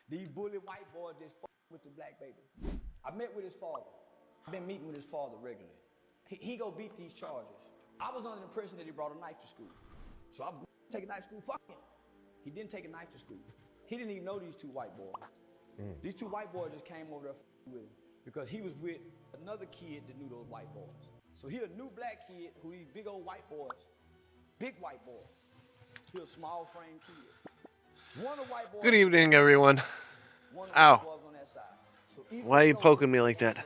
These bully white boys just fuck with the black baby. I met with his father. I've been meeting with his father regularly. He go beat these charges. I was under the impression that he brought a knife to school. So I take a knife to school, fuck him. He didn't take a knife to school. He didn't even know these two white boys. These two white boys just came over there with him because he was with another kid that knew those white boys. So he a new black kid who these big old white boys, big white boys. He a small frame kid. One of the white boys. Good evening, everyone. Ow. On that side. So why are you poking me like that?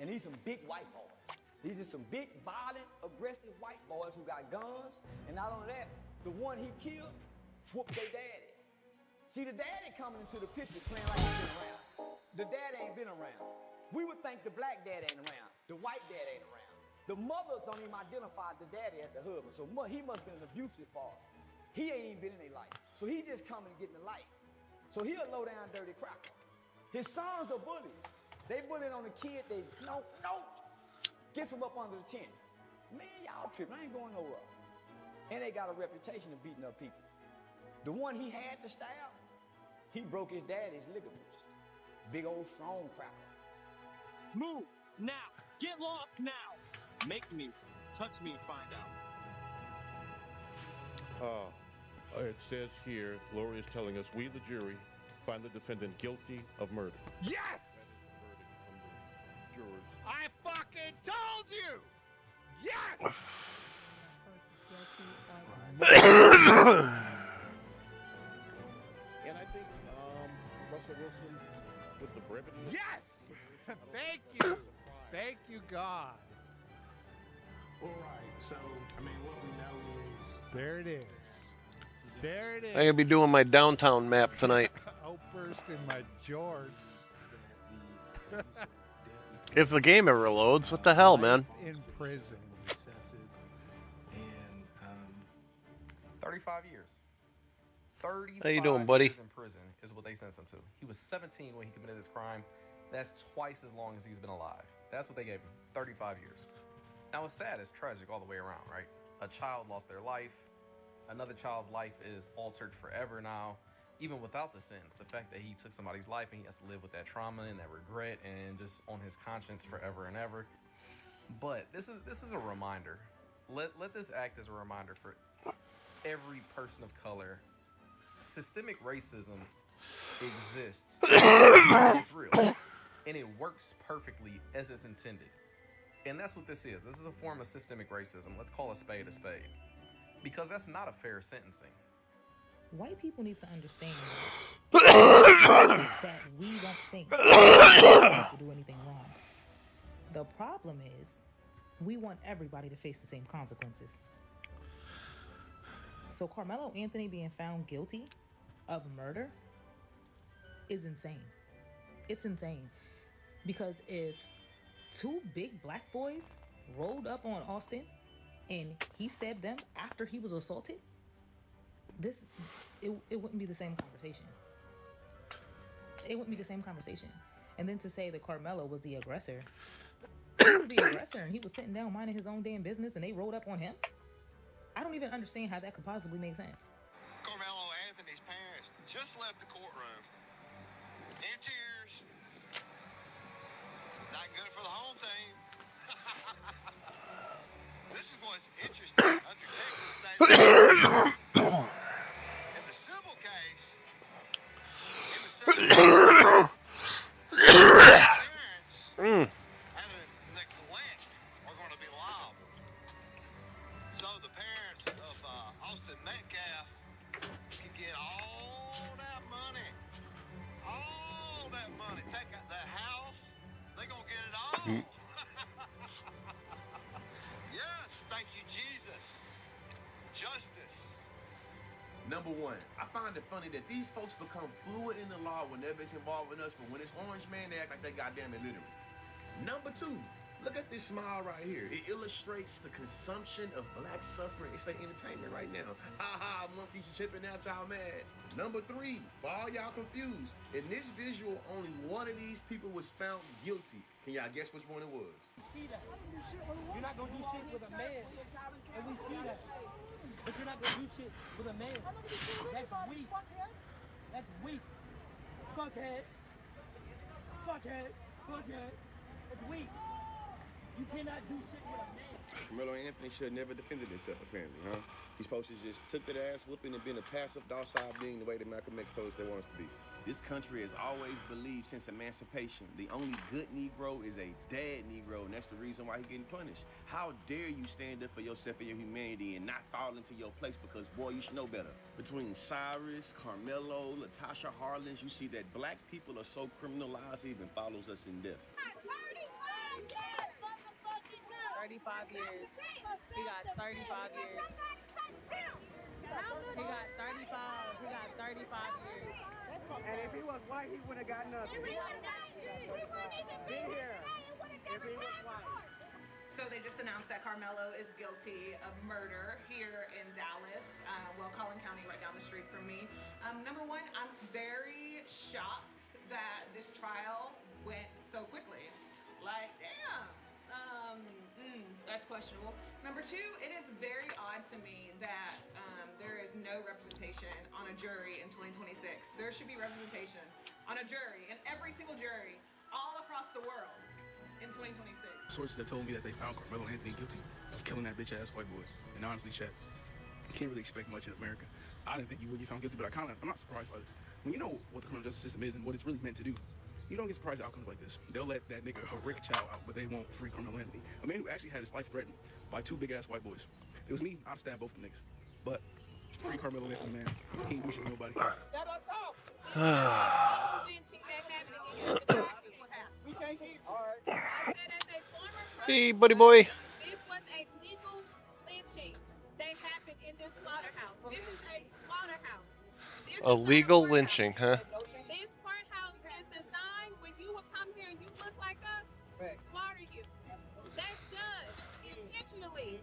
And these some big white boys. These are some big, violent, aggressive white boys who got guns. And not only that, the one he killed whooped their daddy. See, the daddy coming into the picture playing like he's been around. The daddy ain't been around. We would think the black dad ain't around. The white dad ain't around. The mothers don't even identify the daddy as the husband. So he must have been an abusive father. He ain't even been in their life. So he just coming and getting the light. So he a low down dirty cracker. His sons are bullies. They bullying on the kid. They no. Get from up under the chin. Man, y'all tripping. I ain't going nowhere. And they got a reputation of beating up people. The one he had to stab, he broke his daddy's ligaments. Big old strong cracker. Move now. Get lost now. Make me, touch me, and find out. It says here, Gloria is telling us, we, the jury, find the defendant guilty of murder. Yes! Jurors. I fucking told you! Yes! And I think Russell Wilson with the brevity. Yes! Thank you. Thank you, God. All right, so, I mean, what we know is... There it is. There it is. I'm gonna be doing my downtown map tonight. Outburst in my jorts. If the game ever loads, what the hell, man? In prison. And, 35 years. 35 How you doing, buddy? years in prison is what they sentenced him to. He was 17 when he committed this crime. That's twice as long as he's been alive. That's what they gave him, 35 years. Now, it's sad, it's tragic all the way around, right? A child lost their life. Another child's life is altered forever now. Even without the sentence, the fact that he took somebody's life and he has to live with that trauma and that regret and just on his conscience forever and ever. But this is a reminder. Let this act as a reminder for every person of color. Systemic racism exists. It's real. And it works perfectly as it's intended. And that's what this is. This is a form of systemic racism. Let's call a spade a spade. Because that's not a fair sentencing. White people need to understand that we don't think people do anything wrong. The problem is we want everybody to face the same consequences. So Carmelo Anthony being found guilty of murder is insane. It's insane. Because if two big black boys rolled up on Austin and he stabbed them after he was assaulted, it wouldn't be the same conversation. It wouldn't be the same conversation. And then to say that Carmelo was the aggressor, he was the aggressor and he was sitting down minding his own damn business and they rolled up on him? I don't even understand how that could possibly make sense. Carmelo Anthony's parents just left the courtroom in tears. Not good for the home team. This is what's interesting. Under Texas state law, in the civil case, it was 17 parents and neglect are going to be liable. So the parents of Austin Metcalf can get all that money. All that money. Take out that house. They're going to get it all. Yes, thank you, Jesus. Justice. Number one, I find it funny that these folks become fluent in the law whenever it's involving us, but when it's Orange Man, they act like they goddamn illiterate. Number two, look at this smile right here. It illustrates the consumption of black suffering. It's like entertainment right now. Ha ha, monkeys chipping out, y'all mad. Number three, for all y'all confused, in this visual, only one of these people was found guilty. Can y'all guess which one it was? You're not gonna do shit with a man, and we see that. But you're not gonna do shit with a man. That's weak. That's weak. Fuckhead. Fuckhead. Fuckhead. It's weak. You cannot do shit with a man. Carmelo Anthony should have never defended himself, apparently, huh? He's supposed to just took that ass whooping and been a passive, docile being the way that Malcolm X told us they want us to be. This country has always believed since emancipation, the only good Negro is a dead Negro, and that's the reason why he's getting punished. How dare you stand up for yourself and your humanity and not fall into your place because, boy, you should know better. Between Cyrus, Carmelo, Latasha Harlins, you see that black people are so criminalized it even follows us in death. 35 years. He got 35 years. He got 35. He got 35 years. And if he was white, he wouldn't have got nothing. He wouldn't even be here if he was white. So they just announced that Carmelo is guilty of murder here in Dallas, Collin County, right down the street from me. Number one, I'm very shocked that this trial went so quickly. Like, damn. That's questionable. Number two, it is very odd to me that there is no representation on a jury in 2026. There should be representation on a jury, in every single jury, all across the world in 2026. Sources have told me that they found Carmelo Anthony guilty of killing that bitch-ass white boy. And honestly, Chet, you can't really expect much in America. I didn't think you would get found guilty, but I'm not surprised by this. When you know what the criminal justice system is and what it's really meant to do, you don't get surprised at outcomes like this. They'll let that nigga Rekt child out, but they won't free Carmelo Anthony. A man who actually had his life threatened by two big-ass white boys. It was me, I'd stab both of them niggas. But free Carmelo Anthony, man. He ain't do shit to nobody. Hey, buddy boy. This was a legal lynching that happened in this slaughterhouse. This is a slaughterhouse. A legal lynching, huh? This courthouse is designed when you will come here and you look like us, slaughter you. That judge intentionally.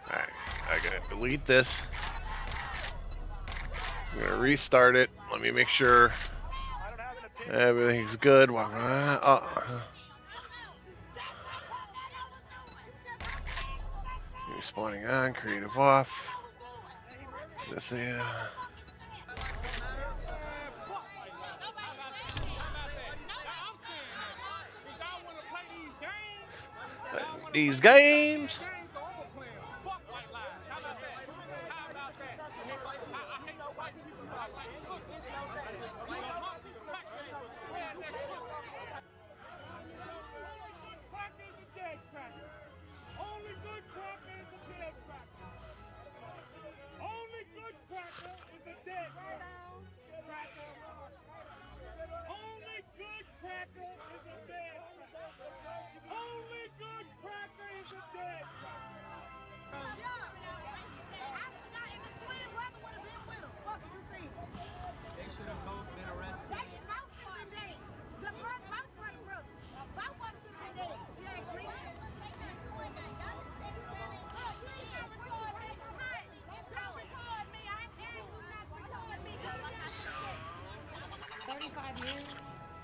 Alright, I gotta delete this. I'm gonna restart it. Let me make sure everything's good. Respawning on, creative off. This here. These games.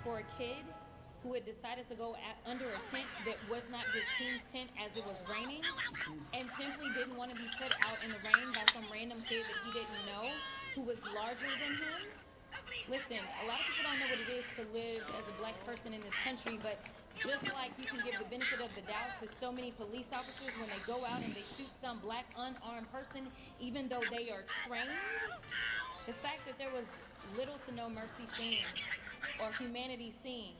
For a kid who had decided to go under a tent that was not his team's tent as it was raining and simply didn't want to be put out in the rain by some random kid that he didn't know who was larger than him. Listen, a lot of people don't know what it is to live as a black person in this country, but just like you can give the benefit of the doubt to so many police officers when they go out and they shoot some black unarmed person, even though they are trained, the fact that there was little to no mercy seen or humanity seen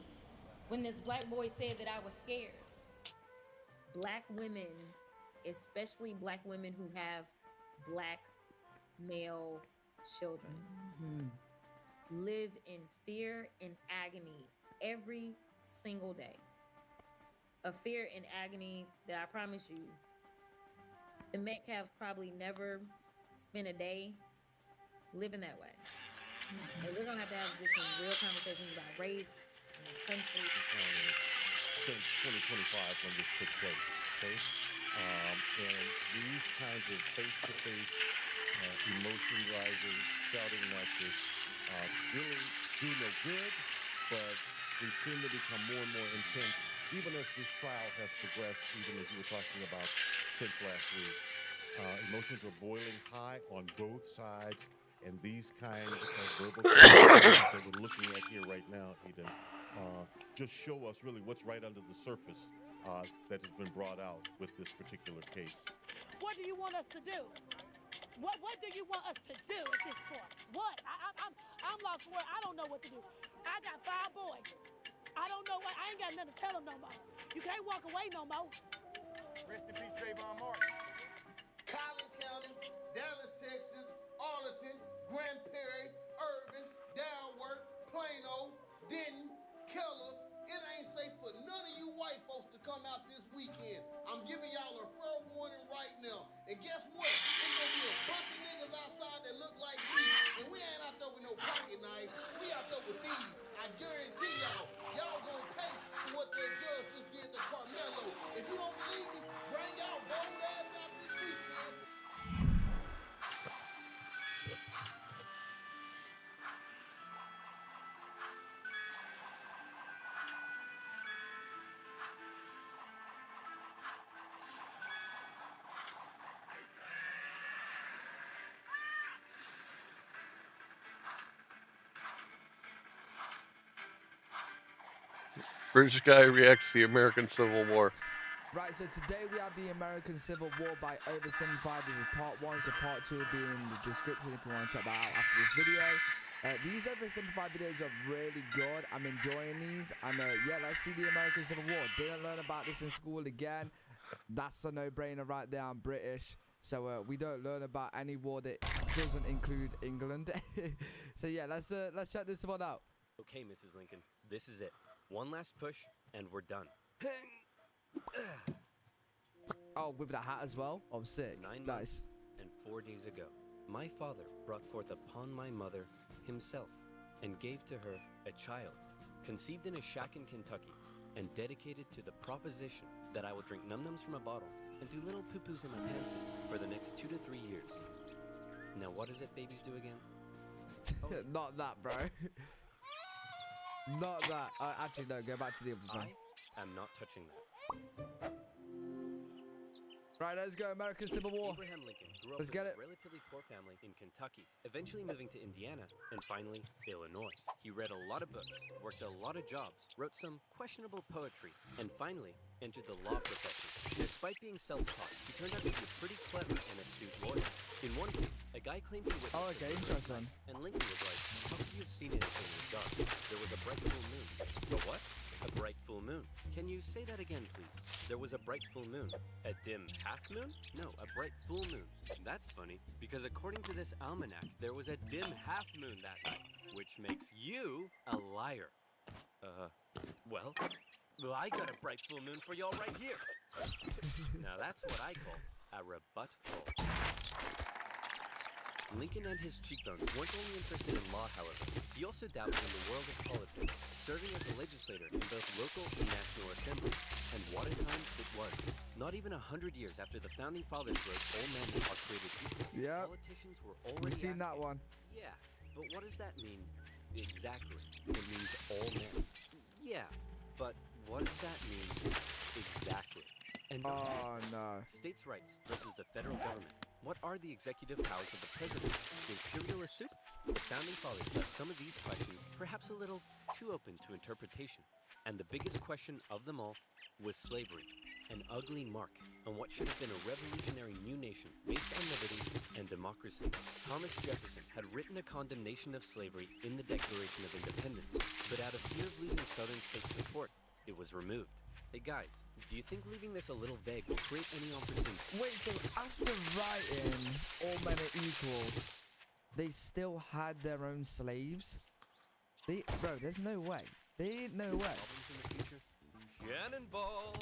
when this black boy said that I was scared. Black women, especially black women who have black male children, live in fear and agony every single day. A fear and agony that I promise you, the Metcalfs probably never spent a day living that way. And we're gonna have just some real conversations about race in this country. Since 2025 when this took place, okay? And these kinds of face-to-face, emotion-rising, shouting matches really do no good, but they seem to become more and more intense, even as this trial has progressed, even as you were talking about since last week. Emotions are boiling high on both sides, And these kind of verbal communications that we're looking at here right now, Eden, just show us really what's right under the surface that has been brought out with this particular case. What do you want us to do? What do you want us to do at this point? What? I'm lost for words. I don't know what to do. I got 5 boys. I don't know what. I ain't got nothing to tell them no more. You can't walk away no more. Rest in peace, Trayvon Martin. Collin County, Dallas, Texas, Arlington, Grand Prairie, Irvin, Dalworth, Plano, Denton, Keller. It ain't safe for none of you white folks to come out this weekend. I'm giving y'all a fair warning right now. And guess what? It's gonna be a bunch of niggas outside that look like me. And we ain't out there with no pocket knives. We out there with these. I guarantee y'all gonna pay for what the judge just did to Carmelo. If you don't believe me, bring y'all bold ass out this weekend. British guy reacts to the American Civil War. Right, so today we have the American Civil War by Over 75. This is part 1, so part 2 will be in the description if you want to check that out after this video. These Over 75 videos are really good. I'm enjoying these. And yeah, let's see the American Civil War. Didn't learn about this in school again. That's a no-brainer right there. I'm British. So we don't learn about any war that doesn't include England. So yeah, let's check this one out. Okay, Mrs. Lincoln, this is it. One last push, and we're done. Oh, with the hat as well? Oh, sick. 9 Nice. months and 4 days ago, my father brought forth upon my mother himself, and gave to her a child, conceived in a shack in Kentucky, and dedicated to the proposition that I will drink num-nums from a bottle and do little poo-poos in my pantses for the next 2 to 3 years. Now what is it babies do again? Oh. Not that, bro. Not that. Actually, no, go back to the other one. I am not touching that. Right, let's go. American Civil War. Abraham Lincoln grew up Let's in get a it. relatively poor family in Kentucky, eventually moving to Indiana, and finally, Illinois. He read a lot of books, worked a lot of jobs, wrote some questionable poetry, and finally entered the law profession. Despite being self-taught, he turned out to be a pretty clever and astute lawyer. In one case, a guy claimed he witnessed Oh, okay, interesting. and Lincoln was like, how could you have seen anything in the dark? There was a bright full moon. A what? A bright full moon. Can you say that again, please? There was a bright full moon. A dim half moon? No, a bright full moon. That's funny, because according to this almanac, there was a dim half moon that night, which makes you a liar. Well, I got a bright full moon for y'all right here. Now that's what I call a rebuttal. Lincoln and his cheekbones weren't only interested in law, however. He also dabbled in the world of politics, serving as a legislator in both local and national assemblies. And what a time it was. Not even 100 years after the Founding Fathers wrote all men are created equal, politicians were already We've seen that asking, one. Yeah, but what does that mean exactly? It means all men. Yeah, but what does that mean exactly? And no. States' rights versus the federal government. What are the executive powers of the president? Is cereal a soup? The Founding Fathers left some of these questions perhaps a little too open to interpretation. And the biggest question of them all was slavery, an ugly mark on what should have been a revolutionary new nation based on liberty and democracy. Thomas Jefferson had written a condemnation of slavery in the Declaration of Independence, but out of fear of losing Southern state support, it was removed. Hey guys, do you think leaving this a little vague will create any unforeseen... Wait, so after writing all men are equal, they still had their own slaves? Bro, there's no way. No way. Problems in the future? Cannonball!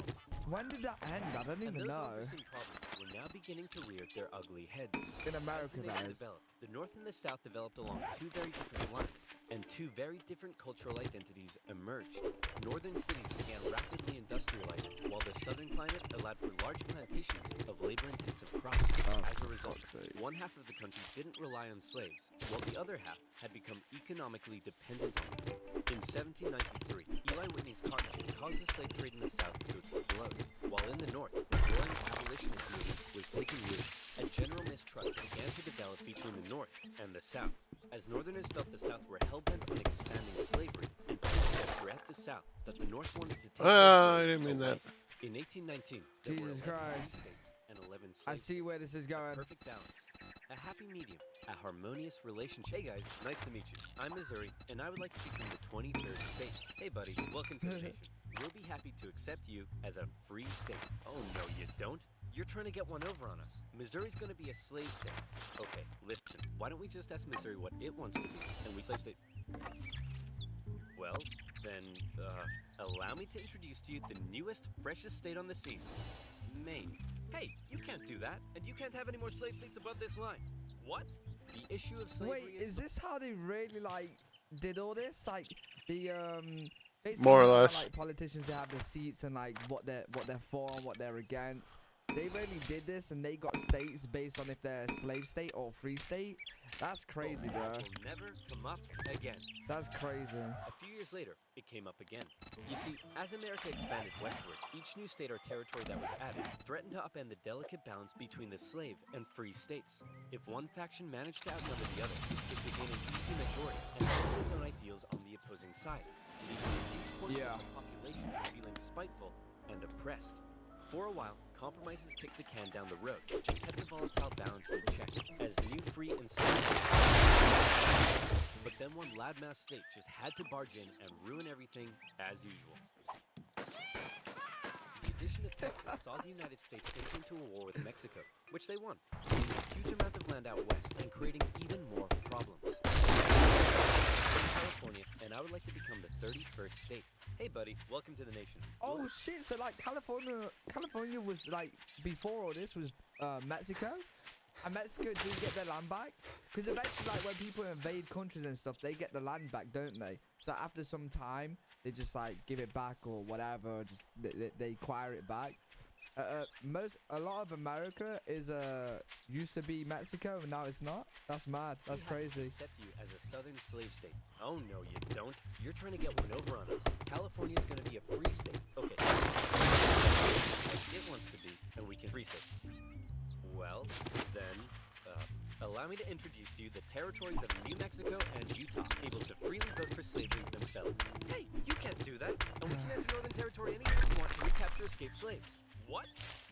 When did that end? I don't even those know. unforeseen problems were now beginning to rear their ugly heads. In America, As the that nation is. developed, the North and the South developed along two very different lines, and two very different cultural identities emerged. Northern cities began rapidly industrializing, while the southern climate allowed for large plantations of labor-intensive crops. As a result, one half of the country didn't rely on slaves, while the other half had become economically dependent on them. In 1793, Eli Whitney's cotton gin caused the slave trade in the South to explode, while in the North, the growing abolitionist movement was taking root. A general mistrust began to develop between the North and the South. South, as Northerners felt the South were hell-bent on expanding slavery, and footsteps were at the South that the North wanted to take their I slaves didn't mean away. that. In 1819, there were Jesus 11 free Christ. states and 11 I slave see where this is going. a perfect balance. A happy medium. A harmonious relationship. Hey guys, nice to meet you. I'm Missouri, and I would like to become the 23rd state. Hey buddy, welcome to the nation. We'll be happy to accept you as a free state. Oh no, you don't? You're trying to get one over on us. Missouri's gonna be a slave state. Okay, listen, why don't we just ask Missouri what it wants to be, and we slave state. Well, then, allow me to introduce to you the newest, freshest state on the scene. Maine. Hey, you can't do that, and you can't have any more slave states above this line. What? The issue of slavery Wait, is this how they really like did all this? Like the basically More or how, less. like politicians, they have their seats and like what they're for and what they're against. They really did this, and they got states based on if they're a slave state or free state. That's crazy, bro. will never come up again. That's crazy. A few years later, it came up again. You see, as America expanded westward, each new state or territory that was added threatened to upend the delicate balance between the slave and free states. If one faction managed to outnumber the other, it became an easy majority and forced its own ideals on the opposing side, leaving a huge portion of the population feeling spiteful and oppressed. For a while, compromises kicked the can down the road and kept the volatile balance in check as new free enslaved. But then one loudmouth state just had to barge in and ruin everything as usual. The addition of Texas saw the United States enter into a war with Mexico, which they won, gaining a huge amount of land out west and creating even more problems. I'm California, and I would like to become the 31st state. Hey buddy, welcome to the nation. Oh shit! So like California was like before all this was Mexico, and Mexico did get their land back because eventually, like when people invade countries and stuff, they get the land back, don't they? So after some time, they just like give it back or whatever. Just they acquire it back. A lot of America is used to be Mexico and now it's not. That's mad. That's crazy. Accept you as a southern slave state. Oh no, you don't. You're trying to get one over on us. California's going to be a free state. Okay. As it wants to be, and we can free state. Well, then, allow me to introduce to you the territories of New Mexico and Utah, able to freely vote for slavery themselves. Hey, you can't do that, and we can enter Northern Territory anytime we want to recapture escaped slaves. What?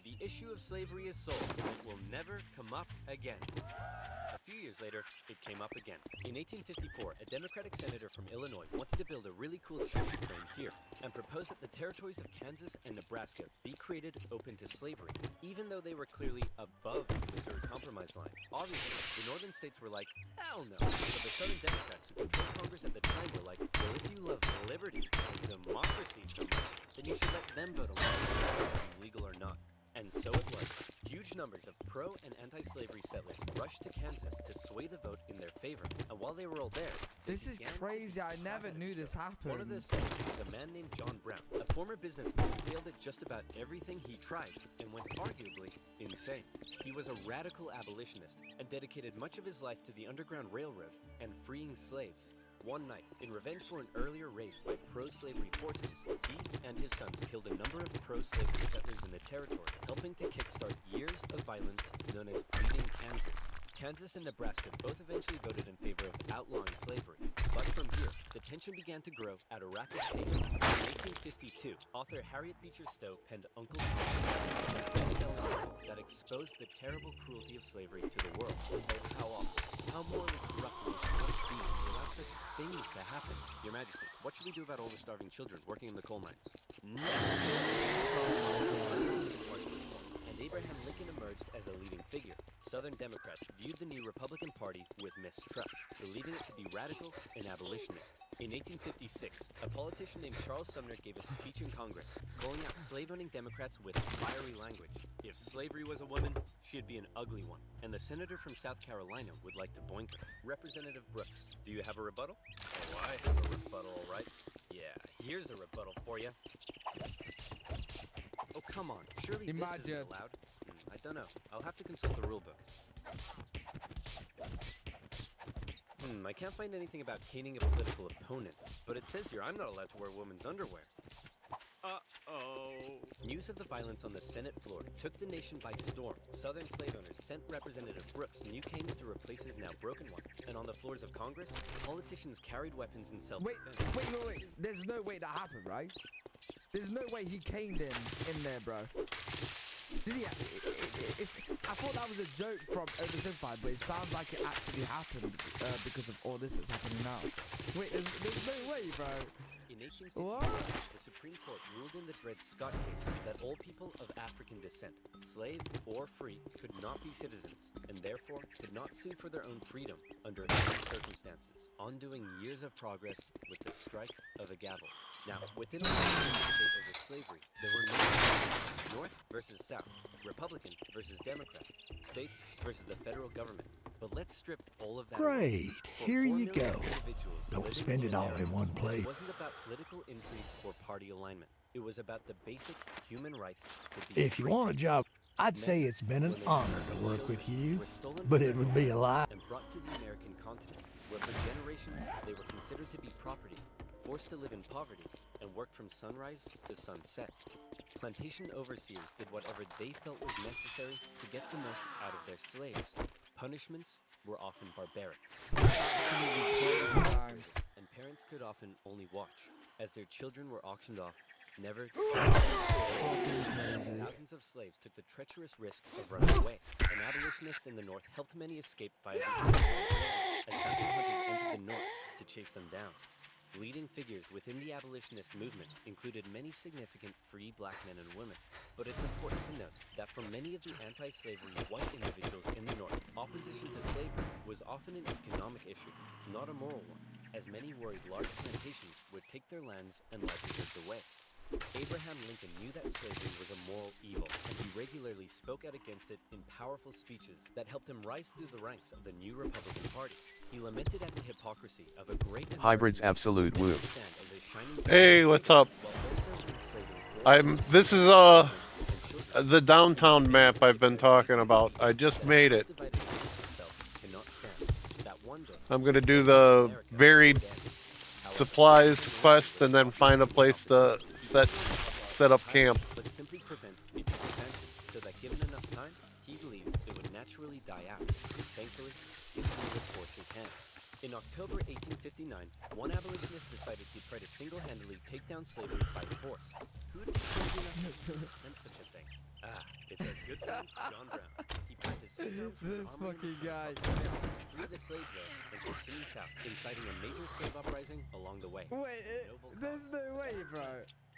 The issue of slavery is solved. It will never come up again. A few years later, it came up again. In 1854, a Democratic senator from Illinois wanted to build a really cool choo-choo train here and proposed that the territories of Kansas and Nebraska be created open to slavery, even though they were clearly above the Missouri Compromise line. Obviously, the northern states were like, hell no. But the southern Democrats who controlled Congress at the time were like, well, if you love liberty and democracy so much, then you should let them vote on whether it's legal or not. And so it was. Huge numbers of pro- and anti-slavery settlers rushed to Kansas to sway the vote in their favor. And while they were all there, this is crazy. I never knew this happened. One of the settlers was a man named John Brown, a former businessman who failed at just about everything he tried and went arguably insane. He was a radical abolitionist and dedicated much of his life to the Underground Railroad and freeing slaves. One night, in revenge for an earlier raid by pro-slavery forces, he and his sons killed a number of pro-slavery settlers in the territory, helping to kickstart years of violence known as Bleeding Kansas. Kansas and Nebraska both eventually voted in favor of outlawing slavery. But from here, the tension began to grow at a rapid pace. In 1852, author Harriet Beecher Stowe penned Uncle Tom, a best-selling novel that exposed the terrible cruelty of slavery to the world. Oh, how awful. How morally corrupt we must be to allow such things to happen. Your Majesty, what should we do about all the starving children working in the coal mines? And Abraham Lincoln emerged as a leading figure. Southern Democrats viewed the new Republican Party with mistrust, believing it to be radical and abolitionist. In 1856, a politician named Charles Sumner gave a speech in Congress, calling out slave-owning Democrats with fiery language. If slavery was a woman, she'd be an ugly one. And the senator from South Carolina would like to boink her. Representative Brooks, do you have a rebuttal? Oh, I have a rebuttal, all right. Yeah, here's a rebuttal for you. Oh, come on. Surely this isn't allowed. I don't know. I'll have to consult the rule book. I can't find anything about caning a political opponent, but it says here I'm not allowed to wear women's underwear. Uh-oh. News of the violence on the Senate floor took the nation by storm. Southern slave owners sent Representative Brooks new canes to replace his now broken one. And on the floors of Congress, politicians carried weapons in self-defense. Wait. There's no way that happened, right? There's no way he caned him in there, bro. Did he? I thought that was a joke from Oversimplified, but it sounds like it actually happened because of all this that's happening now. Wait, there's no way, bro. In 1859, the Supreme Court ruled in the Dred Scott case that all people of African descent, slave or free, could not be citizens, and therefore could not sue for their own freedom under any circumstances, undoing years of progress with the strike of a gavel. Now, within the state over slavery, there were no states, North versus South, Republican versus Democrat, states versus the federal government. But let's strip all of that Great. away. Here you go. Don't spend it all in one place. It wasn't about political intrigue or party alignment. It was about the basic human right to be If you want a job, I'd say it's been an honor to work with you, but it would be a lie. And brought to the American continent, where for generations they were considered to be property, forced to live in poverty, and work from sunrise to sunset. Plantation overseers did whatever they felt was necessary to get the most out of their slaves. Punishments were often barbaric. And parents could often only watch, as their children were auctioned off, never. Thousands of slaves took the treacherous risk of running away, and abolitionists in the North helped many escape via the as bounty hunters entered the North to chase them down. Leading figures within the abolitionist movement included many significant free black men and women. But it's important to note that for many of the anti-slavery white individuals in the North, opposition to slavery was often an economic issue, not a moral one, as many worried large plantations would take their lands and livelihoods away. Abraham Lincoln knew that slavery was a moral evil, and he regularly spoke out against it in powerful speeches that helped him rise through the ranks of the new Republican Party. He lamented at the hypocrisy of a great Hybrids absolute woo. Hey, what's up? This is the downtown map I've been talking about. I just made it. I'm gonna do the varied supplies quest and then find a place to set up camp. But simply prevent its expansion, so that given enough time, he believed it would naturally die out. Thankfully, history would force his hand. In October 1859, one abolitionist decided to try to single-handedly take down slavery by force. Who would be crazy enough to attempt such a thing? It's our good friend, John Brown. He practiced his arms with This fucking guy. Free the slaves there and continue south, inciting a major slave uprising along the way. Wait, there's no way, bro.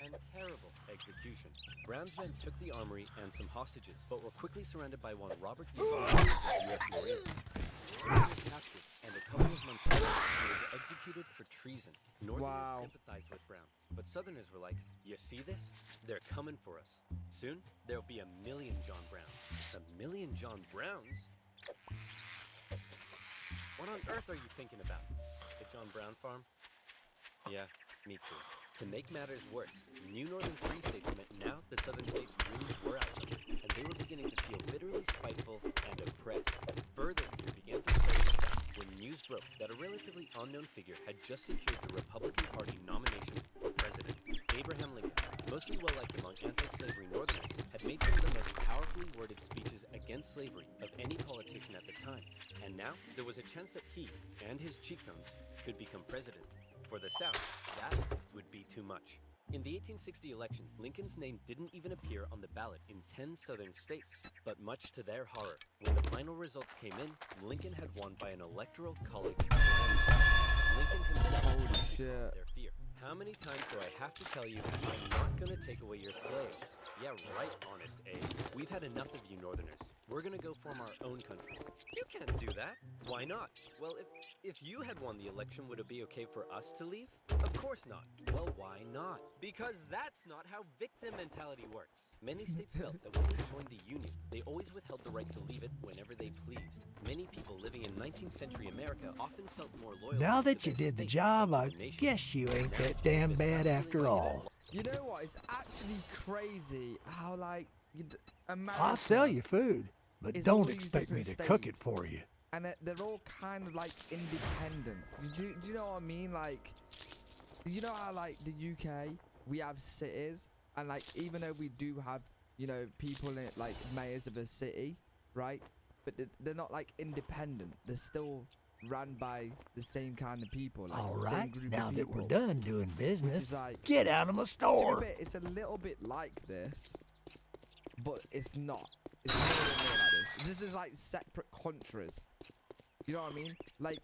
And terrible execution. Brown's men took the armory and some hostages, but were quickly surrounded by one Robert E. Brown of the U.S. Marines. Brown was captured, and a couple of months later, he was executed for treason. Northerners sympathized with Brown, but Southerners were like, "You see this? They're coming for us. Soon, there'll be 1 million John Browns." 1 million John Browns? What on earth are you thinking about? The John Brown farm? Yeah, me too. To make matters worse, new northern free states meant now the southern states really were outnumbered, and they were beginning to feel bitterly spiteful and oppressed. Further fear began to spread in the South when news broke that a relatively unknown figure had just secured the Republican Party nomination for president. Abraham Lincoln, mostly well-liked among anti-slavery Northerners, had made some of the most powerfully worded speeches against slavery of any politician at the time. And now, there was a chance that he and his cheekbones could become president. For the South, that would be too much. In the 1860 election, Lincoln's name didn't even appear on the ballot in 10 southern states. But much to their horror, when the final results came in, Lincoln had won by an electoral college landslide. Lincoln himself had their fear. How many times do I have to tell you, I'm not gonna take away your slaves? Yeah, right, Honest Abe. We've had enough of you Northerners. We're gonna go form our own country. You can't do that. Why not? Well, if you had won the election, would it be okay for us to leave? Of course not. Well, why not? Because that's not how victim mentality works. Many states felt that when they joined the Union, they always withheld the right to leave it whenever they pleased. Many people living in 19th century America often felt more loyal. Now that you did the job, I guess you ain't that damn bad after all. You know what? It's actually crazy how, like, I'll sell you food, but don't expect me to cook it for you. And they're all kind of like independent. Do you know what I mean? Like, you know how like the UK, we have cities And like, even though we do have, you know, people in it, like mayors of a city, right? But they're not like independent. They're still run by the same kind of people. Like, All same right, group now of that we're people, done doing which business, is like, get out of my to store. be fair, it's a little bit like this, but it's not. It's nowhere near like this. This is like separate countries. You know what I mean? Like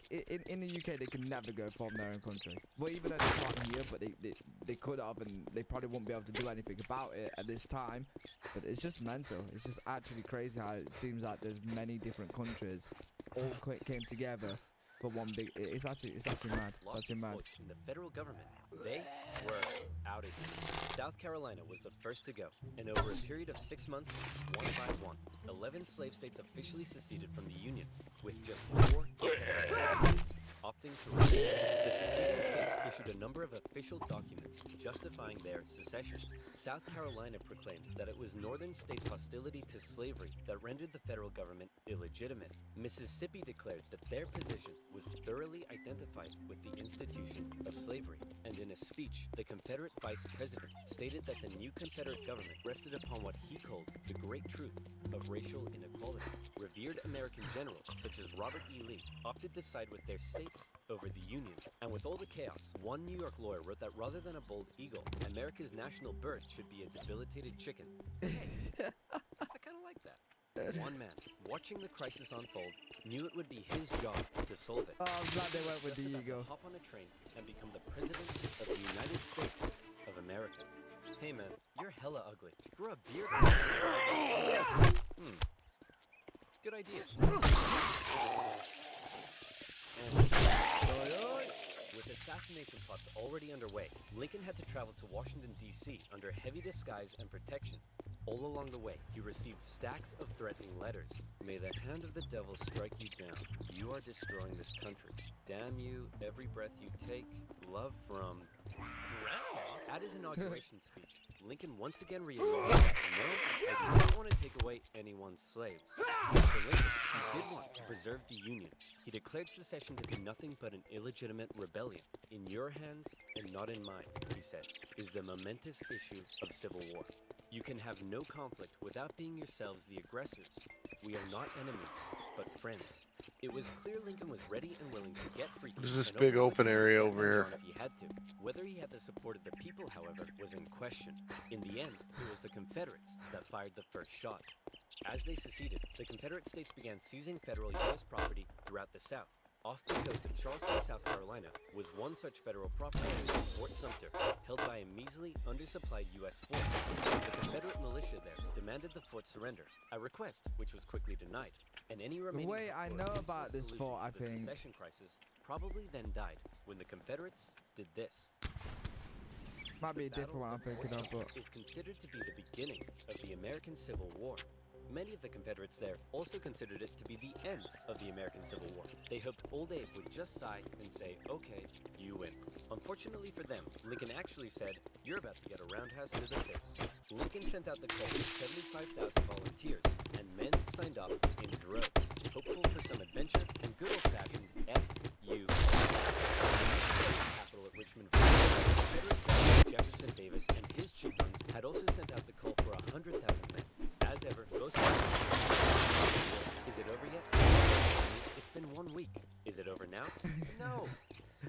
in the UK, they can never go from their own country. Well, even though they can't here, but they could have, and they probably won't be able to do anything about it at this time. But it's just mental. It's just actually crazy how it seems like there's many different countries all came together for one big. It's actually mad. It's Lost actually its mad. voice in the federal government. They were out of here. South Carolina was the first to go, and over a period of 6 months, one by one, 11 slave states officially seceded from the Union, with just 4 states opting to remain. The seceding states issued a number of official documents justifying their secession. South Carolina proclaimed that it was northern states' hostility to slavery that rendered the federal government illegitimate. Mississippi declared that their position was thoroughly identified with the institution of slavery, and in a speech, the Confederate vice president stated that the new Confederate government rested upon what he called the great truth of racial inequality. Revered American generals such as Robert E. Lee opted to side with their states over the Union. And with all the chaos, one New York lawyer wrote that rather than a bald eagle, America's national bird should be a debilitated chicken. Hey, I kind of like that. One man, watching the crisis unfold, knew it would be his job to solve it. Oh, I'm glad they went with the Just about eagle. to hop on a train and become the president of the United States of America. Hey man, you're hella ugly. Grow a beard. Good idea. With assassination plots already underway, Lincoln had to travel to Washington, D.C. under heavy disguise and protection. All along the way, he received stacks of threatening letters. May the hand of the devil strike you down. You are destroying this country. Damn you, every breath you take. Love from Grandma. At his inauguration speech, Lincoln once again reiterated that no, I do not want to take away anyone's slaves. For Lincoln, he did want to preserve the Union. He declared secession to be nothing but an illegitimate rebellion. In your hands and not in mine, he said, is the momentous issue of civil war. You can have no conflict without being yourselves the aggressors. We are not enemies, but friends. It was clear Lincoln was ready and willing to get freaky. There's this and big open open area over here. if he had to. Whether he had the support of the people, however, was in question. In the end, it was the Confederates that fired the first shot. As they seceded, the Confederate states began seizing federal U.S. property throughout the South. Off the coast of Charleston, South Carolina, was one such federal property, Fort Sumter, held by a measly, undersupplied U.S. force. The Confederate militia there demanded the fort surrender, a request which was quickly denied. And any remaining Wait, I hope for a know peaceful about this solution fort, to I the think. secession crisis probably then died when the Confederates did this. Might be a The different one I'm Battle of thinking of, Fort but Sumter is considered to be the beginning of the American Civil War. Many of the Confederates there also considered it to be the end of the American Civil War. They hoped Old Abe would just sigh and say, okay, you win. Unfortunately for them, Lincoln actually said, you're about to get a roundhouse to the face. Lincoln sent out the call to 75,000 volunteers, and men signed up in droves, hopeful for some adventure and good old-fashioned F-U. Capital at Richmond, Virginia, Confederate President Jefferson Davis and his chieftains had also sent out the call for 100,000 men. As ever, both sides. Is it over yet? It's been 1 week. Is it over now? No.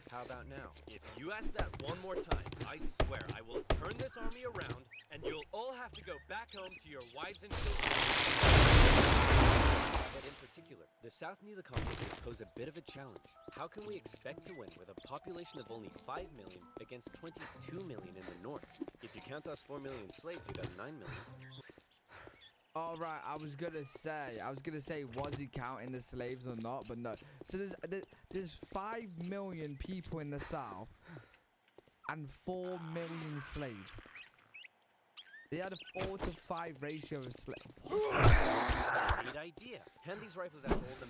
How about now? If you ask that one more time, I swear I will turn this army around and you'll all have to go back home to your wives and children. But in particular, the South knew the conflict would pose a bit of a challenge. How can we expect to win with a population of only 5 million against 22 million in the North? If you count us 4 million slaves, you'd have 9 million. all right, I was gonna say, was he counting the slaves or not? But no. So there's 5 million people in the South and 4 million slaves. They had a 4 to 5 ratio of slaves. Great idea. Hand these rifles out to hold them.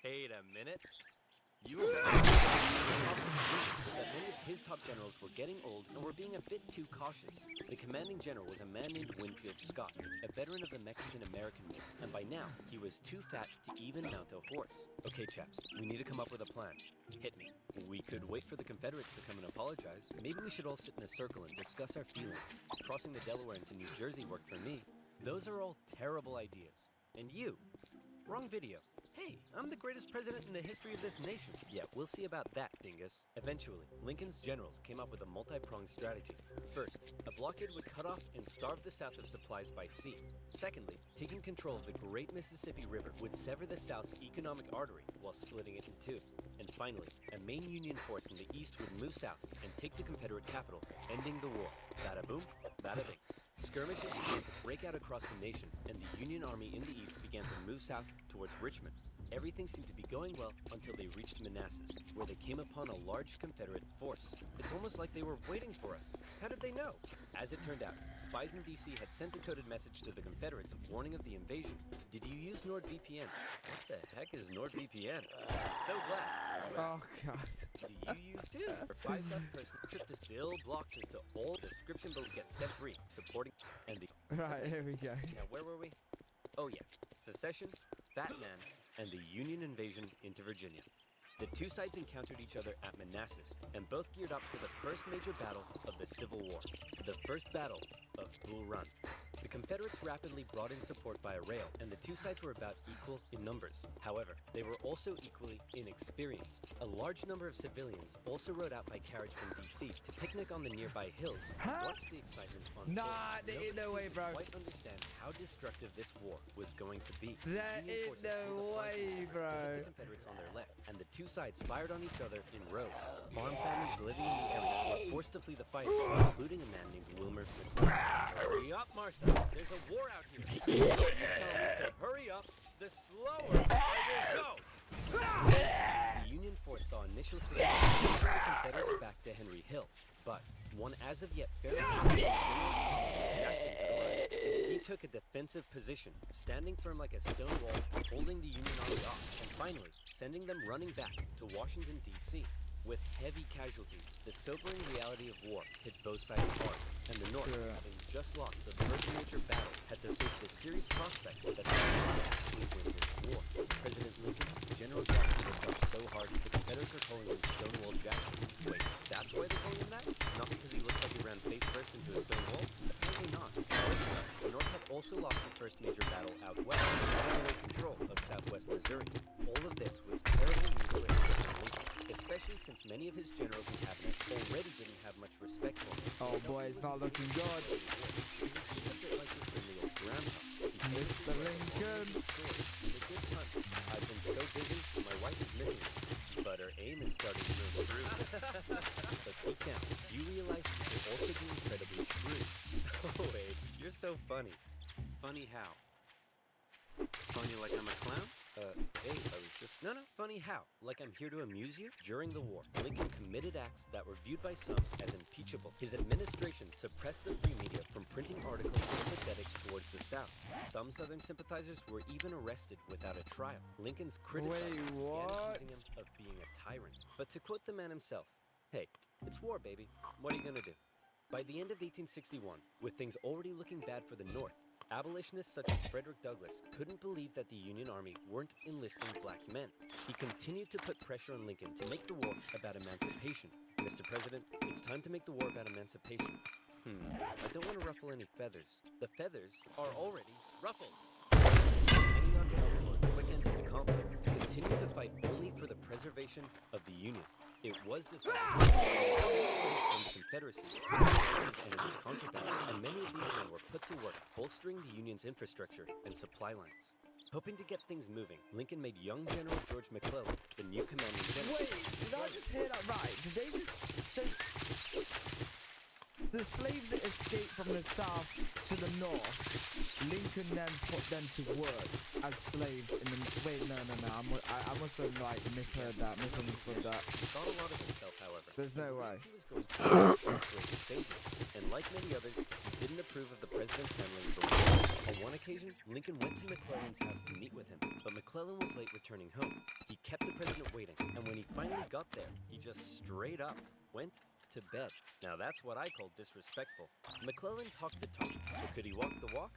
Wait a minute. You remember that many of his top generals were getting old and were being a bit too cautious. The commanding general was a man named Winfield Scott, a veteran of the Mexican-American War, and by now, he was too fat to even mount a horse. Okay, chaps, we need to come up with a plan. Hit me. We could wait for the Confederates to come and apologize. Maybe we should all sit in a circle and discuss our feelings. Crossing the Delaware into New Jersey worked for me. Those are all terrible ideas. And you? Wrong video. Hey, I'm the greatest president in the history of this nation. Yeah, we'll see about that, dingus. Eventually, Lincoln's generals came up with a multi-pronged strategy. First, a blockade would cut off and starve the South of supplies by sea. Secondly, taking control of the great Mississippi River would sever the South's economic artery while splitting it in two. And finally, a main Union force in the east would move south and take the Confederate capital, ending the war. Bada boom, bada bing. Skirmishes began to break out across the nation, and the Union Army in the east began to move south towards Richmond. Everything seemed to be going well until they reached Manassas, where they came upon a large Confederate force. It's almost like they were waiting for us. How did they know? As it turned out, spies in D.C. had sent a coded message to the Confederates warning of the invasion. Did you use NordVPN? What the heck is NordVPN? I'm so glad. Oh, God. Do you use too? Our 5-star person trip is still blocked as to all description but get set free, supporting and the... Right, here we go. Now, where were we? Oh, yeah. Secession, Fat Man, and the Union invasion into Virginia. The two sides encountered each other at Manassas, and both geared up for the first major battle of the Civil War, the First Battle of Bull Run. The Confederates rapidly brought in support via rail, and the two sides were about equal in numbers. However, they were also equally inexperienced. A large number of civilians also rode out by carriage from D.C. to picnic on the nearby hills and watch the excitement unfold. Nah, there ain't no way, bro. Quite understand how destructive this war was going to be. There ain't no way, bro. The Confederates on their left, and the two sides fired on each other in rows. Farm families living in the area were forced to flee the fight, including a man named Wilmer McClellan. Hurry up, Martha. There's a war out here. You tell me to hurry up, the slower I will go. The Union force saw initial success in the Confederates back to Henry Hill, but one as of yet fairly Jackson arrived. He took a defensive position, standing firm like a stone wall, holding the Union Army off, and finally sending them running back to Washington, D.C. With heavy casualties, the sobering reality of war hit both sides hard, and the North, having just lost the first major battle, had to face the serious prospect that they would actually win this war. President Lincoln, General Jackson worked out so hard, the Confederates are calling him Stonewall Jackson. Wait, that's why they're calling him that? Not because he looks like he ran face first into a stone wall? Apparently not. The North had also lost the first major battle out west, having away control of southwest Missouri. All of this was terrible news for President Lincoln, especially since many of his generals and cabinet already didn't have much respect for him. Oh boy, it's not looking good. Mr. Lincoln. I've been so busy, my wife is missing me, but her aim is starting to improve. But deep down, you realize you can also be incredibly shrewd. Oh wait, you're so funny. Funny how? Funny like I'm a clown? Hey, I was just... No, funny how? Like I'm here to amuse you? During the war, Lincoln committed acts that were viewed by some as impeachable. His administration suppressed the free media from printing articles sympathetic towards the South. Some Southern sympathizers were even arrested without a trial. Lincoln's criticizers began accusing him of being a tyrant. But to quote the man himself, hey, it's war, baby. What are you gonna do? By the end of 1861, with things already looking bad for the North, abolitionists such as Frederick Douglass couldn't believe that the Union Army weren't enlisting black men. He continued to put pressure on Lincoln to make the war about emancipation. Mr. President, it's time to make the war about emancipation. I don't want to ruffle any feathers. The feathers are already ruffled. Hanging on to the quick end of the conflict, continued to fight only for the preservation of the Union. It was decided from the Confederacy, enemy contraband, and many of these men were put to work bolstering the Union's infrastructure and supply lines. Hoping to get things moving, Lincoln made young General George McClellan the new commanding general. Wait, did I just hear that right? Did they just... So... The slaves that escaped from the south to the north, Lincoln then put them to work as slaves in the... Wait, no. I must have, like, misunderstood that. Thought a lot of himself, however. There's no way. He was going to save them. And like many others, he didn't approve of the president's handling of the war. On one occasion, Lincoln went to McClellan's house to meet with him, but McClellan was late returning home. He kept the president waiting, and when he finally got there, he just straight up went to bed. Now that's what I call disrespectful. McClellan talked the talk, but could he walk the walk?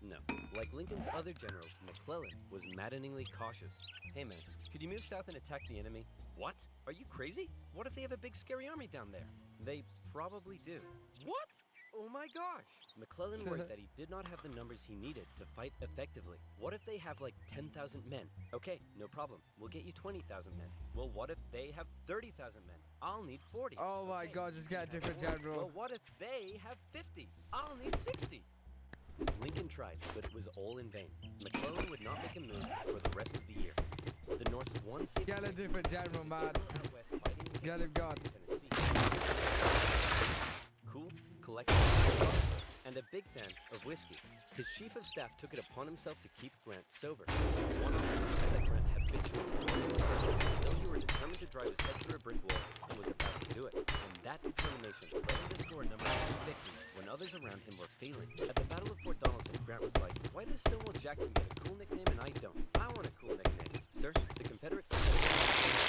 No. Like Lincoln's other generals, McClellan was maddeningly cautious. Hey man, could you move south and attack the enemy? What? Are you crazy? What if they have a big scary army down there? They probably do. What? Oh my gosh! McClellan worried that he did not have the numbers he needed to fight effectively. What if they have like 10,000 men? Okay, no problem. We'll get you 20,000 men. Well, what if they have 30,000 men? I'll need 40. Oh my god, just get a different general. Well, what if they have 50? I'll need 60. Lincoln tried, but it was all in vain. McClellan would not make a move for the rest of the year. The North's one seat. Get a different general, man. Get him gone. Cool, collected, and a big fan of whiskey. His chief of staff took it upon himself to keep Grant sober. One officer said that Grant habitually until he were determined to drive his head through a brick wall and was about to do it. And that determination led him to score a number of victories when others around him were failing. At the Battle of Fort Donelson, Grant was like, "Why does Stonewall Jackson get a cool nickname and I don't? I want a cool nickname." Sir, the Confederates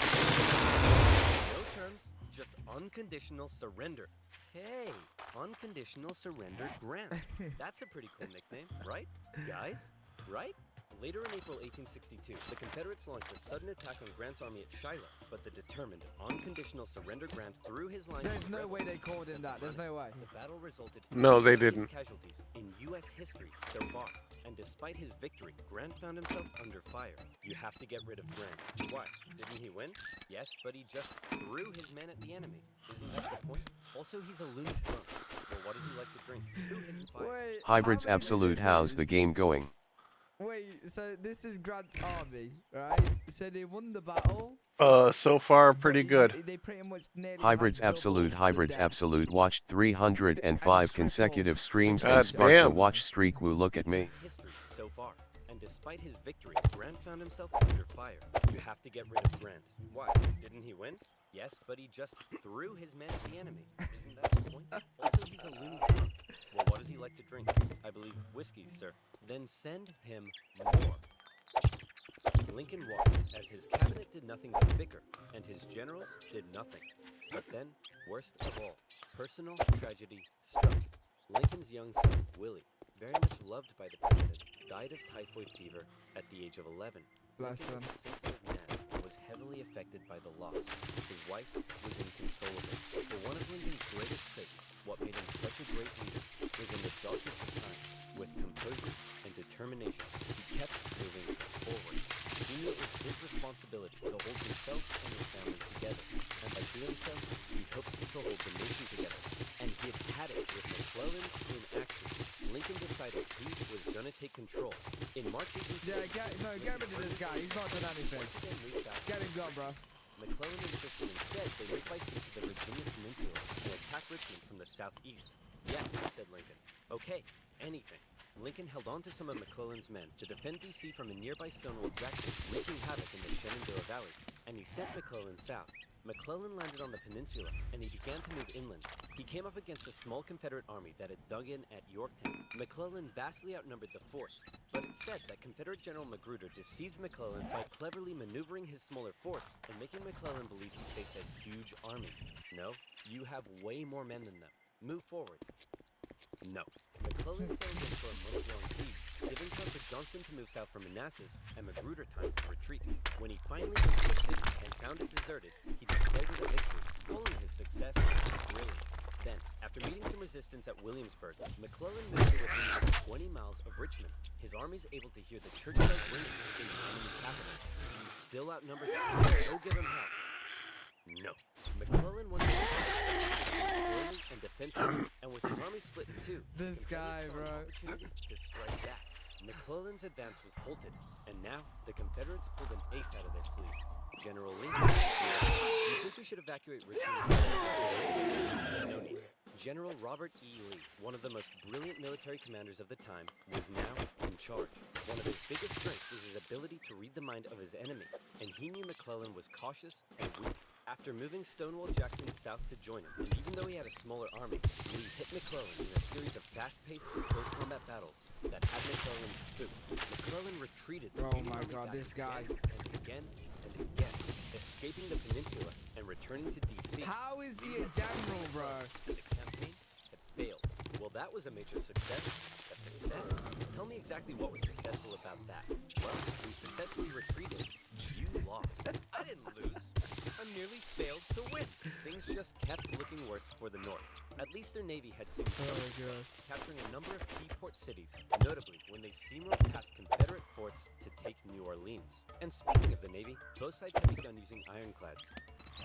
no terms, just unconditional surrender. Hey, unconditional surrender Grant. That's a pretty cool nickname, right, guys? Right? Later in April 1862, the Confederates launched a sudden attack on Grant's army at Shiloh, but the determined, unconditional surrender Grant threw his line. There's no way they called him that. There's no way. The battle resulted in No, they the didn't. casualties in U.S. history so far. And despite his victory, Grant found himself under fire. You have to get rid of Grant. Why? Didn't he win? Yes, but he just threw his men at the enemy. Isn't that the point? Also, he's a loony drunk. Well, what does he like to drink? Who hits fire? Wait, Hybrids Absolute, how's the game going? wait, so this is Grant's army, right? So they won the battle. So far pretty good. They pretty much nearly Hybrids Absolute watched 305 consecutive streams and God sparked a damn. watch streak. Woo, look at me. History so far. And despite his victory, Grant found himself under fire. You have to get rid of Grant. Why? Didn't he win? Yes, but he just threw his men at the enemy. Isn't that the point? Also, he's a loony drunk. Well, what does he like to drink? I believe whiskey, sir. Then send him more. Lincoln watched as his cabinet did nothing but bicker, and his generals did nothing. But then, worst of all, personal tragedy struck. Lincoln's young son, Willie, very much loved by the president, died of typhoid fever at the age of 11. Bless Lincoln him. was a sensitive man and was heavily affected by the loss. His wife was inconsolable. For one of Lincoln's greatest traits, what made him such a great leader, was in the darkest of times, with composure and determination, he kept moving forward. He knew it was his responsibility to hold himself and his family together, and by doing so, he hoped to hold the nation together. And he had had it with McClellan in action. Lincoln decided he was going to take control. In March 1860, get rid of this guy. He's not done anything. Get him gone, bro. McClellan insisted instead they move by sea to the Virginia Peninsula and attack Richmond from the southeast. Yes, said Lincoln. Okay, anything. Lincoln held on to some of McClellan's men to defend D.C. from a nearby Stonewall Jackson, wreaking havoc in the Shenandoah Valley, and he sent McClellan south. McClellan landed on the peninsula, and he began to move inland. He came up against a small Confederate army that had dug in at Yorktown. McClellan vastly outnumbered the force, but it's said that Confederate General Magruder deceived McClellan by cleverly maneuvering his smaller force and making McClellan believe he faced a huge army. No, you have way more men than them. Move forward. No. McClellan sailed in for a month-long siege, giving time for Johnston to move south from Manassas and Magruder time to retreat. When he finally went to the city and found it deserted, he declared it a victory, calling his success brilliant. Then, after meeting some resistance at Williamsburg, McClellan moved to within just 20 miles of Richmond. His armies able to hear the church bells ringing in the enemy capital. You still outnumber them. Go give him help. No. McClellan wanted to slowly and defensively, and with his army split in two, This guy, bro. opportunity to strike back. McClellan's advance was halted, and now the Confederates pulled an ace out of their sleeve. General Lincoln, you think we should evacuate Richmond? No need. General Robert E. Lee, one of the most brilliant military commanders of the time, was now in charge. One of his biggest strengths was his ability to read the mind of his enemy, and he knew McClellan was cautious and weak. After moving Stonewall Jackson south to join him, and even though he had a smaller army, Lee hit McClellan in a series of fast-paced, close combat battles that had McClellan spooked. McClellan retreated. Oh my God, this guy. And again and again, escaping the peninsula and returning to D.C. How is he a general, bro? The campaign had failed. Well, that was a major success. A success? Tell me exactly what was successful about that. Well, we successfully retreated. You lost. I didn't lose. I merely failed to win. Things just kept looking worse for the North. At least their navy had seen capturing a number of key port cities, notably when they steamrolled past Confederate forts to take New Orleans. And speaking of the navy, both sides had begun using ironclads.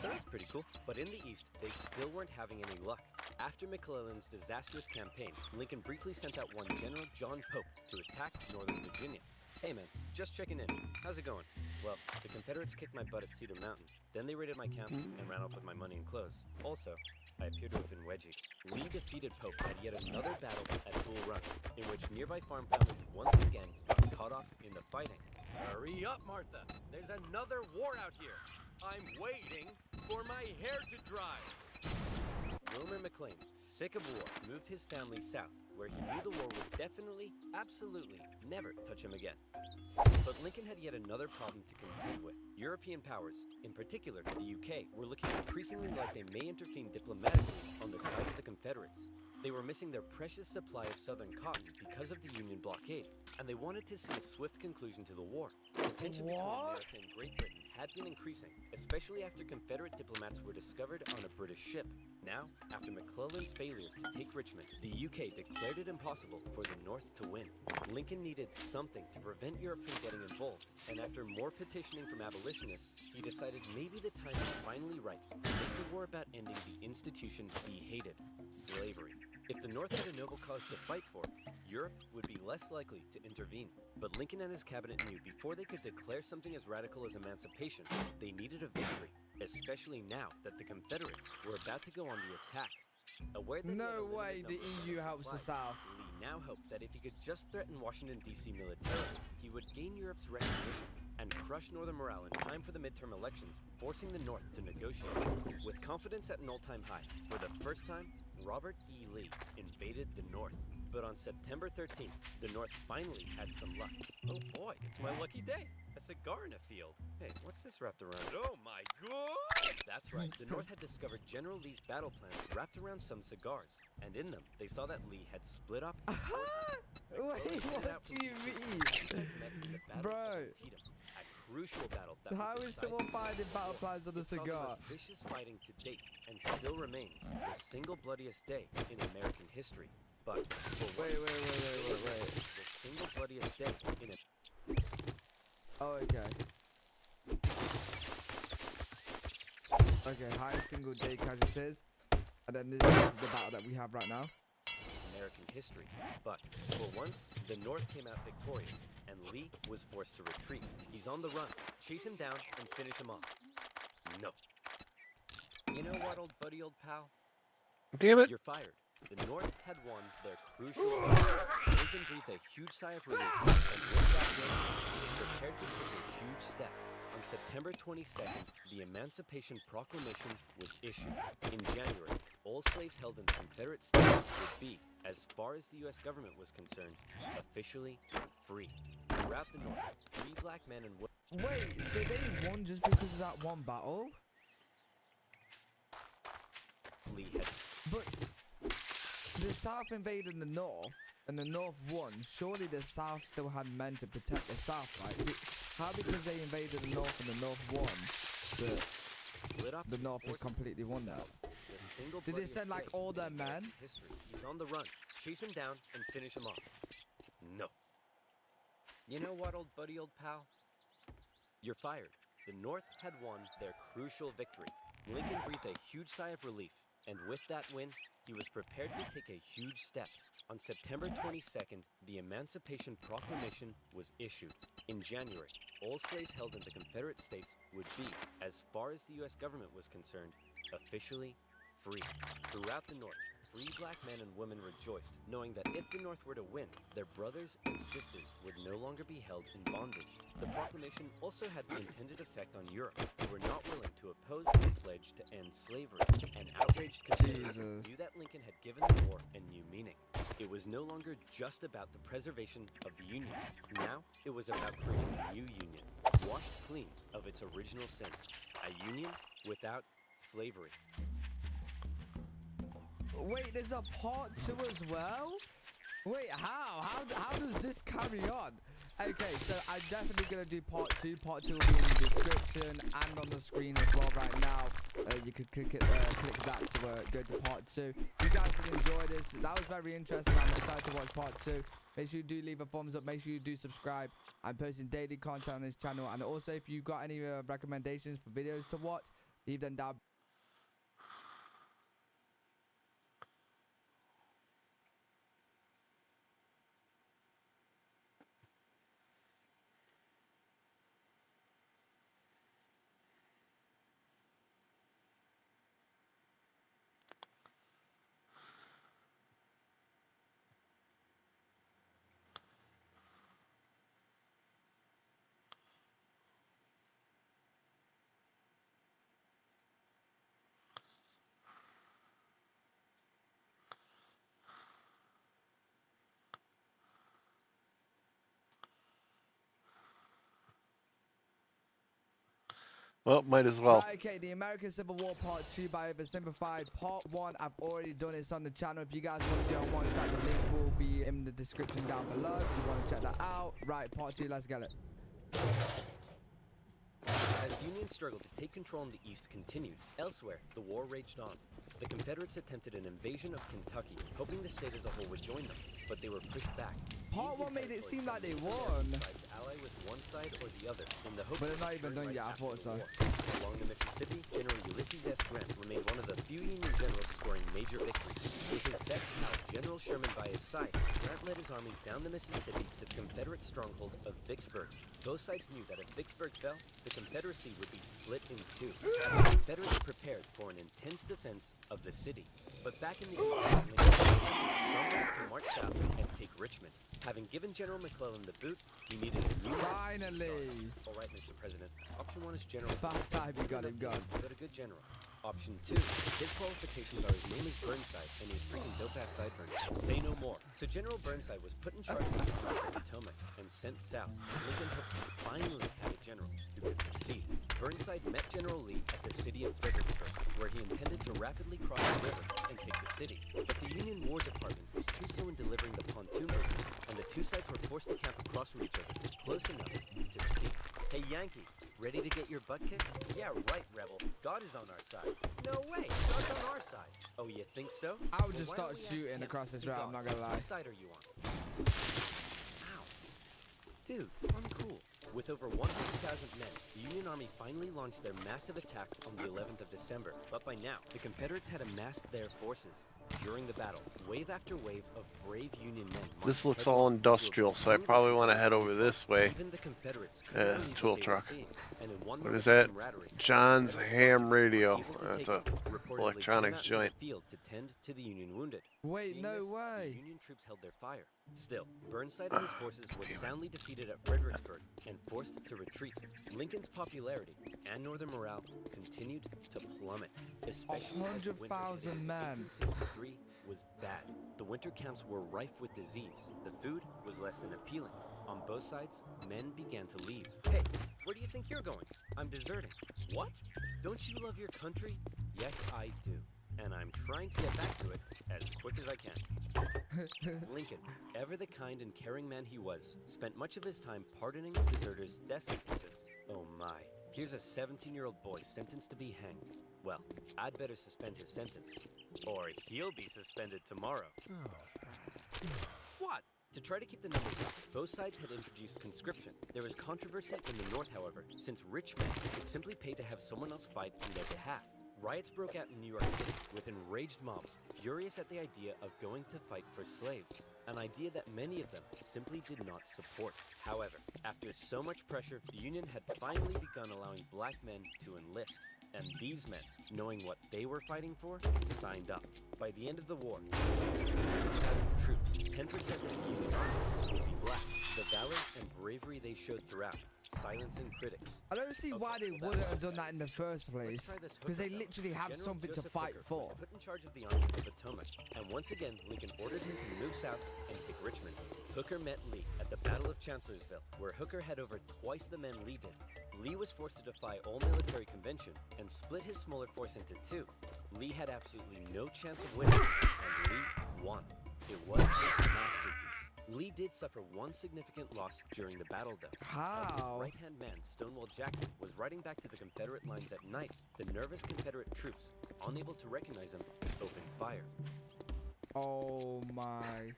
So that's pretty cool. But in the East, they still weren't having any luck. After McClellan's disastrous campaign, Lincoln briefly sent out one General John Pope to attack Northern Virginia. Hey man, just checking in. How's it going? Well, the Confederates kicked my butt at Cedar Mountain. Then they raided my camp and ran off with my money and clothes. Also, I appear to have been wedgied. Lee defeated Pope at yet another battle at Bull Run, in which nearby farm families once again got caught up in the fighting. Hurry up, Martha. There's another war out here. I'm waiting for my hair to dry. Wilmer McLean, sick of war, moved his family south, where he knew the war would definitely, absolutely, never touch him again. But Lincoln had yet another problem to contend with. European powers, in particular the UK, were looking increasingly like they may intervene diplomatically on the side of the Confederates. They were missing their precious supply of southern cotton because of the Union blockade, and they wanted to see a swift conclusion to the war. The tension between America and Great Britain had been increasing, especially after Confederate diplomats were discovered on a British ship. Now, after McClellan's failure to take Richmond, the UK declared it impossible for the North to win. Lincoln needed something to prevent Europe from getting involved, and after more petitioning from abolitionists, he decided maybe the time was finally right to make the war about ending the institution he hated, slavery. If the North had a noble cause to fight for, Europe would be less likely to intervene. But Lincoln and his cabinet knew before they could declare something as radical as emancipation, they needed a victory, especially now that the Confederates were about to go on the attack. Aware that no way the EU helps the South. Lee now hoped that if he could just threaten Washington, D.C. militarily, he would gain Europe's recognition and crush Northern morale in time for the midterm elections, forcing the North to negotiate. With confidence at an all-time high, for the first time, Robert E. Lee invaded the North. But on September 13th, the North finally had some luck. Oh boy, it's my lucky day. A cigar in a field. Hey, what's this wrapped around? Oh my god! That's right, the North had discovered General Lee's battle plan wrapped around some cigars. And in them, they saw that Lee had split up his forces. Wait, what do you mean? Bro. A crucial battle that how is someone finding battle plans on a cigar? It's the most vicious fighting to date, and still remains the single bloodiest day in American history. But wait. The single bloodiest day in a... Oh, okay. Okay, high single day casualties. And then this is the battle that we have right now. American history. But for once, the North came out victorious, and Lee was forced to retreat. He's on the run. Chase him down and finish him off. No. You know what, old buddy, old pal? Damn it. You're fired. The North had won their crucial battle. Lincoln breathed a huge sigh of relief, and with that win, he was prepared to take a huge step. On September 22nd, the Emancipation Proclamation was issued. In January, all slaves held in the Confederate States would be, as far as the U.S. government was concerned, officially free. Throughout the North, 3 black men and women... Wait, so they won just because of that one battle? Lee had... But the South invaded the North, and the North won. Surely the South still had men to protect the South, right? How because they invaded the North and the North won, the North has completely won that? Did they send like all their men? He's on the run. Chase him down and finish him off. No. You know what, old buddy, old pal? You're fired. The North had won their crucial victory. Lincoln breathed a huge sigh of relief, and with that win, he was prepared to take a huge step. On September 22nd, the Emancipation Proclamation was issued. In January, all slaves held in the Confederate States would be, as far as the U.S. government was concerned, officially free. Throughout the North, free black men and women rejoiced, knowing that if the North were to win, their brothers and sisters would no longer be held in bondage. The proclamation also had the intended effect on Europe, who were not willing to oppose the pledge to end slavery. An outraged Confederation knew that Lincoln had given the war a new meaning. It was no longer just about the preservation of the Union. Now, it was about creating a new union, washed clean of its original sin. A union without slavery. Wait, there's a part 2 as well? Wait, how? How does this carry on? Okay, so I'm definitely going to do part 2. Part 2 will be in the description and on the screen as well right now. You could click that to go to part 2. If you guys did enjoy this, that was very interesting. I'm excited to watch part 2. Make sure you do leave a thumbs up. Make sure you do subscribe. I'm posting daily content on this channel. And also, if you got any recommendations for videos to watch, leave them down. Well, might as well. Right, okay, the American Civil War Part 2 by Oversimplified. Part 1, I've already done this on the channel. If you guys want to go and watch that, the link will be in the description down below if you want to check that out. Right, Part 2, let's get it. As the Union struggle to take control in the East continued, elsewhere, the war raged on. The Confederates attempted an invasion of Kentucky, hoping the state as a whole would join them, but they were pushed back. Part 1 made it seem like they won. Ally with one side or the other in the hope But they're not even done yet, I thought so. Along the Mississippi, General Ulysses S. Grant remained one of the few Union generals scoring major victories. With his best pal, General Sherman, by his side, Grant led his armies down the Mississippi to the Confederate stronghold of Vicksburg. Both sides knew that if Vicksburg fell, the Confederacy would be split in two. The Confederates prepared for an intense defense of the city. But back in the East, Lincoln decided to march south and take Richmond. Having given General McClellan the boot, he needed a new... Finally! All right, Mr. President. Option 1 is General... About time you got him gone. But a good general. Option 2, his qualifications are his name is Burnside, and he's freaking dope-ass sideburns. Say no more. So General Burnside was put in charge of the Army of the Potomac and sent south. Lincoln hoped he finally had a general who could succeed. Burnside met General Lee at the city of Fredericksburg, where he intended to rapidly cross the river and take the city. But the Union War Department was too slow in delivering the pontoon bridges, and the two sides were forced to camp across from each other, close enough to speak. Hey, Yankee, ready to get your butt kicked? Yeah, right, Rebel. God is on our side. No way, God's on our side. Oh, you think so? I would just start shooting across this route, I'm not gonna lie. Which side are you on? Ow. Dude, uncool. With over 100,000 men, the Union Army finally launched their massive attack on the 11th of December. But by now, the Confederates had amassed their forces. During the battle, wave after wave of brave Union men... This looks all industrial, so I probably want to head over this way. Even the Confederates Tool truck. And in one What is that? John's Ham Radio. That's a electronics joint. Field to tend to the Union wounded. Wait, no way. The Union troops held their fire. Still, Burnside and his forces were soundly defeated at Fredericksburg and forced to retreat. Lincoln's popularity and Northern morale continued to plummet, especially 100,000 men. 1863 was bad. The winter camps were rife with disease. The food was less than appealing. On both sides, men began to leave. Hey, where do you think you're going? I'm deserting. What? Don't you love your country? Yes, I do. And I'm trying to get back to it as quick as I can. Lincoln, ever the kind and caring man he was, spent much of his time pardoning deserters' death sentences. Oh my. Here's a 17-year-old boy sentenced to be hanged. Well, I'd better suspend his sentence, or he'll be suspended tomorrow. What? To try to keep the numbers up, both sides had introduced conscription. There was controversy in the North, however, since rich men could simply pay to have someone else fight on their behalf. Riots broke out in New York City with enraged mobs, furious at the idea of going to fight for slaves, an idea that many of them simply did not support. However, after so much pressure, the Union had finally begun allowing black men to enlist. And these men, knowing what they were fighting for, signed up. By the end of the war, 2,000 troops, 10% of the Union Army, would be black. The valor and bravery they showed throughout, silencing critics. I don't see why they wouldn't have done that in the first place. Because they literally have General something to Joseph fight Hooker for. was put in charge of the Army of the Potomac, and once again, Lincoln ordered him to move south and take Richmond. Hooker met Lee at the Battle of Chancellorsville, where Hooker had over twice the men Lee did. Lee was forced to defy all military convention and split his smaller force into two. Lee had absolutely no chance of winning, and Lee won. It was his masterpiece. Lee did suffer one significant loss during the battle, though. How? As his right-hand man, Stonewall Jackson, was riding back to the Confederate lines at night, the nervous Confederate troops, unable to recognize him, opened fire. Oh my.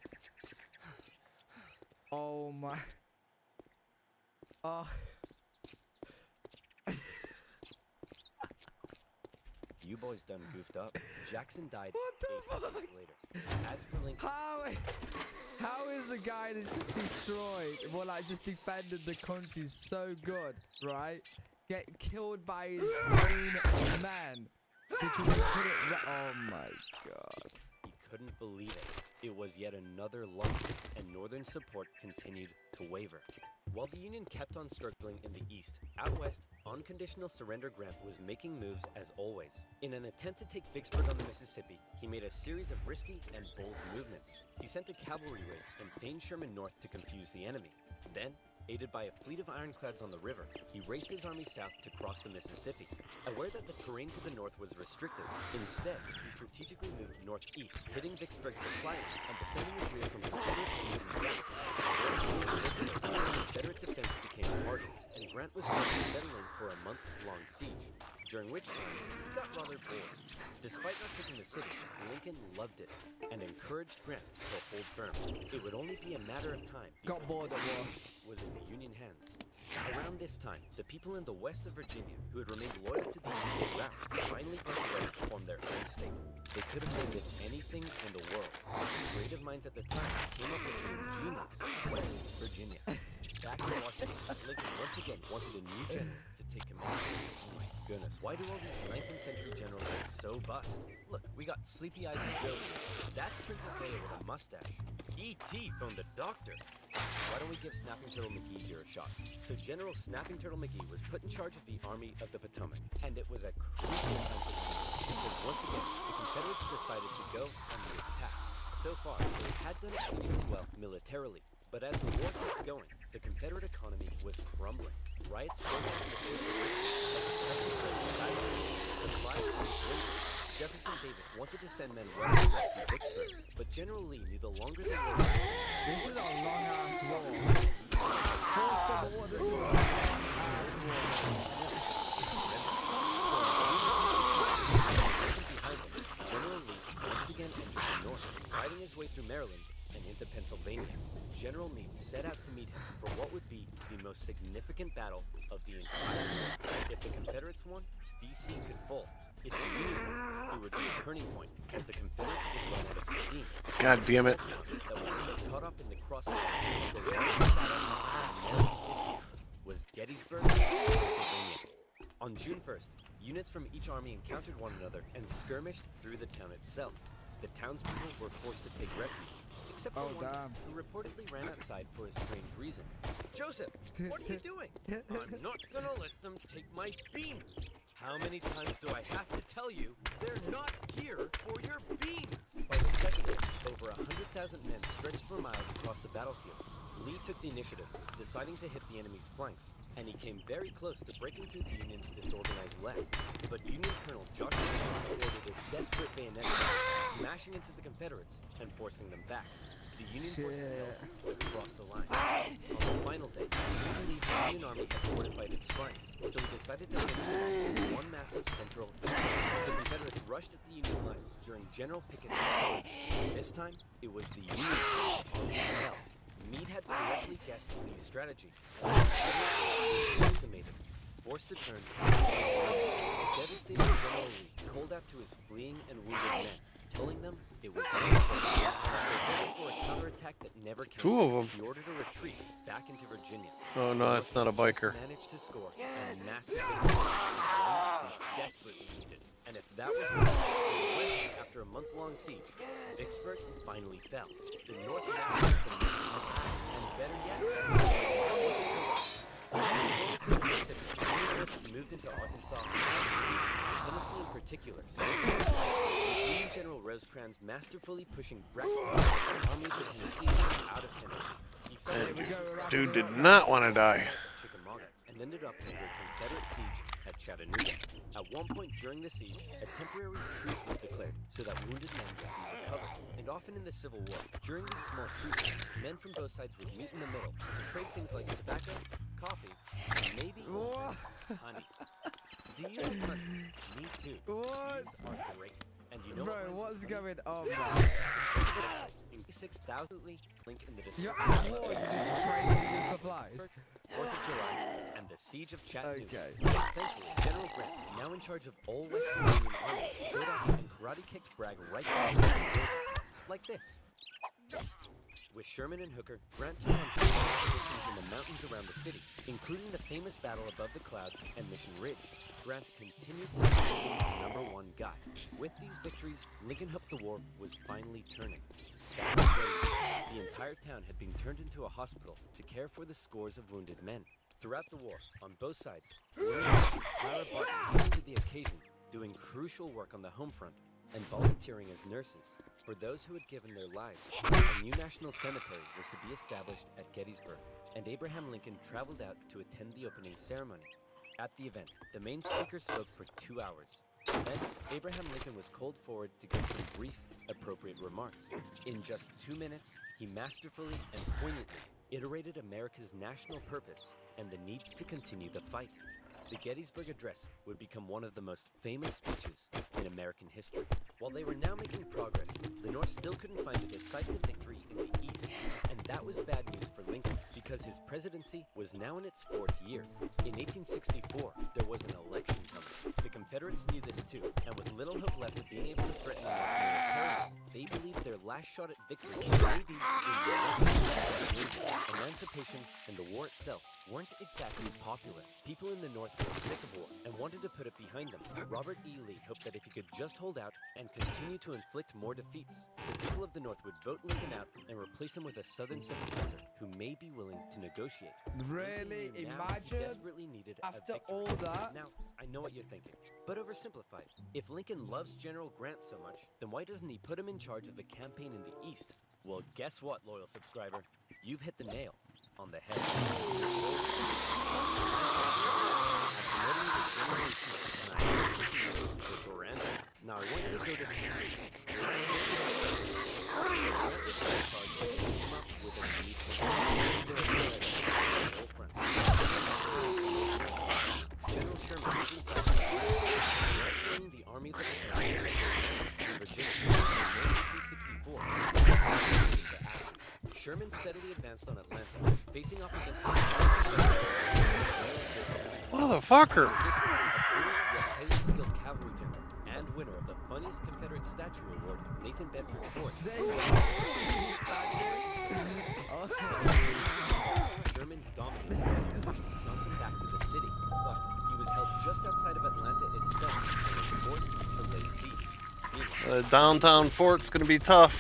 Oh my. Oh. You boys done goofed up. Jackson died What the 8 days later. As for Lincoln... How is the guy that's just destroyed, well, like just defended the country so good, right? Get killed by his own man because he couldn't. Oh my god. He couldn't believe it. It was yet another loss, and Northern support continued to waver. While the Union kept on struggling in the East, out west, unconditional surrender Grant was making moves as always. In an attempt to take Vicksburg on the Mississippi, he made a series of risky and bold movements. He sent a cavalry raid and feigned Sherman north to confuse the enemy. Then, aided by a fleet of ironclads on the river, he raced his army south to cross the Mississippi. Aware that the terrain to the north was restricted, instead, he strategically moved northeast, hitting Vicksburg's supply line and defending his rear from Confederate troops in Jackson. Confederate defense became hardened, and Grant was forced to settle in for a month-long siege, during which time he got rather bored. Despite not taking the city, Lincoln loved it and encouraged Grant to hold firm. It would only be a matter of time. Got bored at war. Was in the Union hands. Around this time, the people in the west of Virginia, who had remained loyal to the Union route, finally broke ready to form their own state. They could have named it anything in the world, but the creative minds at the time came up with the ingenious West Virginia. Back in Washington, Lincoln once again wanted a new general to take command. Oh my goodness, why do all these 19th century generals look so bust? Look, we got Sleepy Eyes Joe here. That's Princess Leia with a mustache. E.T. phoned the doctor. Why don't we give Snapping Turtle McGee here a shot? So General Snapping Turtle McGee was put in charge of the Army of the Potomac, and it was a crucial time for the Union, because once again, the Confederates decided to go on the attack. So far, they had done exceedingly well militarily, but as the war kept going, the Confederate economy was crumbling. Riots broke out in the Jefferson Davis wanted to send men west to rescue Vicksburg, but General Lee knew the longer they waited... This is a long-ass war. First of all, this is a long-ass war. General Lee once again entered the north, fighting his way through Maryland and into Pennsylvania. General Meade set out to meet him for what would be the most significant battle of the entire war. If the Confederates won, D.C. could fall. If the Union won, it would be a turning point, as the Confederates would run out of steam. God damn it. That would be caught up in the crossfire. The largest battle in American history was Gettysburg, Pennsylvania. On June 1st, units from each army encountered one another and skirmished through the town itself. The townspeople were forced to take refuge, except for one who reportedly ran outside for a strange reason. Joseph, what are you doing? I'm not gonna let them take my beans. How many times do I have to tell you they're not here for your beans? By the second day, over 100,000 men stretched for miles across the battlefield. Lee took the initiative, deciding to hit the enemy's flanks, and he came very close to breaking through the Union's disorganized left. But Union Colonel Joshua ordered a desperate bayonet attack, smashing into the Confederates and forcing them back. The Union forces failed to cross the line. On the final day, he believed the Union Army had fortified its flanks, so he decided to finish one massive central attack. The Confederates rushed at the Union lines during General Pickett's attack. This time, it was the Union on the hell. Meade had correctly guessed Lee's strategy, and the Confederates were decimated, forced to turn. A devastated General Lee called out to his fleeing and wounded men, telling them it was for a counterattack that never came. Two of them. He ordered a retreat back into Virginia. Oh no, it's not a biker. Managed to score a massive victory desperately needed. And if that was the case, after a month-long siege, Vicksburg finally fell. The North now had been and better yet, the moved into Arkansas, Tennessee in particular. So Lieutenant General Rosecrans masterfully pushing Rekt's armies of Tennessee out of Tennessee. He suddenly Dude did not want to die. Chickamauga and ended up under a Confederate siege at Chattanooga. At one point during the siege, a temporary truce was declared so that wounded men could be recovered. And often in the Civil War, during these small truces, men from both sides would meet in the middle to trade things like tobacco, coffee, and maybe honey. Do you like honey? Me too. What? These are great. And you know Bro, what's going on, man? 6,000 link in the description. You're at war, you're just trading your supplies. 4th of July and the siege of Chattanooga. Okay. Thankfully, General Grant, now in charge of all Western Union armies, showed up and karate kicked Bragg right back like this. With Sherman and Hooker, Grant took on positions in the mountains around the city, including the famous battle above the clouds and Mission Ridge. Grant continued to be Lincoln's #1 guy. With these victories, Lincoln hoped the war was finally turning. That was the entire town had been turned into a hospital to care for the scores of wounded men. Throughout the war, on both sides, Clara Barton rose to the occasion, doing crucial work on the home front and volunteering as nurses. For those who had given their lives, a new national cemetery was to be established at Gettysburg, and Abraham Lincoln traveled out to attend the opening ceremony. At the event, the main speaker spoke for 2 hours. Then, Abraham Lincoln was called forward to give some brief, appropriate remarks. In just 2 minutes, he masterfully and poignantly iterated America's national purpose and the need to continue the fight. The Gettysburg Address would become one of the most famous speeches in American history. While they were now making progress, the North still couldn't find a decisive victory in the East, and that was bad news for Lincoln, because his presidency was now in its 4th year. In 1864, there was an election coming. The Confederates knew this too, and with little hope left of being able to threaten the North militarily, they believed their last shot at victory may be in the election. Emancipation and the war itself weren't exactly popular. People in the North were sick of war and wanted to put it behind them. Robert E. Lee hoped that if he could just hold out and continue to inflict more defeats, the people of the North would vote Lincoln out and replace him with a Southern sympathizer who may be willing to negotiate. Really? Imagine desperately needed after a victory. all that? Now, I know what you're thinking, but oversimplified. If Lincoln loves General Grant so much, then why doesn't he put him in charge of the campaign in the East? Well, guess what, loyal subscriber? You've hit the nail on the head. Now I want you to go to General Sherman the armies of Virginia in 1864. Sherman steadily advanced on Atlanta, facing off against Motherfucker! highly skilled cavalry general and winner of the funniest Confederate statue award, Nathan Bedford Forrest. Sherman dominated and pushed Johnson back to the city, but he was held just outside of Atlanta itself and was forced to lay siege. Downtown fort's gonna be tough.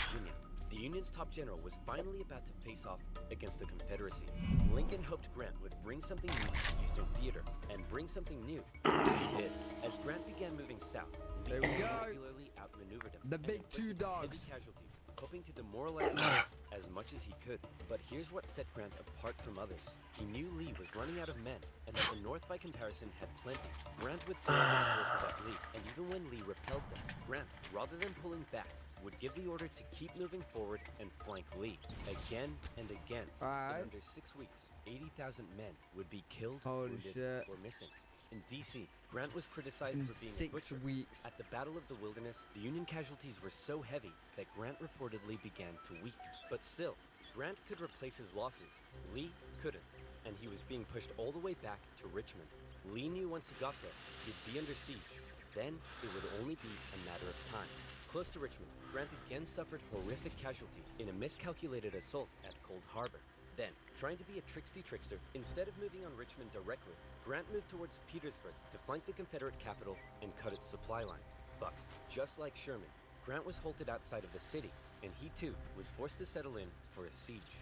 The Union's top general was finally about to face off against the Confederacies. Lincoln hoped Grant would bring something new to the Eastern Theater, and bring something new he did. As Grant began moving south, Lee regularly outmaneuvered him. The big two dogs. Heavy casualties, hoping to demoralize the North as much as he could. But here's what set Grant apart from others. He knew Lee was running out of men, and that the North by comparison had plenty. Grant would throw his forces at Lee, and even when Lee repelled them, Grant, rather than pulling back, would give the order to keep moving forward and flank Lee. Again and again. In under 6 weeks, 80,000 men would be killed, wounded, or missing. In D.C., Grant was criticized for being butchered. At the Battle of the Wilderness, the Union casualties were so heavy that Grant reportedly began to weep. But still, Grant could replace his losses. Lee couldn't, and he was being pushed all the way back to Richmond. Lee knew once he got there, he'd be under siege. Then, it would only be a matter of time. Close to Richmond, Grant again suffered horrific casualties in a miscalculated assault at Cold Harbor. Then, trying to be a trickster, instead of moving on Richmond directly, Grant moved towards Petersburg to flank the Confederate capital and cut its supply line. But, just like Sherman, Grant was halted outside of the city, and he too was forced to settle in for a siege.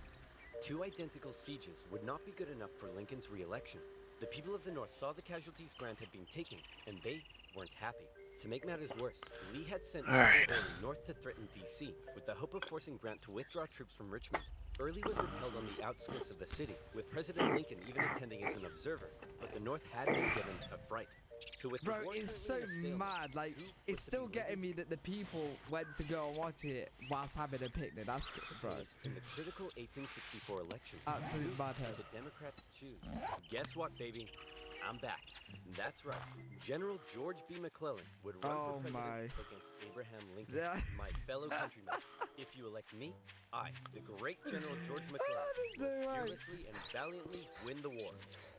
Two identical sieges would not be good enough for Lincoln's re-election. The people of the North saw the casualties Grant had been taking, and they weren't happy. To make matters worse, Lee had sent Early north to threaten D.C. with the hope of forcing Grant to withdraw troops from Richmond. Early was repelled on the outskirts of the city, with President Lincoln even attending as an observer, but the North had been given a fright. So with Bro, it's so mad. Like, it's still getting me that the people went to go and watch it whilst having a picnic. That's good, bro. In the critical 1864 election, Absolute madhead. The Democrats choose. Guess what, baby? I'm back. That's right. General George B. McClellan would run for president against Abraham Lincoln, my fellow countryman. If you elect me, I, the great General George McClellan, will fearlessly and valiantly win the war.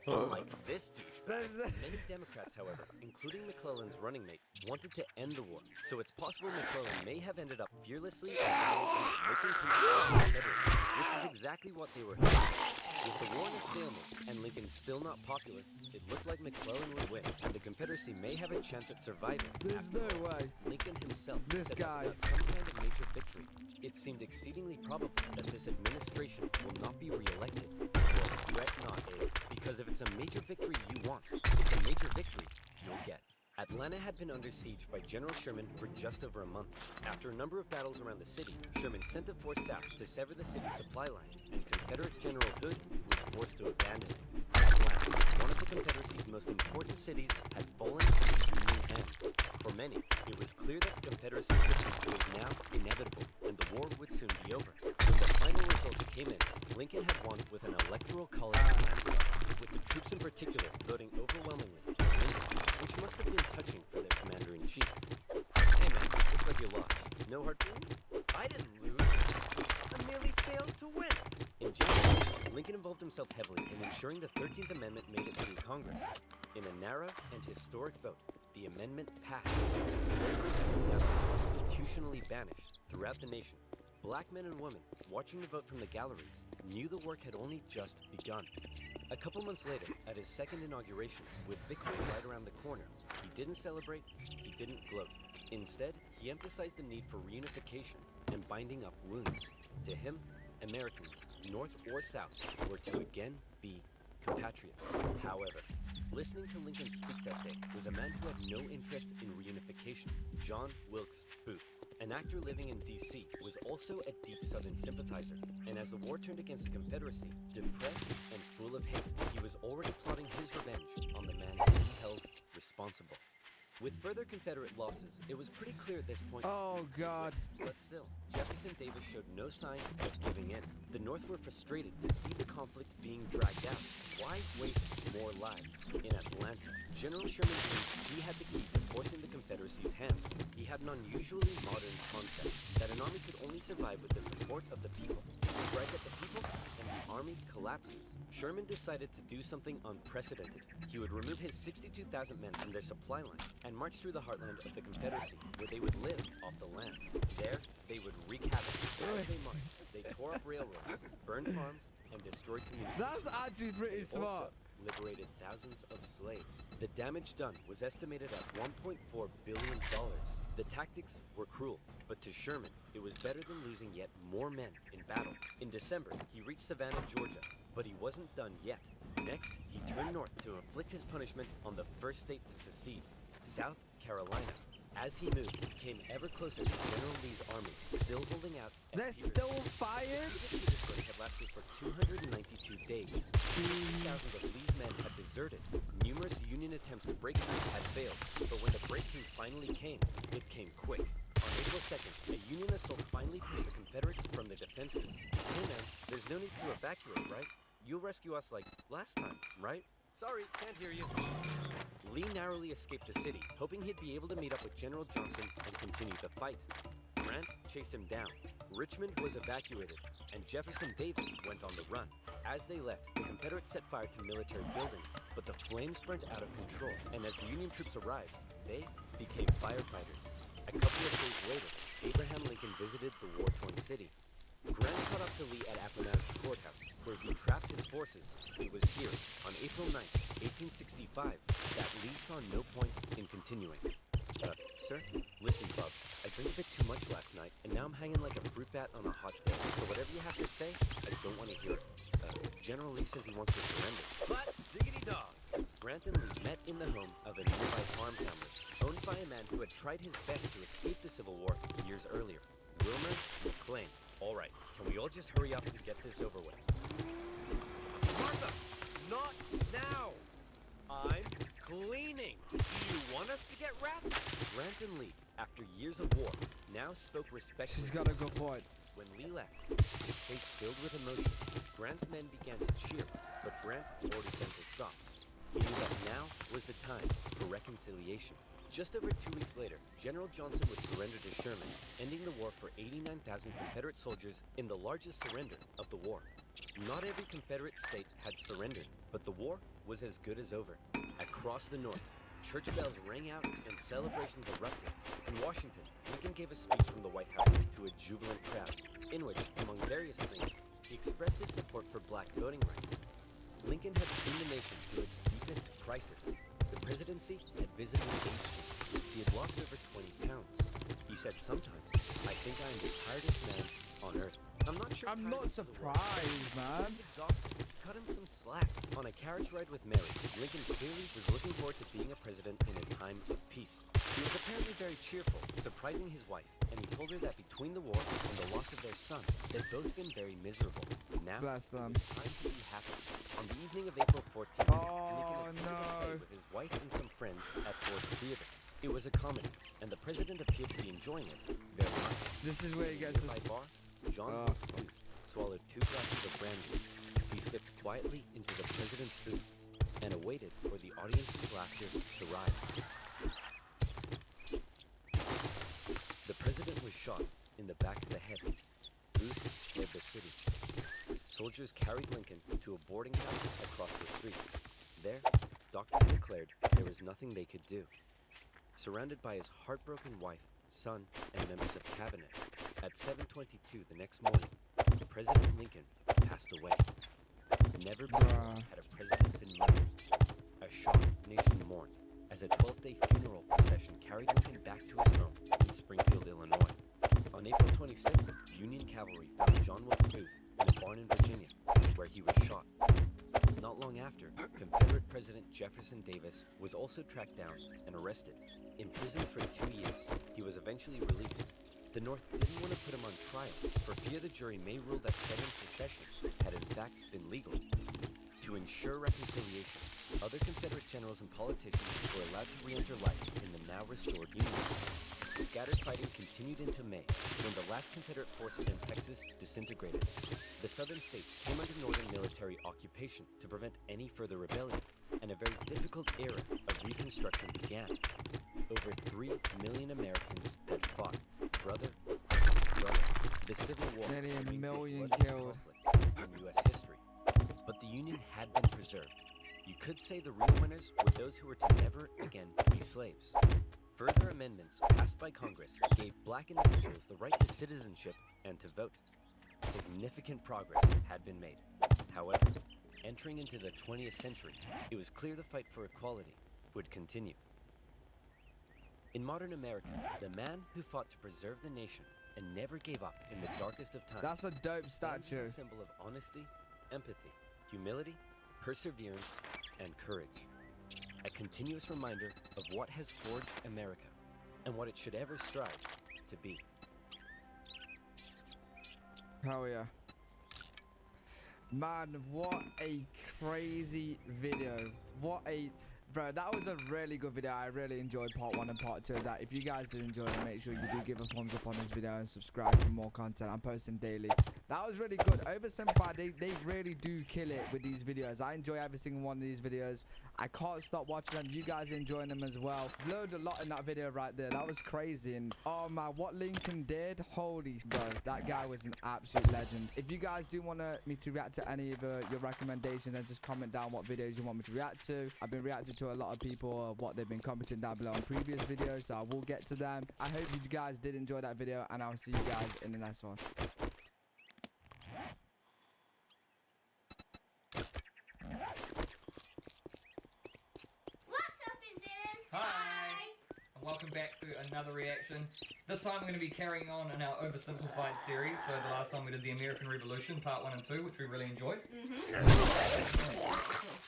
Unlike this douchebag, many Democrats, however, including McClellan's running mate, wanted to end the war. So it's possible McClellan may have ended up fearlessly and valiantly making peace with the Confederates, which is exactly what they were hoping. With the war in a stalemate and Lincoln still not popular, it looked like McClellan would win, and the Confederacy may have a chance at surviving. There's no way. Lincoln himself This said guy. that without some kind of major victory, it seemed exceedingly probable that this administration will not be re-elected. Well, fret not, Abe, because if it's a major victory you want, it's a major victory you'll get. Atlanta had been under siege by General Sherman for just over a month. After a number of battles around the city, Sherman sent a force south to sever the city's supply line, and Confederate General Hood was forced to abandon it. Atlanta, one of the Confederacy's most important cities, had fallen into Union hands. For many, it was clear that the Confederacy's defeat was now inevitable, and the war would soon be over. When the final results came in, Lincoln had won with an electoral college landslide, with the troops in particular voting overwhelmingly for Lincoln, which must have been touching for their commander-in-chief. Hey man, looks like you lost. No hard feelings? I didn't lose. I merely failed to win. In general, Lincoln involved himself heavily in ensuring the 13th Amendment made it through Congress. In a narrow and historic vote, the amendment passed, and slavery was now constitutionally banished throughout the nation. Black men and women, watching the vote from the galleries, knew the work had only just begun. A couple months later, at his second inauguration, with victory right around the corner, he didn't celebrate, he didn't gloat. Instead, he emphasized the need for reunification and binding up wounds. To him, Americans, North or South, were to again be compatriots. However, listening to Lincoln speak that day was a man who had no interest in reunification, John Wilkes Booth. An actor living in D.C. was also a deep Southern sympathizer, and as the war turned against the Confederacy, depressed and full of hate, he was already plotting his revenge on the man he held responsible. With further Confederate losses, it was pretty clear at this point. Oh, God. But still, Jefferson Davis showed no sign of giving in. The North were frustrated to see the conflict being dragged out. Why waste more lives? In Atlanta, General Sherman believed he had the key to forcing the Confederacy's hand. He had an unusually modern concept that an army could only survive with the support of the people. Strike at the people, and the army collapses. Sherman decided to do something unprecedented. He would remove his 62,000 men from their supply line and march through the heartland of the Confederacy, where they would live off the land. There, they would wreak havoc. As they marched, they tore up railroads, burned farms, and destroyed communities. That's actually pretty They smart. also liberated thousands of slaves. The damage done was estimated at $1.4 billion. The tactics were cruel, but to Sherman, it was better than losing yet more men in battle. In December, he reached Savannah, Georgia, but he wasn't done yet. Next, he turned north to inflict his punishment on the first state to secede, South Carolina. As he moved, he came ever closer to General Lee's army, still holding out. They're still fired? Petersburg had lasted for 292 days. 50,000 of Lee's men had deserted. Numerous Union attempts to break through had failed, but when the breakthrough finally came, it came quick. On April 2nd, a Union assault finally pushed the Confederates from their defenses. Hey man, there's no need to evacuate, right? You'll rescue us like last time, right? Sorry, can't hear you. Lee narrowly escaped the city, hoping he'd be able to meet up with General Johnson and continue the fight. Grant chased him down. Richmond was evacuated, and Jefferson Davis went on the run. As they left, the Confederates set fire to military buildings, but the flames burnt out of control, and as the Union troops arrived, they became firefighters. A couple of days later, Abraham Lincoln visited the war-torn city. Grant caught up to Lee at Appomattox Courthouse, where he trapped his forces. It was here, on April 9th, 1865, that Lee saw no point in continuing. Sir? Listen, Bub, I drank a bit too much last night, and now I'm hanging like a fruit bat on a hot day. So whatever you have to say, I don't want to hear it. General Lee says he wants to surrender. But, diggity dog. Grant and Lee met in the home of a nearby farm family, owned by a man who had tried his best to escape the Civil War years earlier. Wilmer McLean. All right, can we all just hurry up and get this over with? Martha, not now. I'm cleaning. Do you want us to get wrapped? Grant and Lee, after years of war, now spoke respectfully. She's got a good point. When Lee left, his face filled with emotion, Grant's men began to cheer, but Grant ordered them to stop. He knew that now was the time for reconciliation. Just over 2 weeks later, General Johnson would surrender to Sherman, ending the war for 89,000 Confederate soldiers in the largest surrender of the war. Not every Confederate state had surrendered, but the war was as good as over. Across the North, church bells rang out and celebrations erupted. In Washington, Lincoln gave a speech from the White House to a jubilant crowd, in which, among various things, he expressed his support for black voting rights. Lincoln had seen the nation through its deepest crisis. The presidency had visibly aged him. He had lost over 20 pounds. He said sometimes, I think I am the tiredest man on earth. I'm not sure. I'm not surprised, man. He was exhausted. Cut him some slack. On a carriage ride with Mary, Lincoln clearly was looking forward to being a president in a time of peace. He was apparently very cheerful, surprising his wife, and he told her that between the war and the loss of their son, they'd both been very miserable. Now, Bless them. it was time to be happy. On the evening of April 14th, Lincoln attended a play with his wife and some friends at Ford's Theater. It was a comedy, and the president appeared to be enjoying it very much. This is where he gets his... By bar, John Wilkes swallowed 2 glasses of brandy. He slipped quietly into the president's booth and awaited for the audience's laughter to rise. The president was shot in the back of the head. Booth led the city. Soldiers carried Lincoln to a boarding house across the street. There, doctors declared there was nothing they could do. Surrounded by his heartbroken wife, son, and members of cabinet, at 7:22 the next morning, President Lincoln passed away. Never before had a president been murdered. A shocked nation mourned as a 12-day funeral procession carried Lincoln back to his home in Springfield, Illinois. On April 26th, Union cavalry found John Wilkes Booth in a barn in Virginia, where he was shot. Not long after, Confederate President Jefferson Davis was also tracked down and arrested. Imprisoned for 2 years, he was eventually released. The North didn't want to put him on trial, for fear the jury may rule that Southern secession had in fact been legal. To ensure reconciliation, other Confederate generals and politicians were allowed to re-enter life in the now restored Union. Scattered fighting continued into May, when the last Confederate forces in Texas disintegrated. The southern states came under Northern military occupation to prevent any further rebellion, and a very difficult era of Reconstruction began. Over 3 million Americans had fought, brother against brother. The Civil War Nearly a remains million the bloodiest killed. conflict in U.S. history. But the Union had been preserved. You could say the real winners were those who were to never again be slaves. Further amendments passed by Congress gave black individuals the right to citizenship and to vote. Significant progress had been made. However, entering into the 20th century, it was clear the fight for equality would continue. In modern America, the man who fought to preserve the nation and never gave up in the darkest of times. That's a dope stands statue. as a symbol of honesty, empathy, humility, perseverance, and courage. A continuous reminder of what has forged America and what it should ever strive to be. Hell yeah. Man, what a crazy video. Bro, that was a really good video. I really enjoyed part 1 and part 2 of that. If you guys did enjoy it, make sure you do give a thumbs up on this video and subscribe for more content. I'm posting daily. That was really good. Over 75, they really do kill it with these videos. I enjoy every single one of these videos. I can't stop watching them. You guys are enjoying them as well. Learned a lot in that video right there. That was crazy. And oh man, what Lincoln did, holy bro, that guy was an absolute legend. If you guys do want me to react to any of your recommendations, then just comment down what videos you want me to react to. I've been reacting to a lot of people, what they've been commenting down below on previous videos, so I will get to them. I hope you guys did enjoy that video, and I'll see you guys in the next one. back to another reaction. This time we're going to be carrying on in our oversimplified series. So the last time we did the American Revolution, part 1 and 2, which we really enjoyed.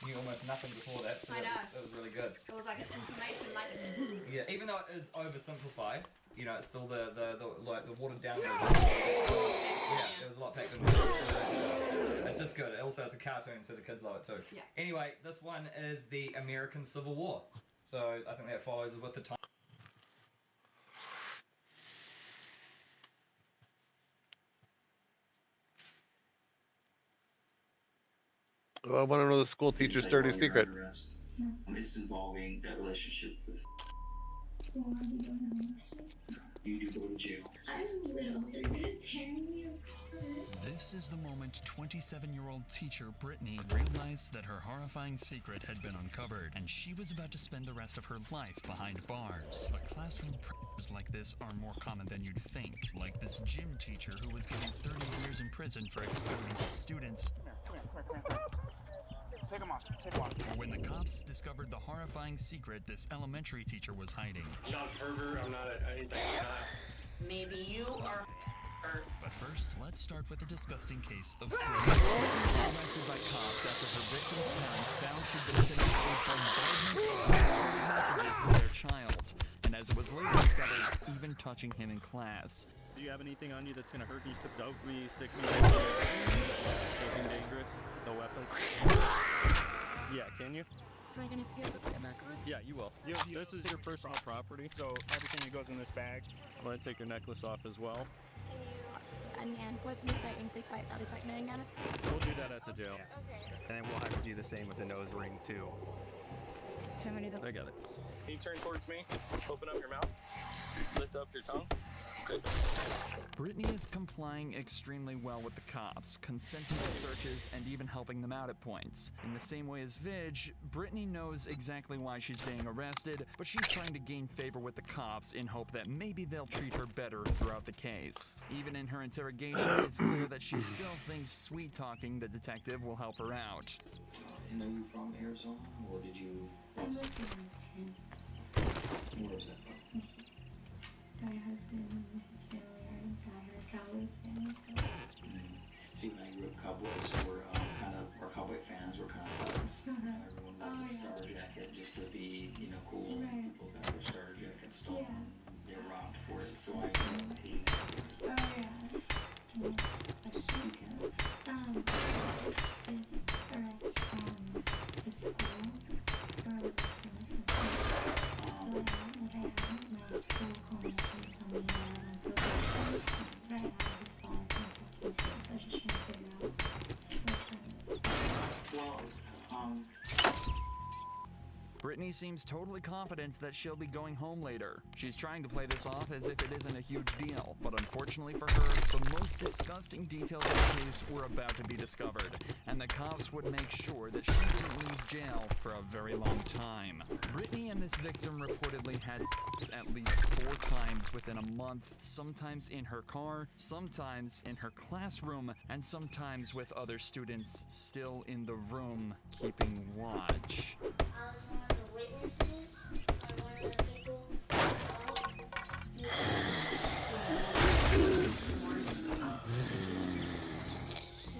Knew almost nothing before that, so I know. That was really good. It was like an information, like Yeah, even though it is oversimplified, you know, it's still the watered down version. Yeah, there was a lot packed in there. It's just good. Also, it's a cartoon, so the kids love it too. Yeah. Anyway, this one is the American Civil War. So I think that follows with the time. I want to know the school teacher's dirty secret. It's involving that relationship with. You do go to jail. I'm little. They're gonna tear me apart. This is the moment 27-year-old teacher Brittany realized that her horrifying secret had been uncovered, and she was about to spend the rest of her life behind bars. But classroom predators like this are more common than you'd think, like this gym teacher who was getting 30 years in prison for exploiting his students. Come here. Take him off. Or when the cops discovered the horrifying secret this elementary teacher was hiding. I'm not a pervert, I'm not anything. maybe you are. But first, let's start with the disgusting case of Brittany. She was arrested by cops after her victim's parents found she'd been sending a bombardment of unexpected messages to their child, and as it was later discovered, even touching him in class. Do you have anything on you that's gonna hurt me? Don't really stick me. Anything dangerous? No weapons? Yeah, can you? Am I gonna be able to get back on? Yeah, you will. This is your personal property, so everything that goes in this bag. I'm gonna take your necklace off as well. Can you unhand me so I can take my other partner again? We'll do that at the jail. Okay. And then we'll have to do the same with the nose ring too. Turn me to the. I got it. Can you turn towards me? Open up your mouth. Lift up your tongue. Good. Brittany is complying extremely well with the cops, consenting to searches and even helping them out at points. In the same way as Vidge, Brittany knows exactly why she's being arrested, but she's trying to gain favor with the cops in hope that maybe they'll treat her better throughout the case. Even in her interrogation, it's clear that she still thinks sweet-talking the detective will help her out. And are you from Arizona, or did you? I'm looking at him. Where is that from? My husband and his family are entire Cowboys fans. See, when I grew up, Cowboys were our Cowboy fans were kind of thugs. Everyone wore the starter jacket just to be, cool. Right. People got their starter jacket stolen. Yeah. They were robbed for it, so I hated it. Oh yeah. Question. This arrest from the school or was it from the so I haven't my school called me and told me that I was on probation right out of his father from substance use, so I just trying to figure out which one it is. Well, Brittany seems totally confident that she'll be going home later. She's trying to play this off as if it isn't a huge deal, but unfortunately for her, the most disgusting details of the case were about to be discovered, and the cops would make sure that she didn't leave jail for a very long time. Brittany and this victim reportedly had sex at least 4 times within a month, sometimes in her car, sometimes in her classroom, and sometimes with other students still in the room keeping watch. Witnesses are one of the people who saw me.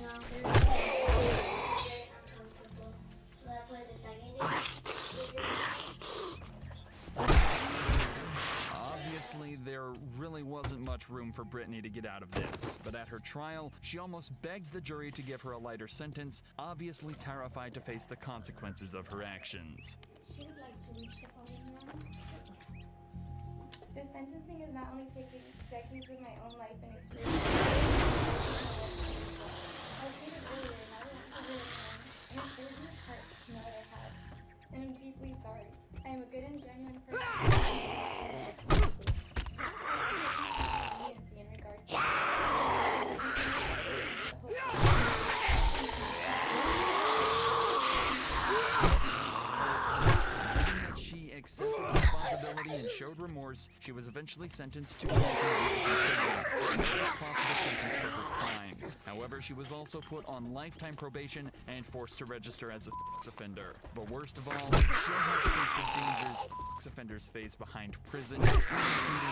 No, they're very uncomfortable. So that's why the second Obviously, there really wasn't much room for Brittany to get out of this, but at her trial, she almost begs the jury to give her a lighter sentence, obviously terrified to face the consequences of her actions. She would like to reach the podium now. The sentencing is not only taking decades of my own life and experience. I stated earlier, and I will have to and it fills my heart to know that I have. And I'm deeply sorry. I am a good and genuine person. In regards to She accepted responsibility and showed remorse, she was eventually sentenced to 18 years in prison, the lowest possible sentence for her crimes. However, she was also put on lifetime probation and forced to register as a sex offender. But worst of all, she'll have to face the dangers sex offenders face behind prison, leading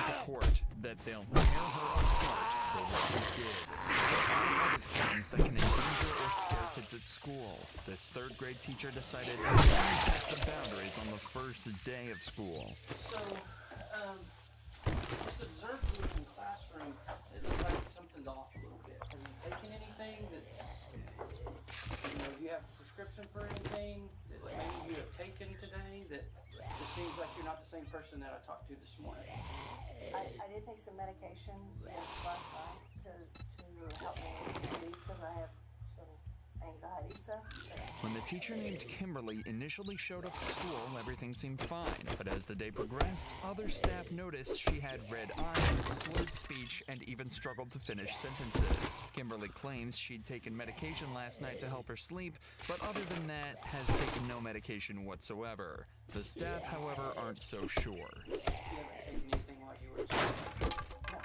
to court, that they'll tear her apart for what she did. There are other crimes that can endanger or scare kids at school. This third-grade teacher decided to test the boundaries on the first day of school. So, just observed you in the classroom. It looks like something's off a little bit. Have you taken anything that, you know, do you have a prescription for anything that maybe you have taken today that it seems like you're not the same person that I talked to this morning? I did take some medication last night to help me sleep because I have some anxiety stuff. When the teacher named Kimberly initially showed up to school, everything seemed fine. But as the day progressed, other staff noticed she had red eyes, slurred speech, and even struggled to finish sentences. Kimberly claims she'd taken medication last night to help her sleep, but other than that, has taken no medication whatsoever. The staff, however, aren't so sure. You haven't taken anything while you were at school? No.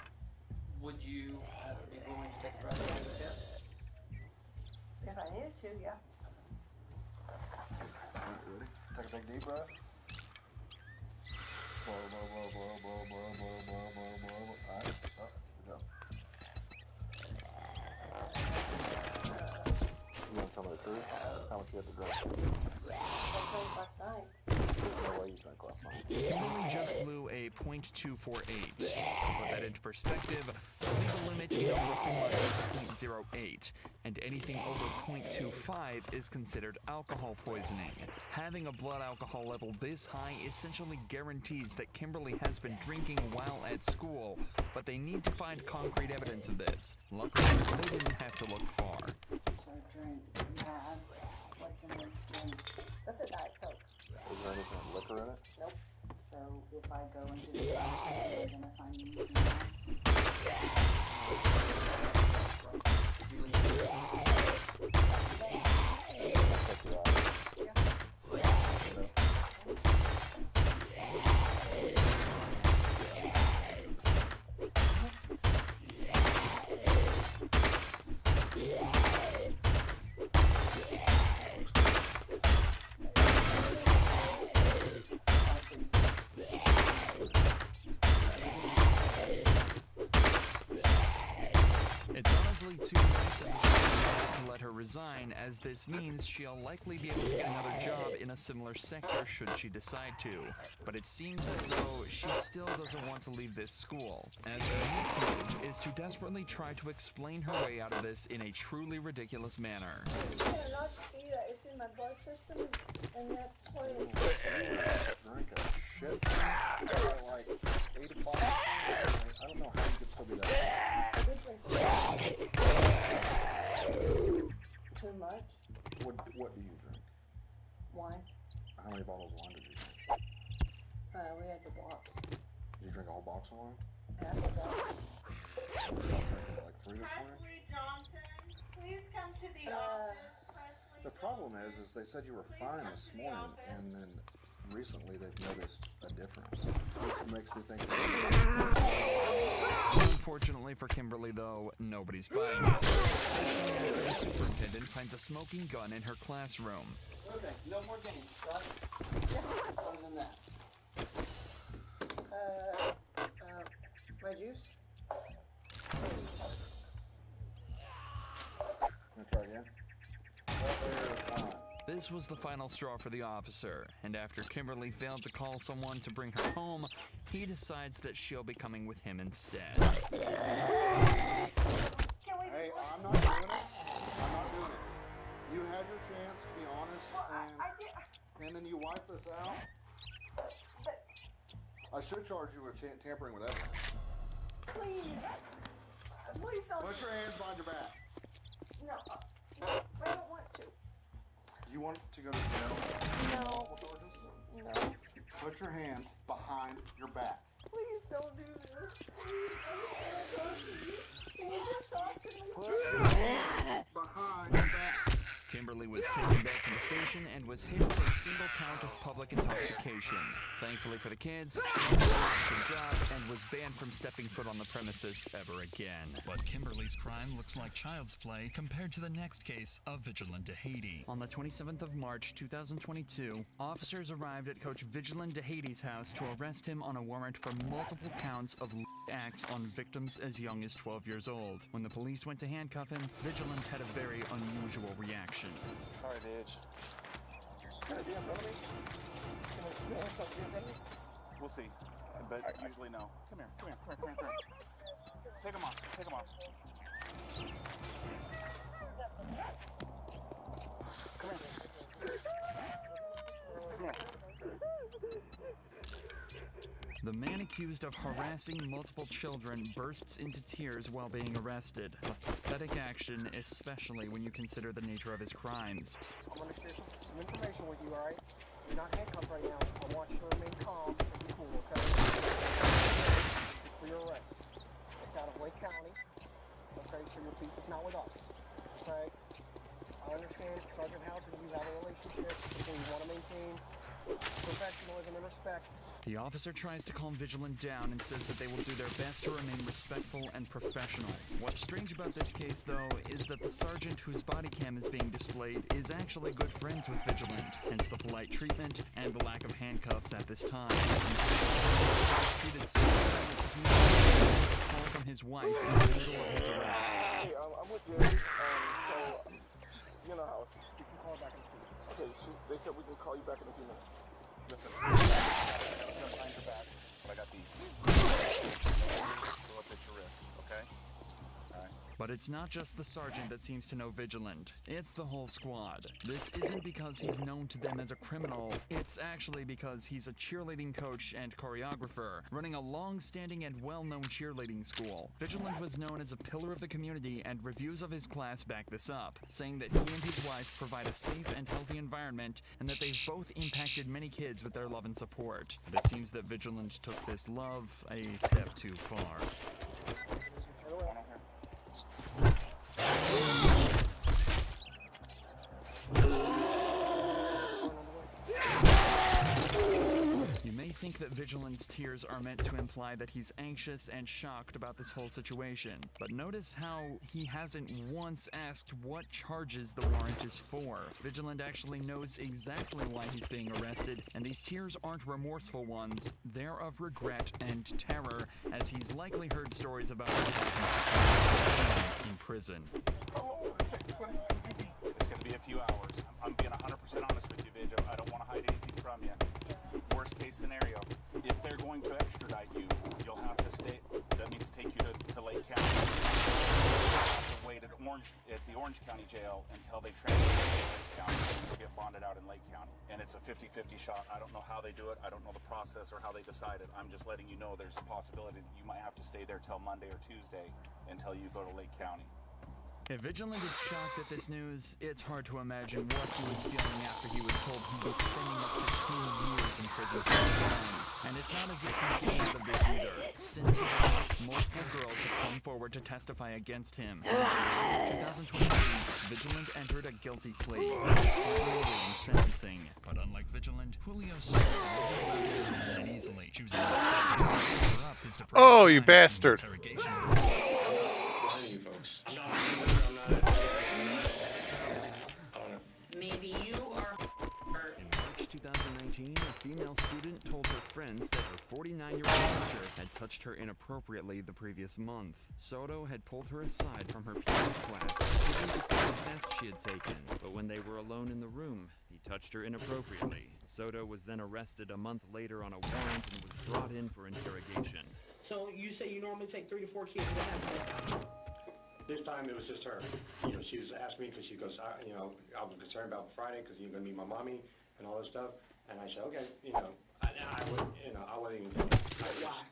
Would you be willing to take a drive to the test? If I needed to, yeah. Ready? Take a big deep breath. Blow, blow, blow, blow, blow, blow, blow, blow, blow, blow. All right, stop. Good job. You want to tell me the truth? How much you had to drink? I drank last night. No way you drank last night. Kimberly just blew a .248. To put that into perspective, the legal limit in Oklahoma is .08, and anything over .25 is considered alcohol poisoning. Having a blood alcohol level this high essentially guarantees that Kimberly has been drinking while at school, but they need to find concrete evidence of this. Luckily, they didn't have to look far. So drink. Yeah. What's in this drink? That's a Diet Coke. Is there anything with liquor in it? Nope. So if I go into the bathroom, I'm gonna find anything else. It's honestly too nice of the school to let her resign, as this means she'll likely be able to get another job in a similar sector should she decide to. But it seems as though she still doesn't want to leave this school, as her next move is to desperately try to explain her way out of this in a truly ridiculous manner. I cannot eat it. It's in my blood system, and that's why it's... Drink a shit. Like 8 o'clock. I don't know how you could still be that. I did drink too much. What do you drink? Wine. How many bottles of wine did you drink? We had the box. Did you drink a whole box of wine? Half a box. You stopped drinking at like 3 this morning? Presley Johnson, please come to the office. Presley The problem is they said you were fine this morning, and then recently they've noticed a difference, which makes me think. Unfortunately for Kimberly, though, nobody's buying it. Especially after the superintendent finds a smoking gun in her classroom. Okay, no more games, right? Other than that. My juice. Gonna try again. This was the final straw for the officer, and after Kimberly failed to call someone to bring her home, he decides that she'll be coming with him instead. Hey, I'm not doing it. I'm not doing it. You had your chance to be honest, and then you wipe this out. I should charge you with tampering with evidence. Please. Please don't. Put your hands behind your back. No, I don't want to. Do you want to go to jail? No. No. Put your hands behind your back. Please don't do this. Please, I'm just going to talk to you. Can you just talk to me? Put your hands behind your back. Kimberly was taken back to the station and was hit with a single count of public intoxication. Thankfully for the kids, she lost her job and was banned from stepping foot on the premises ever again. But Kimberly's crime looks like child's play compared to the next case of Vigilant DeHaty. On the 27th of March 2022, officers arrived at Coach Vigilant DeHaty's house to arrest him on a warrant for multiple counts of acts on victims as young as 12 years old. When the police went to handcuff him, Vigilant had a very unusual reaction. Sorry, bitch. Can I be in front of me? Can I stop being in front of me? We'll see. But usually no. Come here. Take them off. Come here. The man accused of harassing multiple children bursts into tears while being arrested. A pathetic action, especially when you consider the nature of his crimes. I'm going to share some information with you, alright? You're not handcuffed right now. I want you to remain calm and be cool, okay? It's for your arrest. It's out of Lake County. Okay, so your beef is not with us. Okay? I understand, Sergeant House and you have a relationship, so you want to maintain professionalism and respect. The officer tries to calm Vigilant down and says that they will do their best to remain respectful and professional. What's strange about this case, though, is that the sergeant whose body cam is being displayed is actually good friends with Vigilant, hence the polite treatment and the lack of handcuffs at this time. Treated so well that he received a call from his wife in the middle of his arrest. Hey, I'm with Jerry. So, you know how you can call back in a few minutes. Okay, they said we can call you back in a few minutes. Listen, I'm gonna find your back, but I got these. So I'll fix your wrist, okay? Alright. But it's not just the sergeant that seems to know Vigilant. It's the whole squad. This isn't because he's known to them as a criminal. It's actually because he's a cheerleading coach and choreographer, running a long-standing and well-known cheerleading school. Vigilant was known as a pillar of the community, and reviews of his class back this up, saying that he and his wife provide a safe and healthy environment, and that they've both impacted many kids with their love and support. But it seems that Vigilant took this love a step too far. You may think that Vigilant's tears are meant to imply that he's anxious and shocked about this whole situation, but notice how he hasn't once asked what charges the warrant is for. Vigilant actually knows exactly why he's being arrested, and these tears aren't remorseful ones. They're of regret and terror, as he's likely heard stories about what happened in prison. It's gonna be a few hours. I'm being 100% honest with you, Vigil. I don't want to hide anything from you. Worst case scenario, if they're going to extradite you, you'll have to stay. That means take you to Lake County. You'll have to wait at the Orange County jail until they transfer you to Lake County, and you'll get bonded out in Lake County. And it's a 50-50 shot. I don't know how they do it. I don't know the process or how they decide it. I'm just letting you know there's a possibility that you might have to stay there till Monday or Tuesday until you go to Lake County. If Vigilant is shocked at this news, it's hard to imagine what he was feeling after he was told he'd be spending up to 2 years in prison for his crimes. And it's not as if he's innocent of this either. Since his arrest, multiple girls have come forward to testify against him. In 2023, Vigilant entered a guilty plea, awaiting sentencing. But unlike Vigilant, Julio Soto wasn't allowed to get him that easily, choosing instead to cover up his depraved Oh, you crimes in the bastard! interrogation. Maybe you are. In March 2019, a female student told her friends that her 49-year-old teacher had touched her inappropriately the previous month. Soto had pulled her aside from her piano class, given the test she had taken. But when they were alone in the room, he touched her inappropriately. Soto was then arrested a month later on a warrant and was brought in for interrogation. So you say you normally take 3 to 4 kids. What happened? This time it was just her. You know, she was asking me because she goes, I was concerned about Friday because you're gonna meet my mommy and all this stuff. And I said, okay, I wouldn't even think it. Why?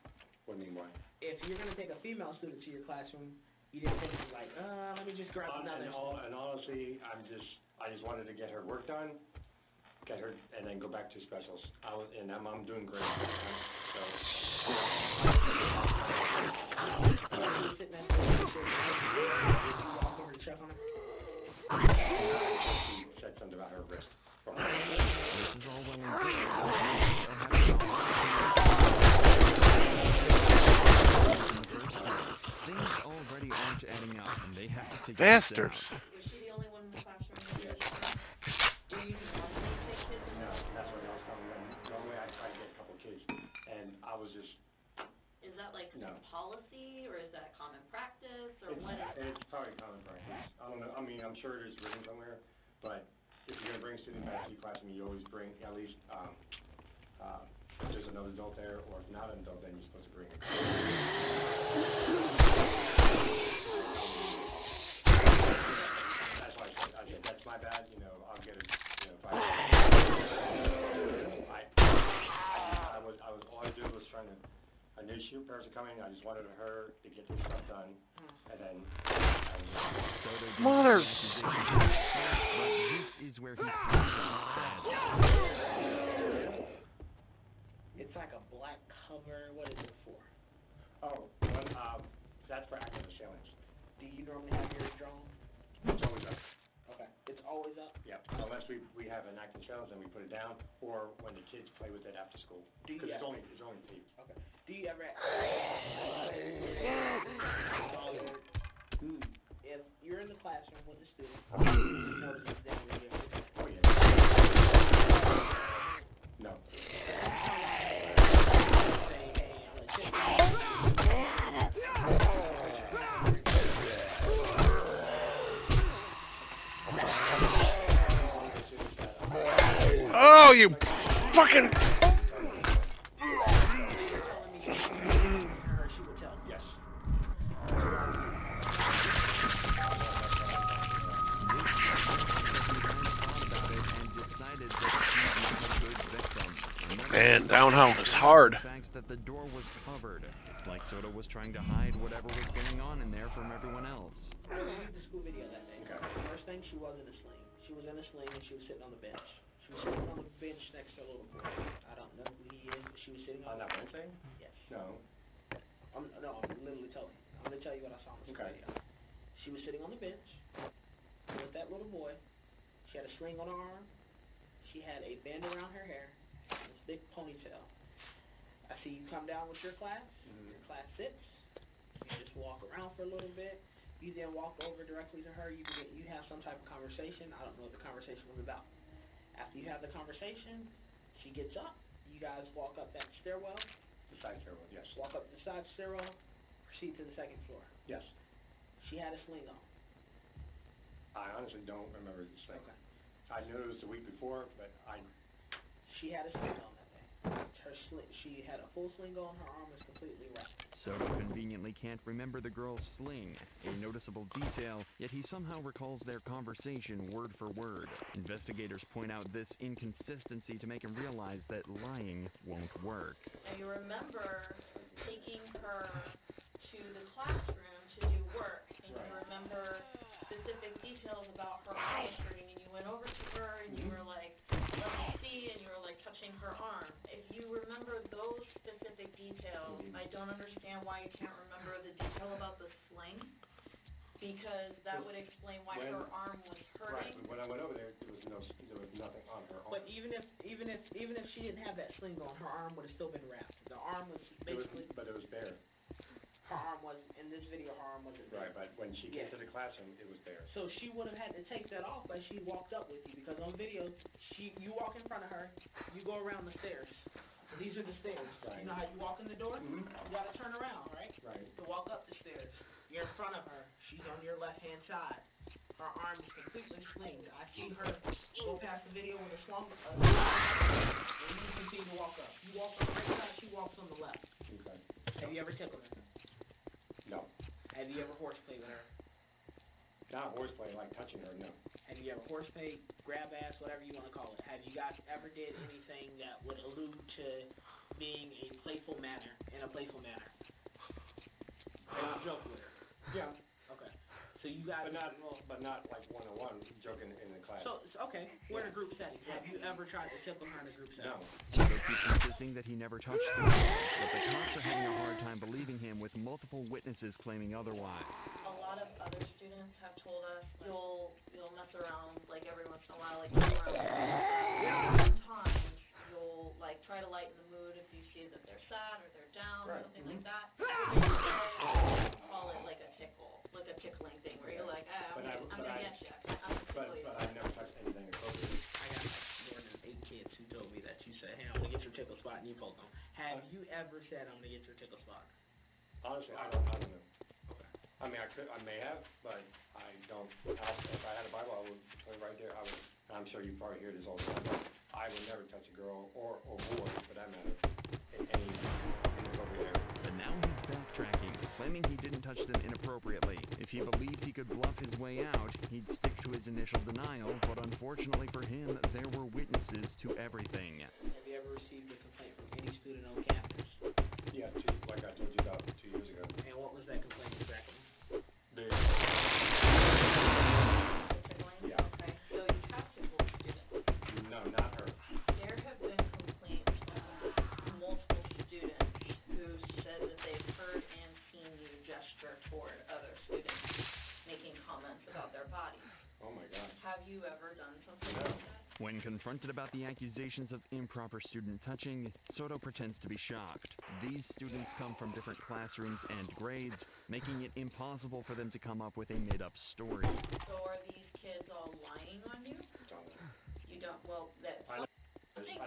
What do you mean why? If you're gonna take a female student to your classroom, you didn't think like, let me just grab another. And honestly, I just wanted to get her work done, get her, and then go back to specials. I'm doing great. something about her wrist. This is all well and good. Things already aren't adding up, and they have to figure Bastards. this out. Was she the only one in the classroom? Yes. Do you take kids? No, that's what I was telling them. Normally I try to get a couple kids, and I was just. Is that like No. policy, or is that common practice, or what is that? It's probably common practice. I don't know. I mean, I'm sure it is written somewhere, but if you're gonna bring students back to your classroom, you always bring at least if there's another adult there, or if not an adult, then you're supposed to bring it. That's why I said that's my bad. You know, I'll get it. You know, if I was all I did was trying to. I knew parents were coming. I just wanted her to get this stuff done, and then. Mother. This is where he sees It's like a black cover. What is it for? Oh, that's for active challenge. Do you normally have yours drawn? It's always up. Okay. It's always up? Yep. Unless we have an active challenge and we put it down, or when the kids play with it after school. Because it's only taped. Okay. Do you ever if you're in the classroom with the student, you notice it's down with you? Oh yeah. No. Oh, you fucking. Yes. Man, down home is hard. The fact that the door was covered. It's like Soda was trying to hide whatever was going on in there from everyone else. I watched the school video that day. First thing, she was in a sling. She was in a sling and she was sitting on the bench. She was sitting on the bench next to a little boy. I don't know who he is, but she was sitting on that Wednesday? Yes. No. I'm literally telling you. I'm going to tell you what I saw in this video. She was sitting on the bench with that little boy. She had a sling on her arm. She had a band around her hair. This big ponytail. I see you come down with your class. Your class sits. You just walk around for a little bit. You then walk over directly to her. You have some type of conversation. I don't know what the conversation was about. After you have the conversation, she gets up. You guys walk up that stairwell. The side stairwell, yes. Walk up the side stairwell. Proceed to the second floor. Yes. She had a sling on. I honestly don't remember the sling. Okay. I knew it was the week before, but She had a sling on that day. She had a full sling on. Her arm was completely wrapped. Soda conveniently can't remember the girl's sling, a noticeable detail, yet he somehow recalls their conversation word for word. Investigators point out this inconsistency to make him realize that lying won't work. And you remember taking her to the classroom to do work, and you remember specific details about her arm hurting, and you went over to her and you were like, let me see, and you were like touching her arm. If you remember those specific details, I don't understand why you can't remember the detail about the sling, because that would explain why her arm was hurting. Right, when I went over there, there was nothing on her arm. But even if she didn't have that sling on, her arm would have still been wrapped. The arm was basically. But it was bare. Her arm was in this video. Her arm wasn't there. Right, but when she came to the classroom, it was there. So she would have had to take that off, but she walked up with you, because on video, you walk in front of her, you go around the stairs. These are the stairs. Right. You know how you walk in the door? You gotta turn around, right? Right. To walk up the stairs. You're in front of her. She's on your left-hand side. Her arm is completely slinged. I see her go past the video with a slung, and you continue to walk up. You walk on the right side, she walks on the left. Okay. Have you ever tickled her? No. Have you ever horseplay with her? Not horseplay, like touching her, no. Have you ever horseplay, grab ass, whatever you want to call it? Have you guys ever did anything that would allude to being a playful manner, in a playful manner? Like joke with her? Yeah. Okay. So you guys... But not like one-on-one, joking in the class. So, okay, we're in a group setting. Have you ever tried to tickle her in a group setting? No. Soda keeps insisting that he never touched the girl, but the cops are having a hard time believing him with multiple witnesses claiming otherwise. A lot of other students have told us you'll you'll mess around like every once in a while, like sometimes you'll like try to lighten the mood if you see that they're sad or they're down or something like that. Call it like a tickle, like a tickling thing where you're like, I'm gonna get you. But I've never touched anything appropriate. I got more than 8 kids who told me that you said, hey, I'm gonna get your tickle spot and you poke them. Have you ever said I'm gonna get your tickle spot? Honestly, I don't know. Okay. I mean, I may have, but I don't. If I had a Bible, I would put it right there. I'm sure you probably hear this all the time, but I would never touch a girl or boy, for that matter, in any inappropriate area. But now he's backtracking, claiming he didn't touch them inappropriately. If he believed he could bluff his way out, he'd stick to his initial denial, but unfortunately for him, there were witnesses to everything. Have you ever received a complaint from any student on campus? Yeah, like I told you about 2 years ago. And what was that complaint exactly? Yeah. Okay, so you have tickled students. No, not her. There have been complaints from multiple students who said that they've heard and seen you gesture toward other students, making comments about their bodies. Oh my God. Have you ever done something like that? When confronted about the accusations of improper student touching, Soto pretends to be shocked. These students come from different classrooms and grades, making it impossible for them to come up with a made-up story. So are these kids all lying on you? You don't, well, that... I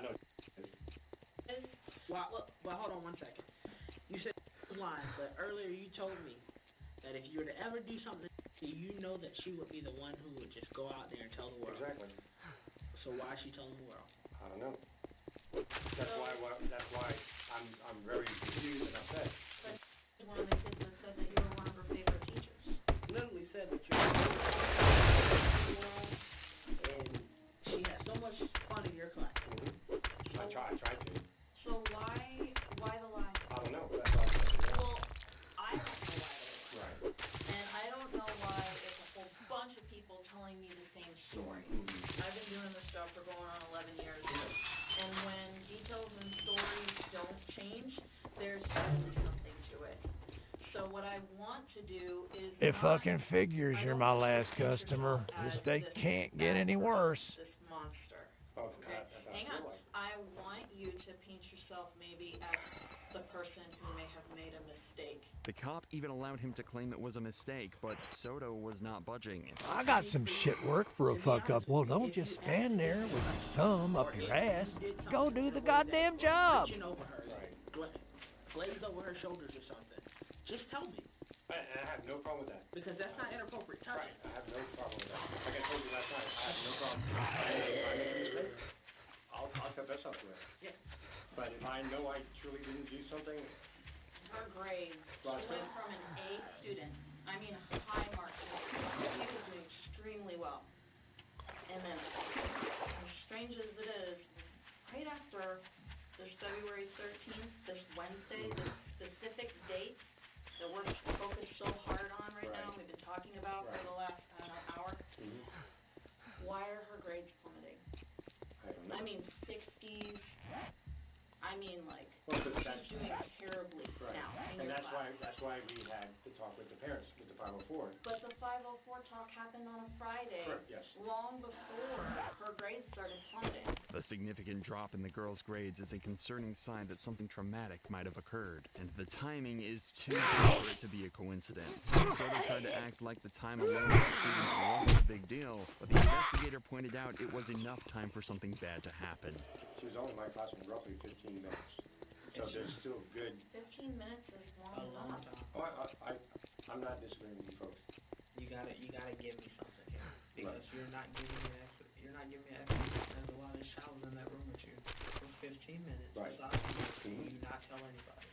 know. Well, hold on one second. You said lying, but earlier you told me that if you were to ever do something, you know that she would be the one who would just go out there and tell the world. Exactly. So why is she telling the world? I don't know. That's why I'm very confused and upset. But one of the kids that said that you were one of her favorite teachers. Literally said that you're the world, and she had so much fun in your class. I tried to. So why the lie? I don't know. That's all. Well, I don't know why they lie. Right. And I don't know why it's a whole bunch of people telling me the same story. I've been doing this job for going on 11 years. And when details and stories don't change, there's usually something to it. So what I want to do is... It fucking figures you're my last customer. This day can't get any worse. This monster. Okay. Hang on. I want you to paint yourself maybe as the person who may have made a mistake. The cop even allowed him to claim it was a mistake, but Soto was not budging. I got some shit work for a fuck up. Well, don't just stand there with your thumb up your ass. Go do the goddamn job. Over her, glaze over her shoulders or something. Just tell me. I have no problem with that. Because that's not inappropriate touching. Right. I have no problem with that. Like I told you last night, I have no problem. I make a mistake. I'll confess up to it. Yeah. But if I know I truly didn't do something... Her grades. She went from an A student, I mean high marks. She was doing extremely well. And then, as strange as it is, right after this February 13th, this Wednesday, this specific date that we're focused so hard on right now, we've been talking about for the last, hour, why are her grades plummeting? I don't know. I mean, 60s. I mean, like, Well, she's doing terribly now in And your that's class. why we had to talk with the parents, with the 504. But the 504 talk happened on a Friday, Correct, yes. long before her grades started plummeting. The significant drop in the girl's grades is a concerning sign that something traumatic might have occurred, and the timing is too good for it to be a coincidence. Soto tried to act like the time alone with the students wasn't a big deal, but the investigator pointed out it was enough time for something bad to happen. She was only in my classroom roughly 15 minutes. So there's still good... 15 minutes is long enough. Oh, I'm not disagreeing with you folks. You gotta give me something here. Because you're not giving me explanation as to why this child was in that room with you for 15 minutes. Right. Will you not tell anybody?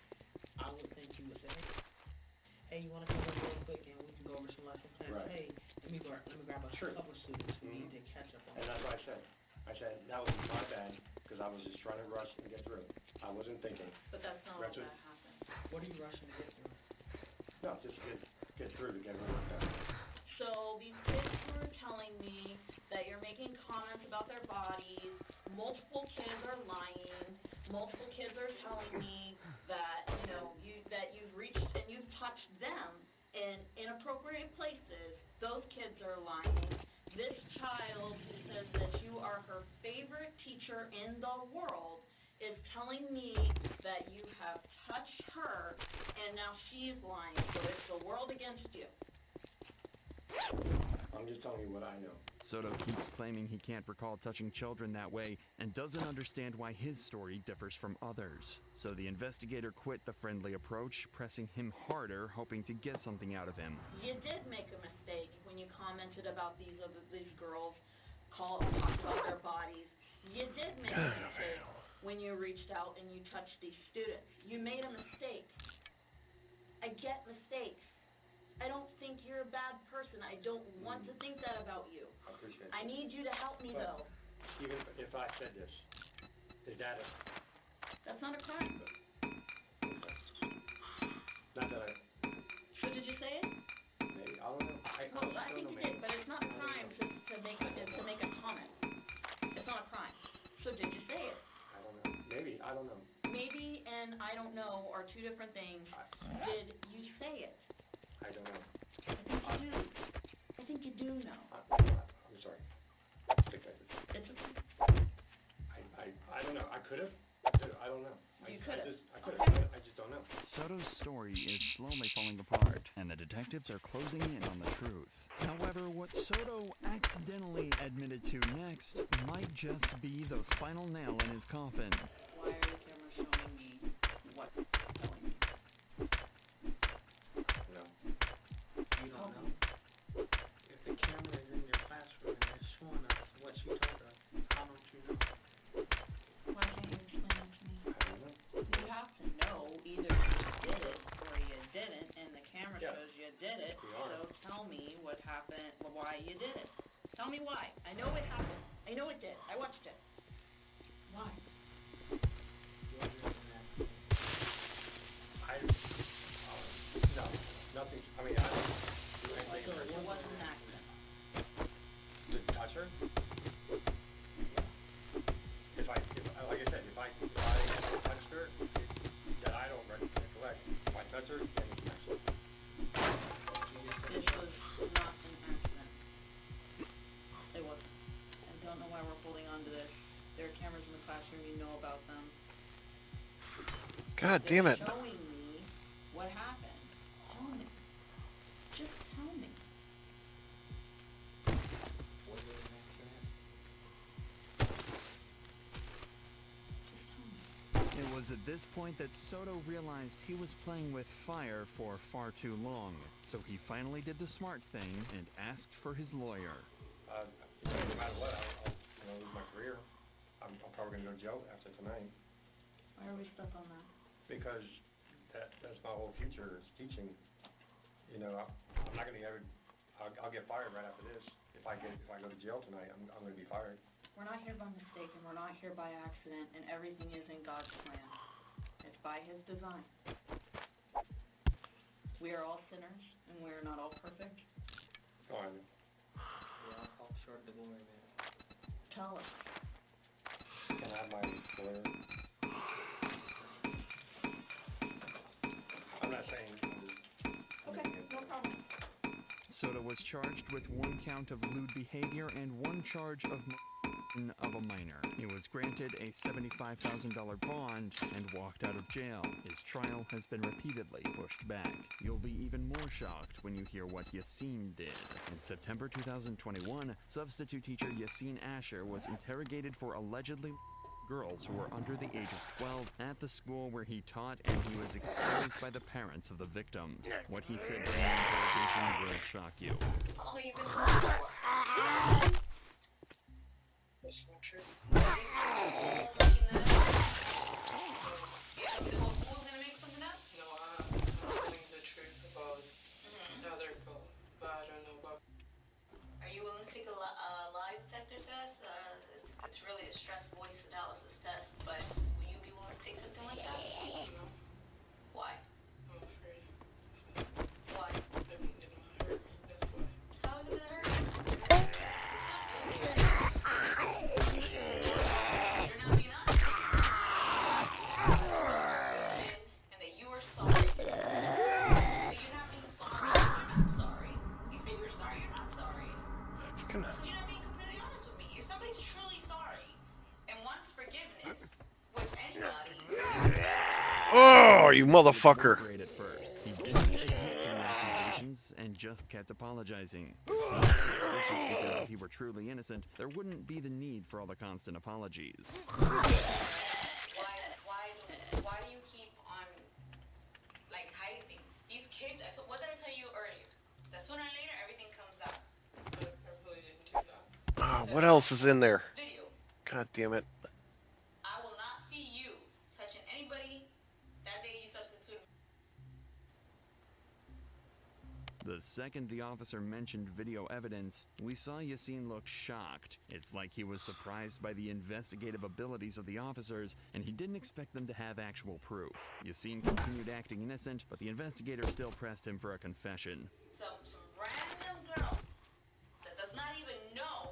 I would think you would say, hey, you wanna come over real quick and we can go over some lesson plans? Right. Hey, let me grab a couple of students who need to catch up on. And that's what I said. I said that was my bad because I was just trying to rush and get through. I wasn't thinking. But that's not what that happened. What are you rushing to get through? No, just get through to get everything done. So these kids were telling me that you're making comments about their bodies. Multiple kids are lying. Multiple kids are telling me that that you've reached and you've touched them in inappropriate places. Those kids are lying. This teacher in the world is telling me that you have touched her and now she's lying. So it's the world against you. I'm just telling you what I know. Soto keeps claiming he can't recall touching children that way and doesn't understand why his story differs from others. So the investigator quit the friendly approach, pressing him harder, hoping to get something out of him. You did make a mistake when you commented about these girls talked about their bodies. You did make a mistake when you reached out and you touched these students. You made a mistake. I get mistakes. I don't think you're a bad person. I don't want to think that about you. I appreciate I that. need you to help me, though. Even if I said this, is that it? That's not a crime. Not that I... So did you say it? Maybe. I don't know. I think you did, but it's not a crime to make a comment. It's not a crime. So did you say it? I don't know. Maybe. I don't know. Maybe and I don't know are two different things. Did you say it? I don't know. I think you do know. I'm sorry. It's I don't know. I could have. I don't know. You could have. I could have. I just don't know. Soto's story is slowly falling apart, and the detectives are closing in on the truth. However, what Soto accidentally admitted to next might just be the final nail in his coffin. Why are the cameras showing me what you're telling me? No. You don't know? If the camera is in your classroom and it's showing us what she told us, how don't you know? Why can't you explain that to me? I don't know. You have to know either you did it or you didn't, and the camera shows you did it. So tell me what happened, why you did it. Tell me why. I know it happened. I know it did. I watched it. Why? No, nothing. I mean, I don't do anything. It wasn't an accident. To touch her? If I, like I said, if I touched her, that I don't recollect. If I touch her, then it's an accident. This was not an accident. It wasn't. I don't know why we're holding on to this. There are cameras in the classroom. You know about them. God damn it. Showing me what happened. Tell me. Just tell me. It was at this point that Soto realized he was playing with fire for far too long, so he finally did the smart thing and asked for his lawyer. No matter what, I'll lose my career. I'm probably going to go to jail after tonight. Why are we stuck on that? Because that's my whole future is teaching. You know, I'm not going to ever. I'll get fired right after this. If I go to jail tonight, I'm going to be fired. We're not here by mistake, and we're not here by accident, and everything is in God's plan. It's by His design. We are all sinners, and we are not all perfect. Go on. We all fall short of the glory, man. Tell us. Can I have my lawyer? I'm not saying. Okay, no problem. Soto was charged with one count of lewd behavior and one charge of a minor. He was granted a $75,000 bond and walked out of jail. His trial has been repeatedly pushed back. You'll be even more shocked when you hear what Yassine did. In September 2021, substitute teacher Yassine Asher was interrogated for allegedly girls who were under the age of 12 at the school where he taught, and he was exposed by the parents of the victims. What he said during the interrogation will shock you. That's not true. The whole school's gonna make something up? No, I'm telling the truth about the other girl, but I don't know about. Are you willing to take a lie detector test? It's really a stress voice analysis test, but will you be willing to take something like that? No. Why? I'm afraid. Why? It might hurt me, that's why. How is it gonna hurt you? It's not. You're not being honest. Oh, you motherfucker. Great at first. He didn't admit to the accusations and just kept apologizing. It seems suspicious because if he were truly innocent, there wouldn't be the need for all the constant apologies. Why do you keep on, like, hiding things? These kids, what did I tell you earlier? That sooner or later, everything comes out. But I really didn't do that. What else is in there? Video. God damn it. I will not see you touching anybody that day you substitute. The second the officer mentioned video evidence, we saw Yassine look shocked. It's like he was surprised by the investigative abilities of the officers, and he didn't expect them to have actual proof. Yassine continued acting innocent, but the investigator still pressed him for a confession. Some random girl that does not even know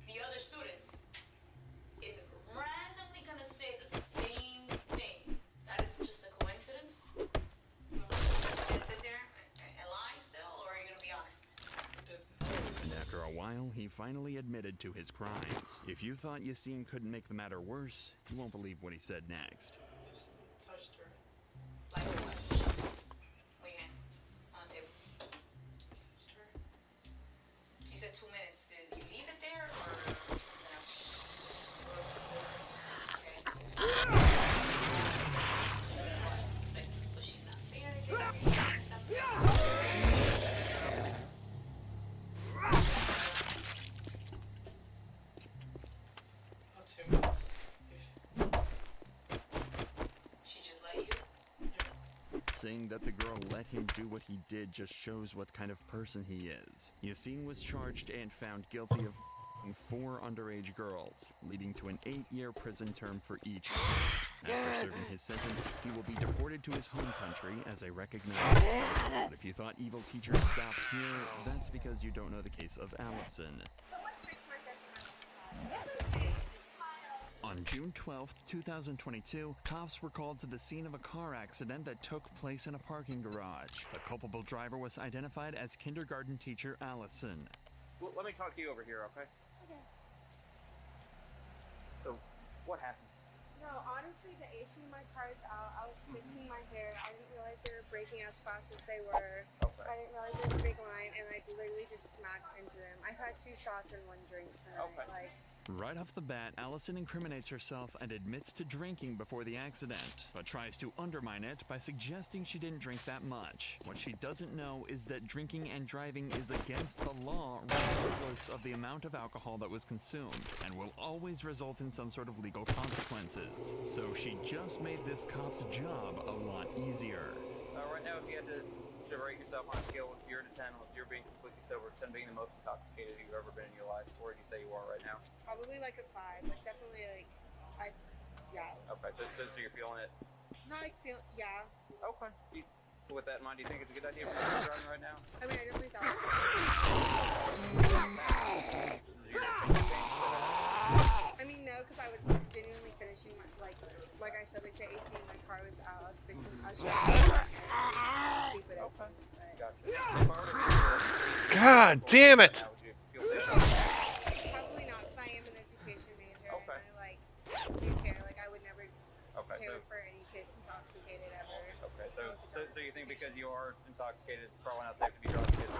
the other students is randomly gonna say the same thing. That is just a coincidence? Are you gonna sit there and lie still, or are you gonna be honest? And after a while, he finally admitted to his crimes. If you thought Yassine couldn't make the matter worse, you won't believe what he said next. Just touched her. Like what? Wait, hand on the table. Touched her. She said 2 minutes. Did you leave it there, or something else? Okay. Was she not there? Not 2 minutes. She just let you? Saying that the girl let him do what he did just shows what kind of person he is. Yassine was charged and found guilty of 4 underage girls, leading to an 8-year prison term for each. After serving his sentence, he will be deported to his home country as a recognized. But if you thought evil teachers stopped here, that's because you don't know the case of Allison. On June 12, 2022, cops were called to the scene of a car accident that took place in a parking garage. The culpable driver was identified as kindergarten teacher Allison. Well, let me talk to you over here, okay? Okay. So, what happened? No, honestly, the AC in my car is out. I was fixing my hair. I didn't realize they were braking as fast as they were. Okay. I didn't realize there was a big line, and I literally just smacked into them. I've had 2 shots and 1 drink tonight. Okay. Like, Right off the bat, Allison incriminates herself and admits to drinking before the accident, but tries to undermine it by suggesting she didn't drink that much. What she doesn't know is that drinking and driving is against the law regardless of the amount of alcohol that was consumed, and will always result in some sort of legal consequences. So she just made this cop's job a lot easier. Right now, if you had to rate yourself on a scale of 0 to 10, with 0 being completely sober, 10 being the most intoxicated you've ever been in your life, where do you say you are right now? probably like a 5. Like, definitely, like, yeah. Okay, so you're feeling it? Not like yeah. Okay. With that in mind, do you think it's a good idea for you to be driving right now? I mean, I definitely thought I mean, no, because I was genuinely finishing my, like I said, like the AC in my car was out. I was fixing, I was stupid. Okay. Gotcha. God damn it! Probably not, because I am an education major, okay. and I, do care. Like, I would never care so, for any kids intoxicated ever. Okay, so you think because you are intoxicated, it's probably not safe to be driving kids?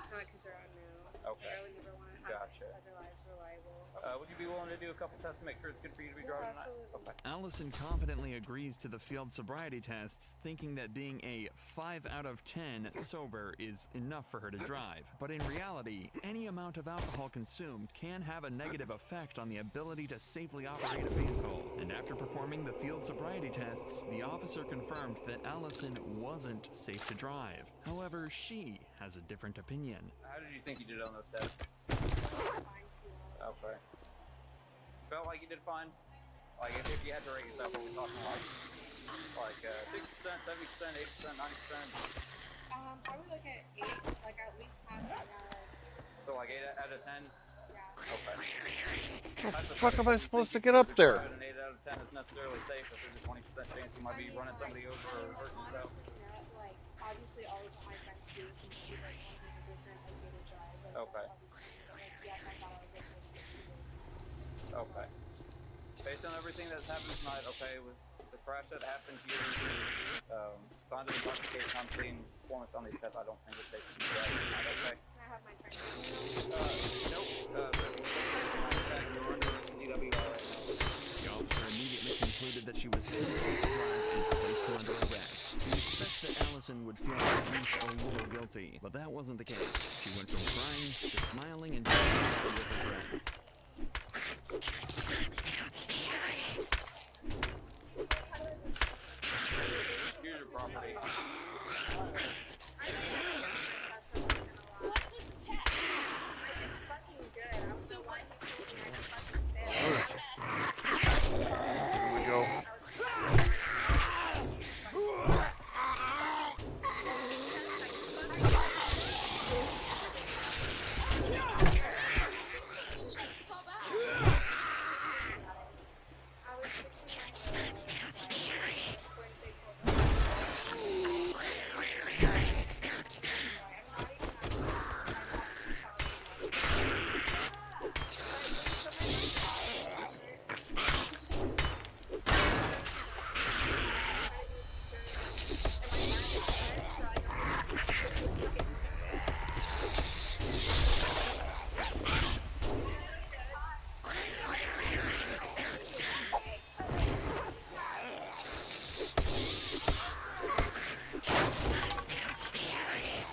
Not kids around, no. Okay. I would never want to have Gotcha. other lives reliable. Would you be willing to do a couple tests to make sure it's good for you to be driving tonight? Okay. Allison confidently agrees to the field sobriety tests, thinking that being a 5 out of 10 sober is enough for her to drive. But in reality, any amount of alcohol consumed can have a negative effect on the ability to safely operate a vehicle. And after performing the field sobriety tests, the officer confirmed that Allison wasn't safe to drive. However, she has a different opinion. How did you think you did on those tests? Okay. Felt like you did fine? Like, if you had to rate yourself, what are we talking like 60%, 70%, 80%, 90%? Probably like at 8, like at least past that. So like 8 out of 10? Yeah. Okay. How the fuck am I supposed to get up there? An 8 out of 10 is necessarily safe if there's a 20% chance you might be running somebody over or hurting yourself. Like, obviously all of my friends do this and she's like 100% okay to drive. Like, okay. Yes, I thought I was okay to Okay. Based on everything that's happened tonight, okay, with the crash that happened here, signed an intoxication on scene, performance on these tests, I don't think it's safe to be driving. Okay? Can I have my friend? Nope. But we're back. You're under DWI right now. The officer immediately concluded that she was fit to drive and placed her under arrest. He expects that Allison would feel at least a little guilty, but that wasn't the case. She went from crying to smiling and dancing with her friends. Here's your property. What was the test? I did fucking good. So what's Here we go.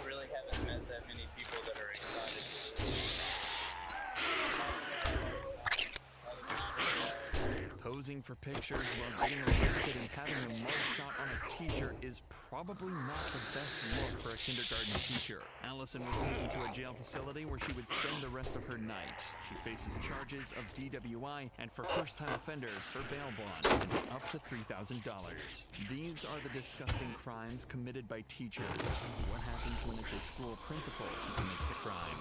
Really haven't met that many people that are excited for this. Posing for pictures while getting arrested and having a mug shot on a t-shirt is probably not the best look for a kindergarten teacher. Allison was taken to a jail facility where she would spend the rest of her night. She faces charges of DWI and for first-time offenders, her bail bond can be up to $3,000. These are the disgusting crimes committed by teachers. What happens when it's a school principal who commits the crime?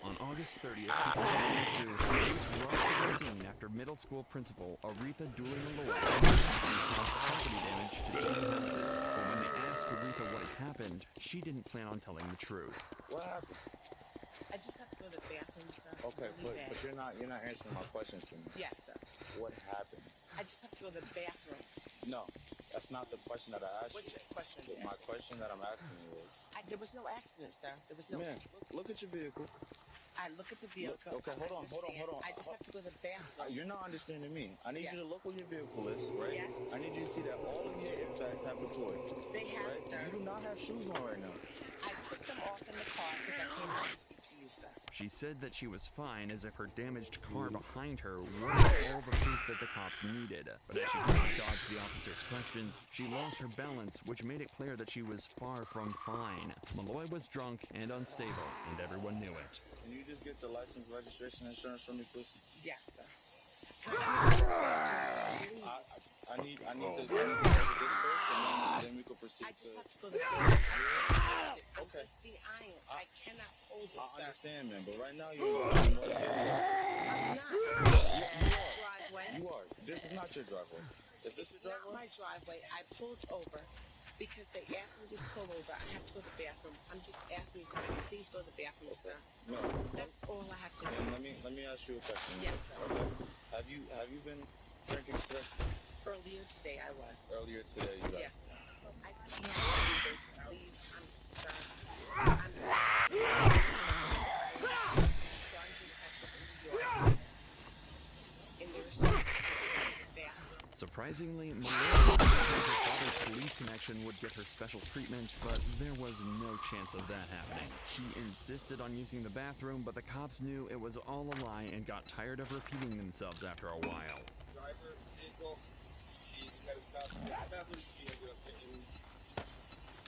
On August 30th, 2022, police rushed to the scene after middle school principal Aretha Dooley Malloy caused property damage to 2 houses. But when they asked Aretha what had happened, she didn't plan on telling the truth. What happened? I just have to go to the bathroom, sir. Okay, Really but bad. you're not answering my questions for me. Yes, sir. What happened? I just have to go to the bathroom. No, that's not the question that I asked What's you. your question? My question that I'm asking you is, There was no accident, sir. There was no. man, look at your vehicle. I look at the vehicle. Okay, hold on. I just have to go to the bathroom. You're not understanding me. I need Yes. you to look where your vehicle is, right? Yes. I need you to see that all of your airbags have deployed. They have, right? sir. You do not have shoes on right now. I took them off in the car because I came out to speak to you, sir. She said that she was fine as if her damaged car behind her wasn't all the proof that the cops needed. But as she tried to dodge the officer's questions, she lost her balance, which made it clear that she was far from fine. Malloy was drunk and unstable, and everyone knew it. Can you just get the license, registration, insurance from me, please? Yes, sir. I need to go over this first, and then we can proceed. I just have to go to the bathroom. Okay. Just be iron. I cannot hold it, I sir. understand, man, but right now you're in the I'm not. Driveway. You are. This is not your driveway. Is this It's your not driveway? my driveway. I pulled over because they asked me to pull over. I have to go to the bathroom. I'm just asking you, can I please go to the bathroom, sir? No. That's all I have to do. And let me ask you a question. Yes, sir. Okay. Have you been drinking today? Earlier today, I was. Earlier today, you got. Yes, sir. I can't do this, please. I'm sorry. I'm Surprisingly, Malloy thought her father's police connection would get her special treatment, but there was no chance of that happening. She insisted on using the bathroom, but the cops knew it was all a lie and got tired of repeating themselves after a while. Driver, vehicle, she just had to stop. Bathroom, she ended up hitting.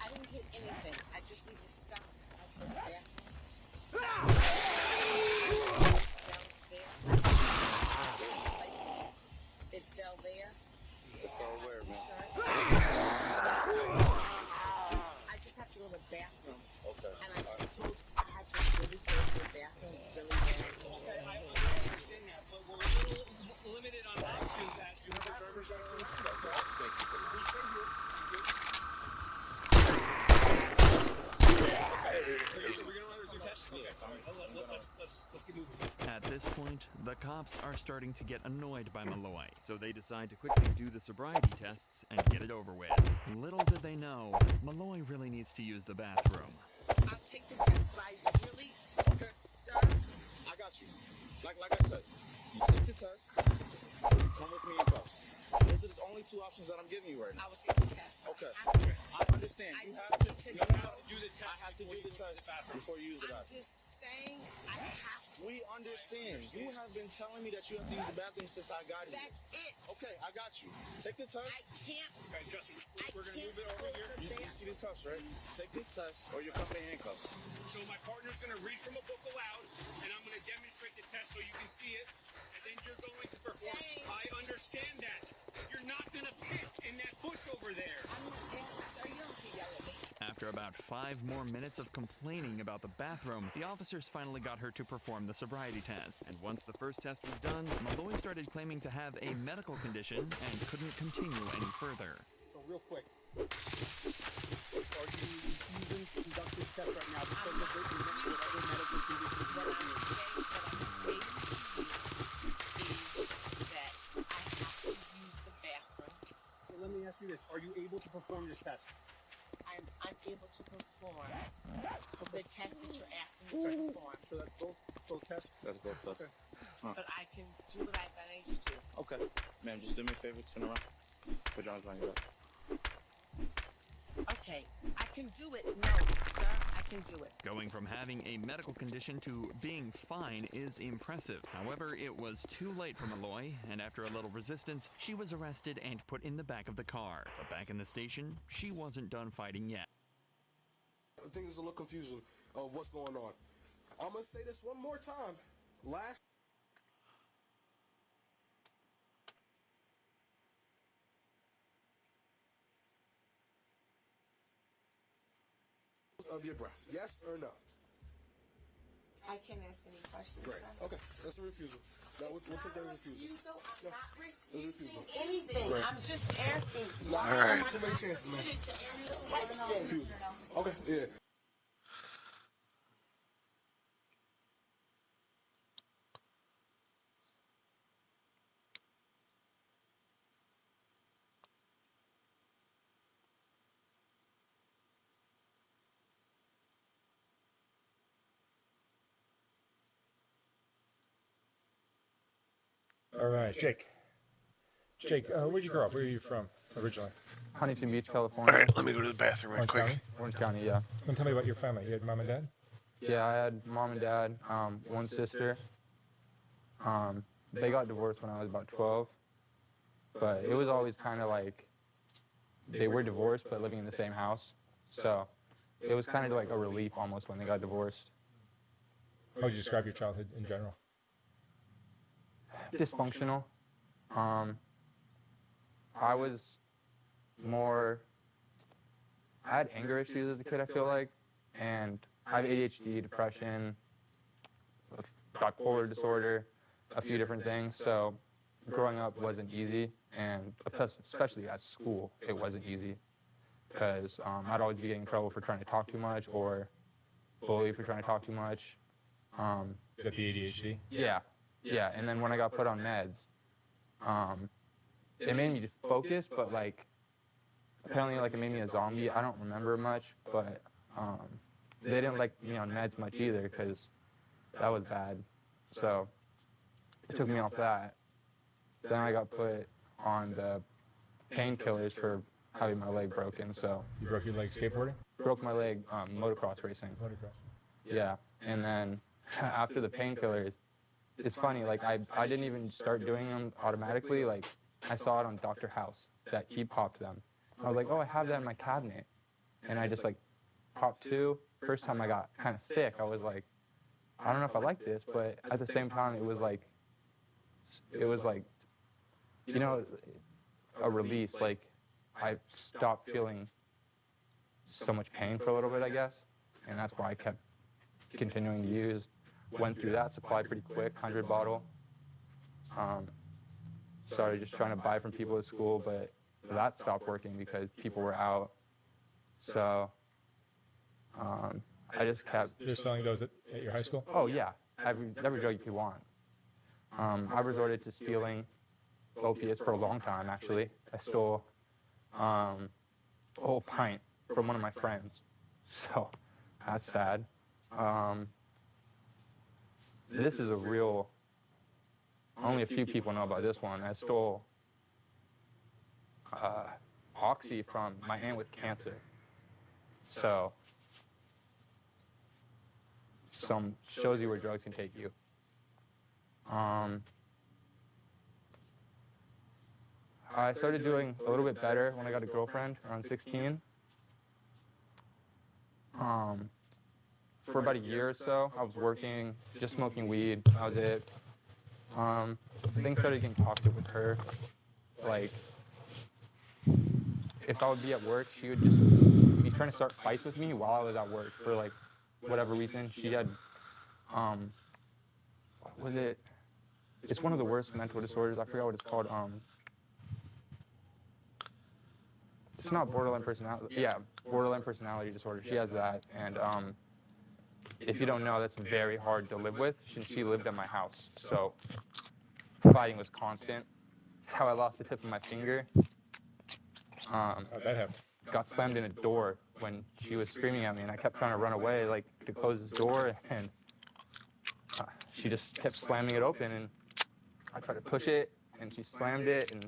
I didn't hit anything. I just need to stop. I to the bathroom. It fell there. It fell where, man? I just have to go to the bathroom. Okay. And I just told you I had to really go to the bathroom really bad. Okay, I understand that, but we're a little limited on options as you have a driver's license. Thank you so much. We're gonna let her do tests. Yeah, I'm gonna let's get moving. At this point, the cops are starting to get annoyed by Malloy, so they decide to quickly do the sobriety tests and get it over with. Little did they know, Malloy really needs to use the bathroom. I'll take the test, but I really, sir, I got you. Like I said, you take the test, or you come with me in cuffs. Those are the only two options that I'm giving you right now. I will take the test. Okay. After. I understand. You have to. No. Do the test. I have to do the test before you use the bathroom. I'm just saying I have to. We understand. You have been telling me that you have to use the bathroom since I got here. That's it. Okay, I got you. Take the test. I can't. Okay, Justin, we're going to move it over here. You see these cuffs, right? Take this test or you're coming in handcuffs. So my partner's going to read from a book aloud, and I'm going to demonstrate the test so you can see it, and then you're going to perform. I understand that. You're not going to piss in that bush over there. Sir, you don't have to yell at me. After about 5 more minutes of complaining about the bathroom, the officers finally got her to perform the sobriety test. And once the first test was done, Malloy started claiming to have a medical condition and couldn't continue any further. So real quick, are you refusing to conduct this test right now because of whatever medical conditions you have? Let me ask you this: are you able to perform this test? I'm able to perform the test that you're asking me to perform. So that's both tests? That's both tests. Okay. But I can do what I've been asked to. Okay. Ma'am, just do me a favor, turn around. Put your arms behind your back. Okay, I can do it. No, sir, I can do it. Going from having a medical condition to being fine is impressive. However, it was too late for Malloy, and after a little resistance, she was arrested and put in the back of the car. But back in the station, she wasn't done fighting yet. I think there's a little confusion of what's going on. I'm gonna say this one more time. Last of your breath, yes or no? I can't ask any questions. Great. Okay, that's a refusal. We'll take that as a refusal. I'm not refusing refusal. anything. Great. I'm just asking. All right. Too many chances, man. To answer the question. Refusal. Okay, yeah. All right, Jake. Jake, where'd you grow up? Where are you from originally? Huntington Beach, California. All right, let me go to the bathroom right Orange quick. County? Orange County, yeah. And tell me about your family. You had mom and dad? Yeah, I had mom and dad, one sister. They got divorced when I was about 12, but it was always kind of like they were divorced but living in the same house. So it was kind of like a relief almost when they got divorced. How would you describe your childhood in general? Dysfunctional. I was more, I had anger issues as a kid, I feel like, and I have ADHD, depression, bipolar disorder, a few different things. So growing up wasn't easy, and especially at school, it wasn't easy because I'd always be getting in trouble for trying to talk too much or bullied for trying to talk too much. Is that the ADHD? Yeah, yeah. And then when I got put on meds, it made me just focus, but like apparently like it made me a zombie. I don't remember much, but they didn't like me on meds much either because that was bad. So it took me off that. Then I got put on the painkillers for having my leg broken. So You broke your leg skateboarding? broke my leg motocross racing. Motocross. Yeah, and then after the painkillers, it's funny, like I didn't even start doing them automatically. Like I saw it on Dr. House that he popped them. I was like, oh, I have that in my cabinet. And I just like popped two. First time I got kind of sick, I was like, I don't know if I like this, but at the same time, it was like, you know, a release. Like I stopped feeling so much pain for a little bit, I guess. And that's why I kept continuing to use. Went through that supply pretty quick, 100 bottle. Started just trying to buy from people at school, but that stopped working because people were out. So I just kept. They're selling those at your high school? Oh yeah, every drug you could want. I resorted to stealing opiates for a long time, actually. I stole a whole pint from one of my friends. So that's sad. This is a real, only a few people know about this one. I stole Oxy from my aunt with cancer. So, some shows you where drugs can take you. I started doing a little bit better when I got a girlfriend around 16. For about a year or so, I was working, just smoking weed. That was it. Things started getting toxic with her. Like, if I would be at work, she would just be trying to start fights with me while I was at work for like whatever reason. She had, what was it? It's one of the worst mental disorders. I forgot what it's called. It's not borderline personality. Yeah, borderline personality disorder. She has that, and if you don't know, that's very hard to live with. She lived at my house, so fighting was constant. That's how I lost the tip of my finger. How'd that happen? Got slammed in a door when she was screaming at me, and I kept trying to run away, like to close this door, and she just kept slamming it open, and I tried to push it, and she slammed it, and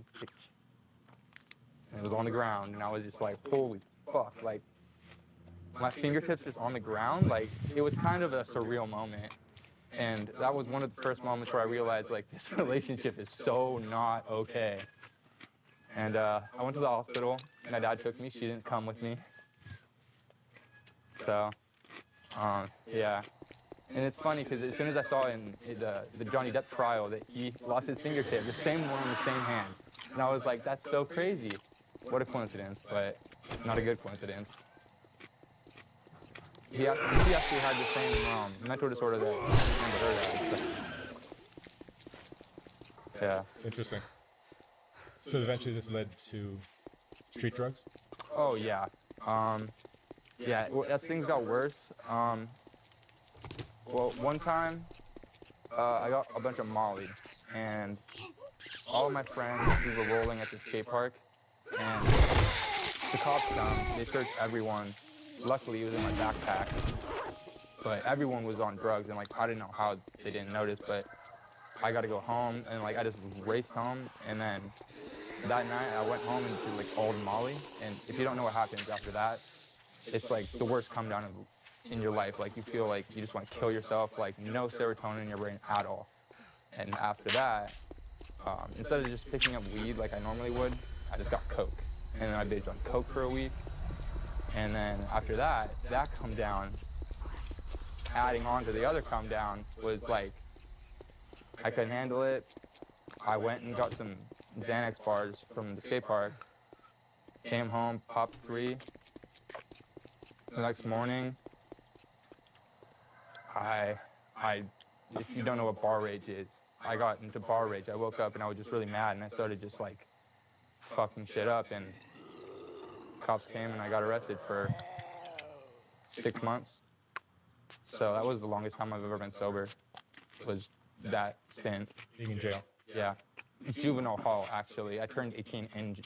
it was on the ground, and I was just like, holy fuck, like, my fingertips just on the ground, like, it was kind of a surreal moment, and that was one of the first moments where I realized, like, this relationship is so not okay. And I went to the hospital. My dad took me. She didn't come with me. So, yeah. And it's funny because as soon as I saw in the Johnny Depp trial that he lost his fingertip, the same one in the same hand. And I was like, that's so crazy. What a coincidence, but not a good coincidence. He actually had the same mental disorder that Amber Heard had. So. Yeah. Interesting. So eventually this led to street drugs? Oh, yeah. Yeah, as things got worse, well, one time, I got a bunch of Molly, and all of my friends, we were rolling at the skate park, and the cops come, they searched everyone. Luckily, it was in my backpack, but everyone was on drugs, and, like, I didn't know how they didn't notice, but I got to go home, and, like, I just raced home, and then that night, I went home and did, like, all the Molly, and if you don't know what happens after that, it's, like, the worst come down in your life. Like, you feel like you just want to kill yourself, like, no serotonin in your brain at all. And after that, instead of just picking up weed like I normally would, I just got coke. And then I binged on coke for a week. And then after that, that come down, adding on to the other come down, was, like, I couldn't handle it. I went and got some Xanax bars from the skate park, came home, popped 3. The next morning, if you don't know what bar rage is, I got into bar rage. I woke up and I was just really mad, and I started just, like, fucking shit up, and cops came and I got arrested for 6 months. So that was the longest time I've ever been sober, was that stint. Being in jail? Yeah. Juvenile hall, actually. I turned 18 in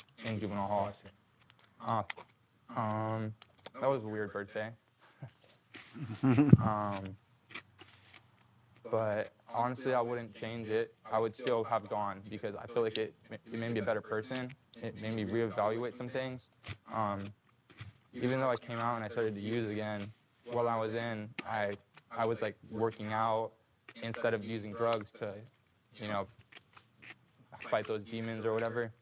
juvenile hall. That was a weird birthday. But honestly, I wouldn't change it. I would still have gone because I feel like it made me a better person. It made me reevaluate some things. Even though I came out and I started to use again, while I was in, I was, like, working out instead of using drugs to, you know, fight those demons or whatever.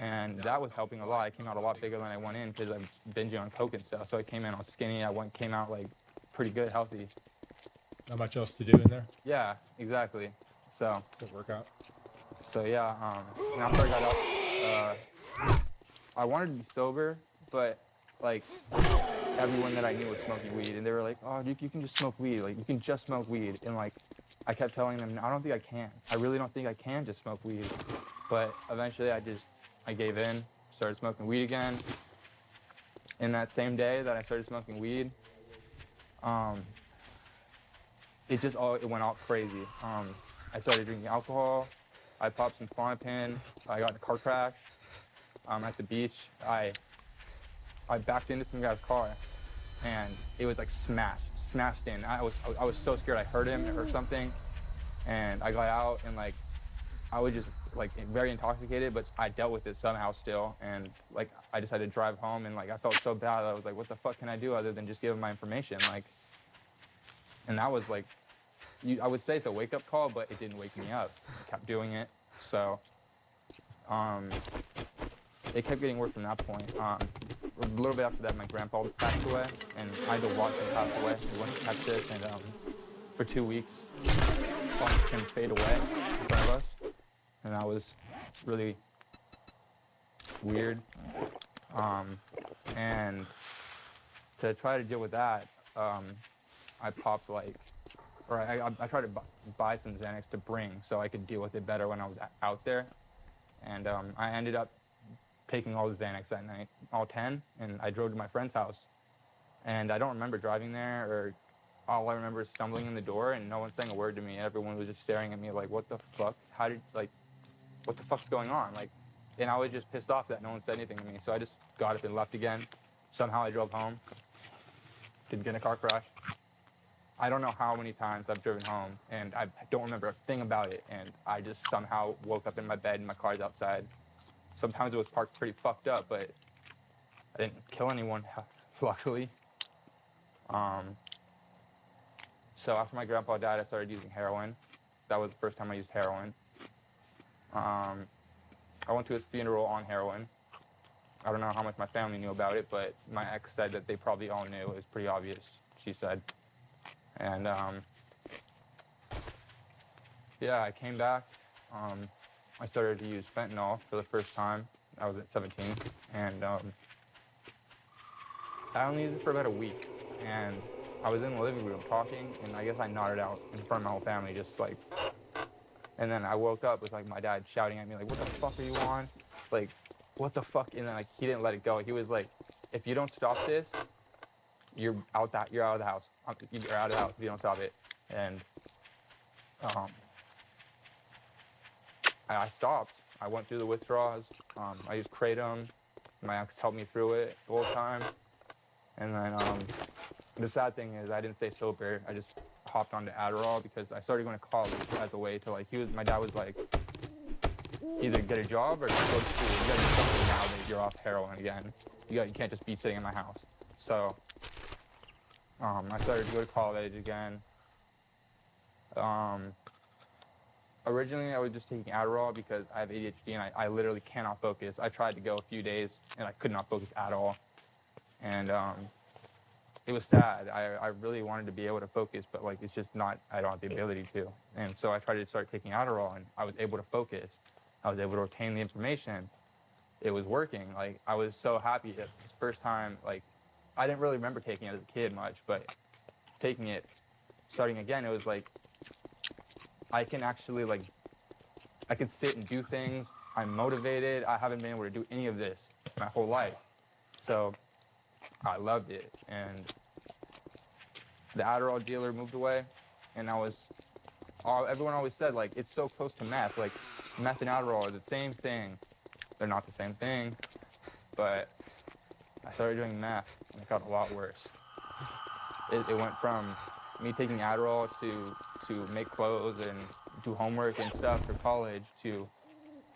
And that was helping a lot. I came out a lot bigger than I went in because I was binging on coke and stuff. So I came in all skinny. Came out, like, pretty good, healthy. Not much else to do in there? Yeah, exactly. So workout. So yeah, and after I got out, I wanted to be sober, but, like, everyone that I knew was smoking weed, and they were like, "Oh, you can just smoke weed. Like, you can just smoke weed." And, like, I kept telling them, "I don't think I can. I really don't think I can just smoke weed." But eventually, I gave in, started smoking weed again. And that same day that I started smoking weed, it went all crazy. I started drinking alcohol. I popped some Klonopin. I got in a car crash. At the beach. I backed into some guy's car, and it was like smashed in. I was so scared. I hurt him or something, and I got out and like I was just like very intoxicated, but I dealt with it somehow still. And like I just had to drive home, and like I felt so bad. I was like, what the fuck can I do other than just give him my information? Like, and that was like, I would say it's a wake up call, but it didn't wake me up. I kept doing it, so it kept getting worse from that point. A little bit after that, my grandpa passed away, and I had to watch him pass away. We went to Texas, and for 2 weeks, watched him fade away in front of us, and that was really weird. And to try to deal with that, I popped I tried to buy some Xanax to bring so I could deal with it better when I was out there, and I ended up taking all the Xanax that night, all 10, and I drove to my friend's house. And I don't remember driving there, or all I remember is stumbling in the door and no one saying a word to me. Everyone was just staring at me like, what the fuck? What the fuck's going on? Like, and I was just pissed off that no one said anything to me. So I just got up and left again. Somehow I drove home. Didn't get in a car crash. I don't know how many times I've driven home and I don't remember a thing about it. And I just somehow woke up in my bed and my car's outside. Sometimes it was parked pretty fucked up, but I didn't kill anyone, luckily. So after my grandpa died, I started using heroin. That was the first time I used heroin. I went to his funeral on heroin. I don't know how much my family knew about it, but my ex said that they probably all knew. It was pretty obvious, she said. And yeah, I came back. I started to use fentanyl for the first time. I was at 17, and I only used it for about a week. And I was in the living room talking, and I guess I nodded out in front of my whole family, just like. And then I woke up with like my dad shouting at me like, "What the fuck are you on? Like, what the fuck?" And then like he didn't let it go. He was like, "If you don't stop this, you're out of the house. You're out of the house if you don't stop it." And I stopped. I went through the withdrawals. I used kratom. My ex helped me through it the whole time. And then the sad thing is I didn't stay sober. I just hopped onto Adderall because I started going to college as a way to like, my dad was like, either get a job or just go to school. You gotta do something now that you're off heroin again. You can't just be sitting in my house. So I started to go to college again. Originally, I was just taking Adderall because I have ADHD and I literally cannot focus. I tried to go a few days and I could not focus at all. And it was sad. I really wanted to be able to focus, but like it's just not, I don't have the ability to. And so I tried to start taking Adderall and I was able to focus. I was able to retain the information. It was working. Like I was so happy that this first time, like I didn't really remember taking it as a kid much, but taking it, starting again, it was like, I can actually like, I can sit and do things. I'm motivated. I haven't been able to do any of this my whole life. So I loved it. And the Adderall dealer moved away and everyone always said like, it's so close to meth. Like meth and Adderall are the same thing. They're not the same thing, but I started doing meth and it got a lot worse. It went from me taking Adderall to make clothes and do homework and stuff for college to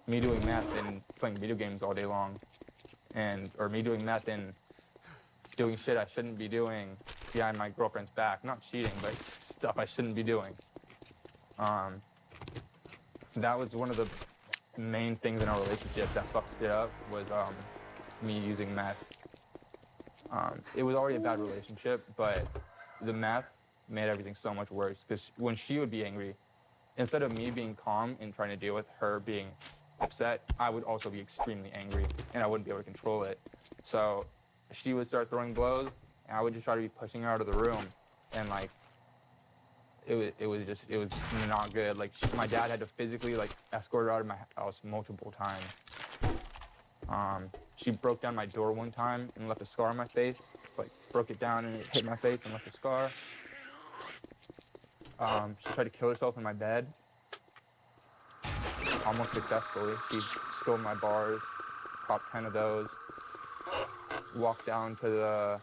me doing meth and playing video games all day long, or me doing meth and doing shit I shouldn't be doing behind my girlfriend's back. Not cheating, but stuff I shouldn't be doing. That was one of the main things in our relationship that fucked it up, was me using meth. It was already a bad relationship, but the meth made everything so much worse, because when she would be angry, instead of me being calm and trying to deal with her being upset, I would also be extremely angry and I wouldn't be able to control it. So she would start throwing blows and I would just try to be pushing her out of the room, and like it was not good. Like my dad had to physically like escort her out of my house multiple times. She broke down my door one time and left a scar on my face. Like broke it down and it hit my face and left a scar. She tried to kill herself in my bed. Almost successfully. She stole my bars, popped 10 of those, walked down to the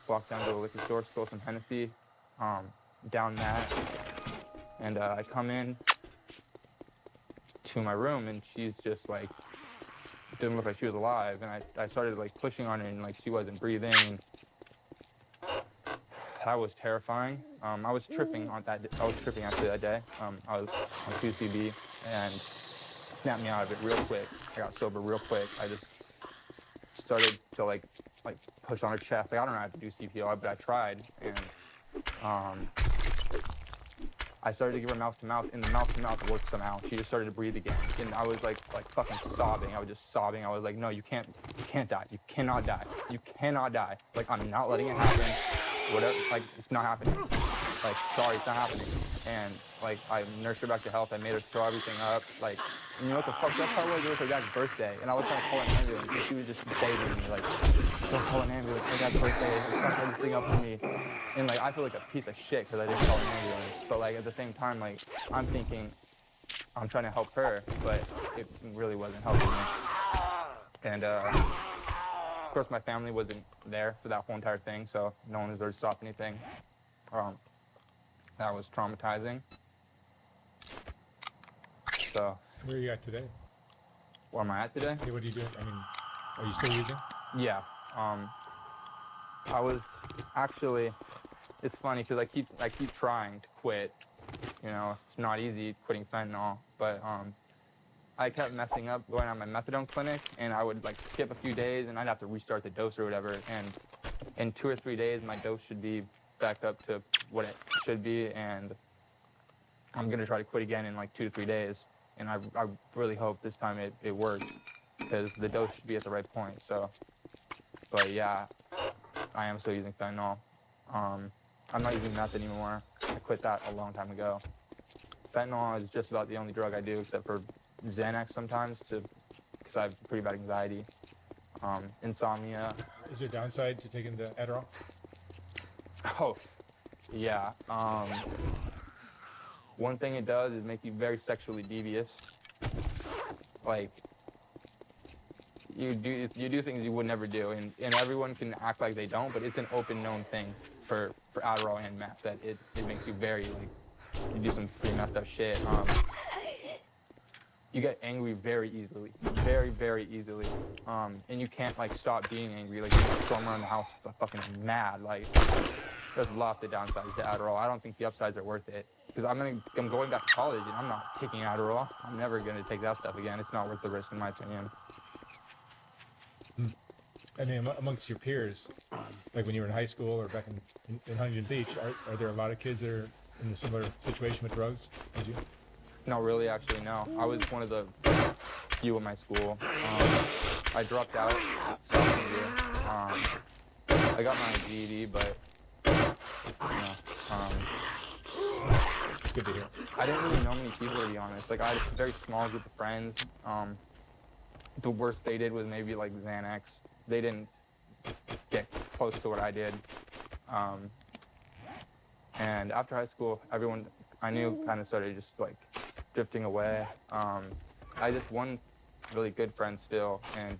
liquor store, stole some Hennessy, down that, and I come in to my room, and she's just like, didn't look like she was alive, and I started like pushing on her, and like she wasn't breathing. That was terrifying. I was tripping on that. I was tripping after that day. I was on 2CB and snapped me out of it real quick. I got sober real quick. I just started to like push on her chest. Like, I don't know how to do CPR, but I tried, and I started to give her mouth to mouth, and the mouth to mouth worked somehow. She just started to breathe again, and I was like fucking sobbing. I was just sobbing. I was like, no, you can't die. You cannot die. You cannot die. Like, I'm not letting it happen. Whatever, like, it's not happening. Like, sorry, it's not happening. And like, I nursed her back to health. I made her throw everything up. Like, and you know what the fuck that part was? It was her dad's birthday, and I was trying to call an ambulance, and she was just begging me, like, don't call an ambulance. My dad's birthday. Fuck everything up for me. And like, I feel like a piece of shit because I didn't call an ambulance. But like, at the same time, like, I'm thinking I'm trying to help her, but it really wasn't helping me. And of course, my family wasn't there for that whole entire thing, so no one was there to stop anything. That was traumatizing. So. Where are you at today? Where am I at today? Hey, what are you doing? I mean, are you still using? Yeah. I was actually. It's funny because I keep trying to quit. You know, it's not easy quitting fentanyl, but I kept messing up going on my methadone clinic, and I would like skip a few days, and I'd have to restart the dose or whatever. And in 2 or 3 days, my dose should be back up to what it should be, and I'm gonna try to quit again in like 2 to 3 days. And I really hope this time it works, because the dose should be at the right point. So, but yeah, I am still using fentanyl. I'm not using meth anymore. I quit that a long time ago. Fentanyl is just about the only drug I do, except for Xanax sometimes, because I have pretty bad anxiety, insomnia. Is there a downside to taking the Adderall? Oh, yeah. One thing it does is make you very sexually devious. Like, you do things you would never do, and everyone can act like they don't, but it's an open known thing for Adderall and meth that it makes you very, like, you do some pretty messed up shit. You get angry very easily, very, very easily, and you can't like stop being angry. Like, you can storm around the house fucking mad. Like, there's lots of downsides to Adderall. I don't think the upsides are worth it, because I'm going back to college, and I'm not taking Adderall. I'm never gonna take that stuff again. It's not worth the risk, in my opinion. I mean, amongst your peers, like when you were in high school or back in Huntington Beach, are there a lot of kids that are in a similar situation with drugs as you? Not really, actually, no. I was one of the few in my school. I dropped out sophomore year. I got my GED, but, you know, it's good to hear. I didn't really know many people, to be honest. Like, I had a very small group of friends. The worst they did was maybe like Xanax. They didn't get close to what I did. And after high school, everyone I knew kind of started just like drifting away. I just one really good friend still, and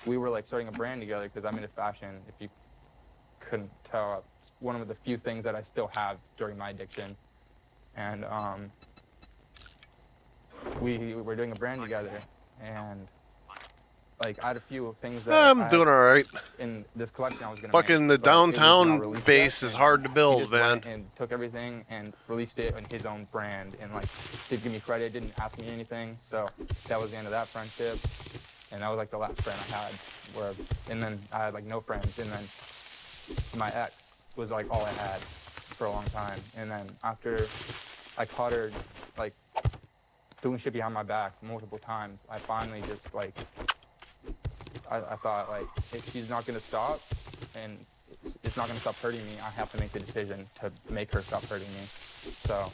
we were like starting a brand together because I'm into fashion. If you couldn't tell, it's one of the few things that I still have during my addiction. And we were doing a brand together, and like, I had a few things that I'm doing all right. In this collection I was gonna fucking make, the downtown base is hard to build, man. And took everything and released it in his own brand, and like, didn't give me credit, didn't ask me anything. So that was the end of that friendship, and that was like the last friend I had. And then I had like no friends, and then my ex was like all I had for a long time. And then after I caught her like doing shit behind my back multiple times, I finally just like, I thought, like, if she's not going to stop and it's not going to stop hurting me, I have to make the decision to make her stop hurting me. So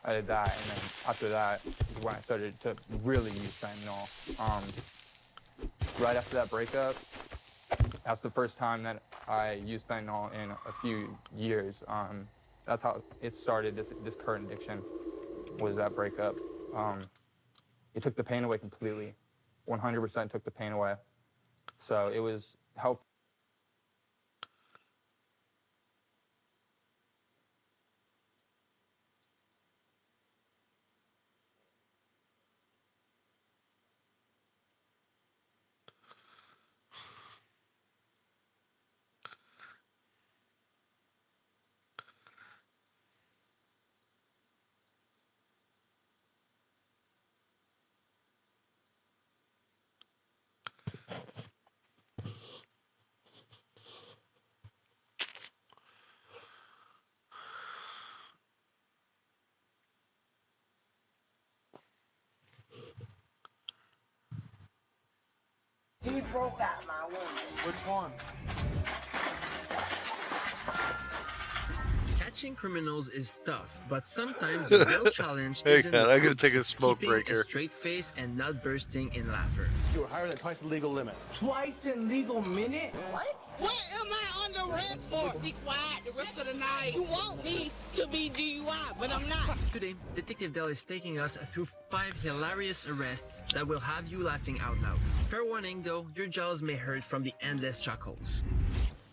I did that, and then after that is when I started to really use fentanyl. Right after that breakup, that's the first time that I used fentanyl in a few years. That's how it started. This current addiction was that breakup. It took the pain away completely. 100% took the pain away. So it was helpful. He broke out my woman. Which one? Catching criminals is tough, but sometimes the real challenge Hey, isn't God, the I'm gonna proof, take a it's smoke keeping break a here. straight face and not bursting in laughter. You were higher than twice the legal limit. Twice the legal minute? What? What am I under arrest for? Be quiet the rest of the night. You want me to be DUI, but I'm not. Today, Detective Dell is taking us through 5 hilarious arrests that will have you laughing out loud. Fair warning though, your jaws may hurt from the endless chuckles.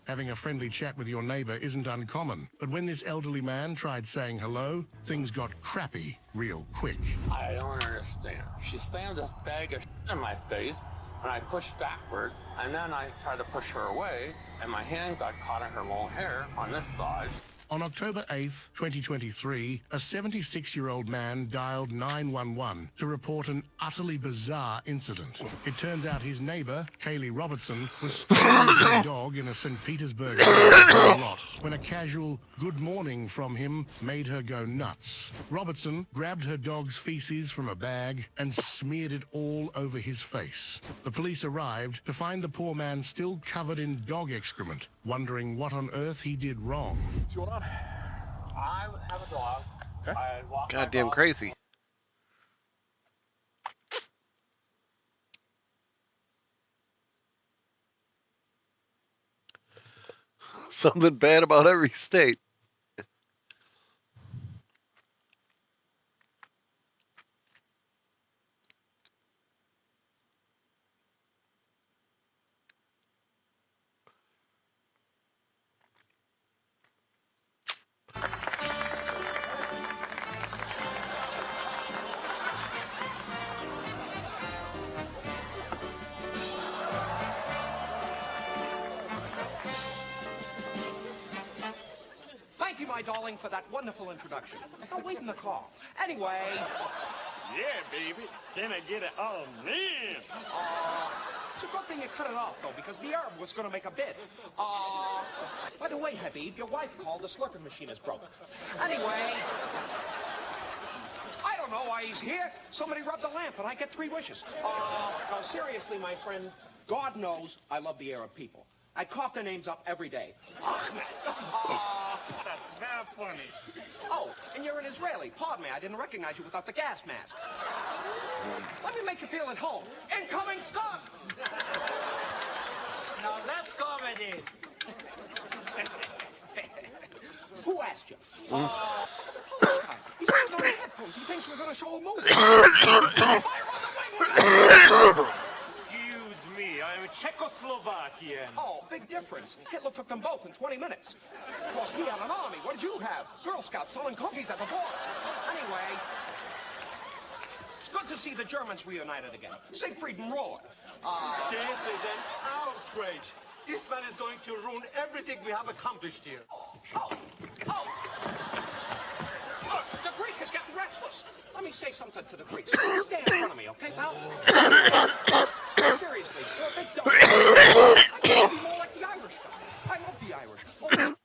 Having a friendly chat with your neighbor isn't uncommon, but when this elderly man tried saying hello, things got crappy real quick. I don't understand. She slammed this bag of shit in my face, and I pushed backwards, and then I tried to push her away, and my hand got caught in her long hair on this side. On October 8th, 2023, a 76-year-old man dialed 911 to report an utterly bizarre incident. It turns out his neighbor, Kaylee Robertson, was strolling with her dog in a St. Petersburg lot when a casual good morning from him made her go nuts. Robertson grabbed her dog's feces from a bag and smeared it all over his face. The police arrived to find the poor man still covered in dog excrement, wondering what on earth he did wrong. What's going on? I have a dog. Okay. I walk my Goddamn dog. crazy. Something bad about every state. Thank you, my darling, for that wonderful introduction. I'll wait in the car. Anyway. Yeah, baby. Can I get it? Oh, man. It's a good thing you cut it off, though, because the Arab was going to make a bid. By the way, Habib, your wife called. The slurping machine is broke. Anyway. I don't know why he's here. Somebody rubbed the lamp, and I get 3 wishes. Now, seriously, my friend, God knows I love the Arab people. I cough their names up every day. Ahmed. That's not funny. Oh, and you're an Israeli. Pardon me, I didn't recognize you without the gas mask. Let me make you feel at home. Incoming Scott! Now that's comedy. Who asked you? He's putting on the headphones. He thinks we're going to show a movie. Excuse me, I'm Czechoslovakian. Oh, big difference. Hitler took them both in 20 minutes. Of course, he had an army. What did you have? Girl Scouts selling cookies at the border. Anyway, it's good to see the Germans reunited again. Siegfried and Roy. This is an outrage. This man is going to ruin everything we have accomplished here. Look, the Greek is getting restless. Let me say something to the Greeks. Stand in front of me, okay, pal? Seriously, you're a big dog. I want to be more like the Irish guy. I love the Irish. Oh,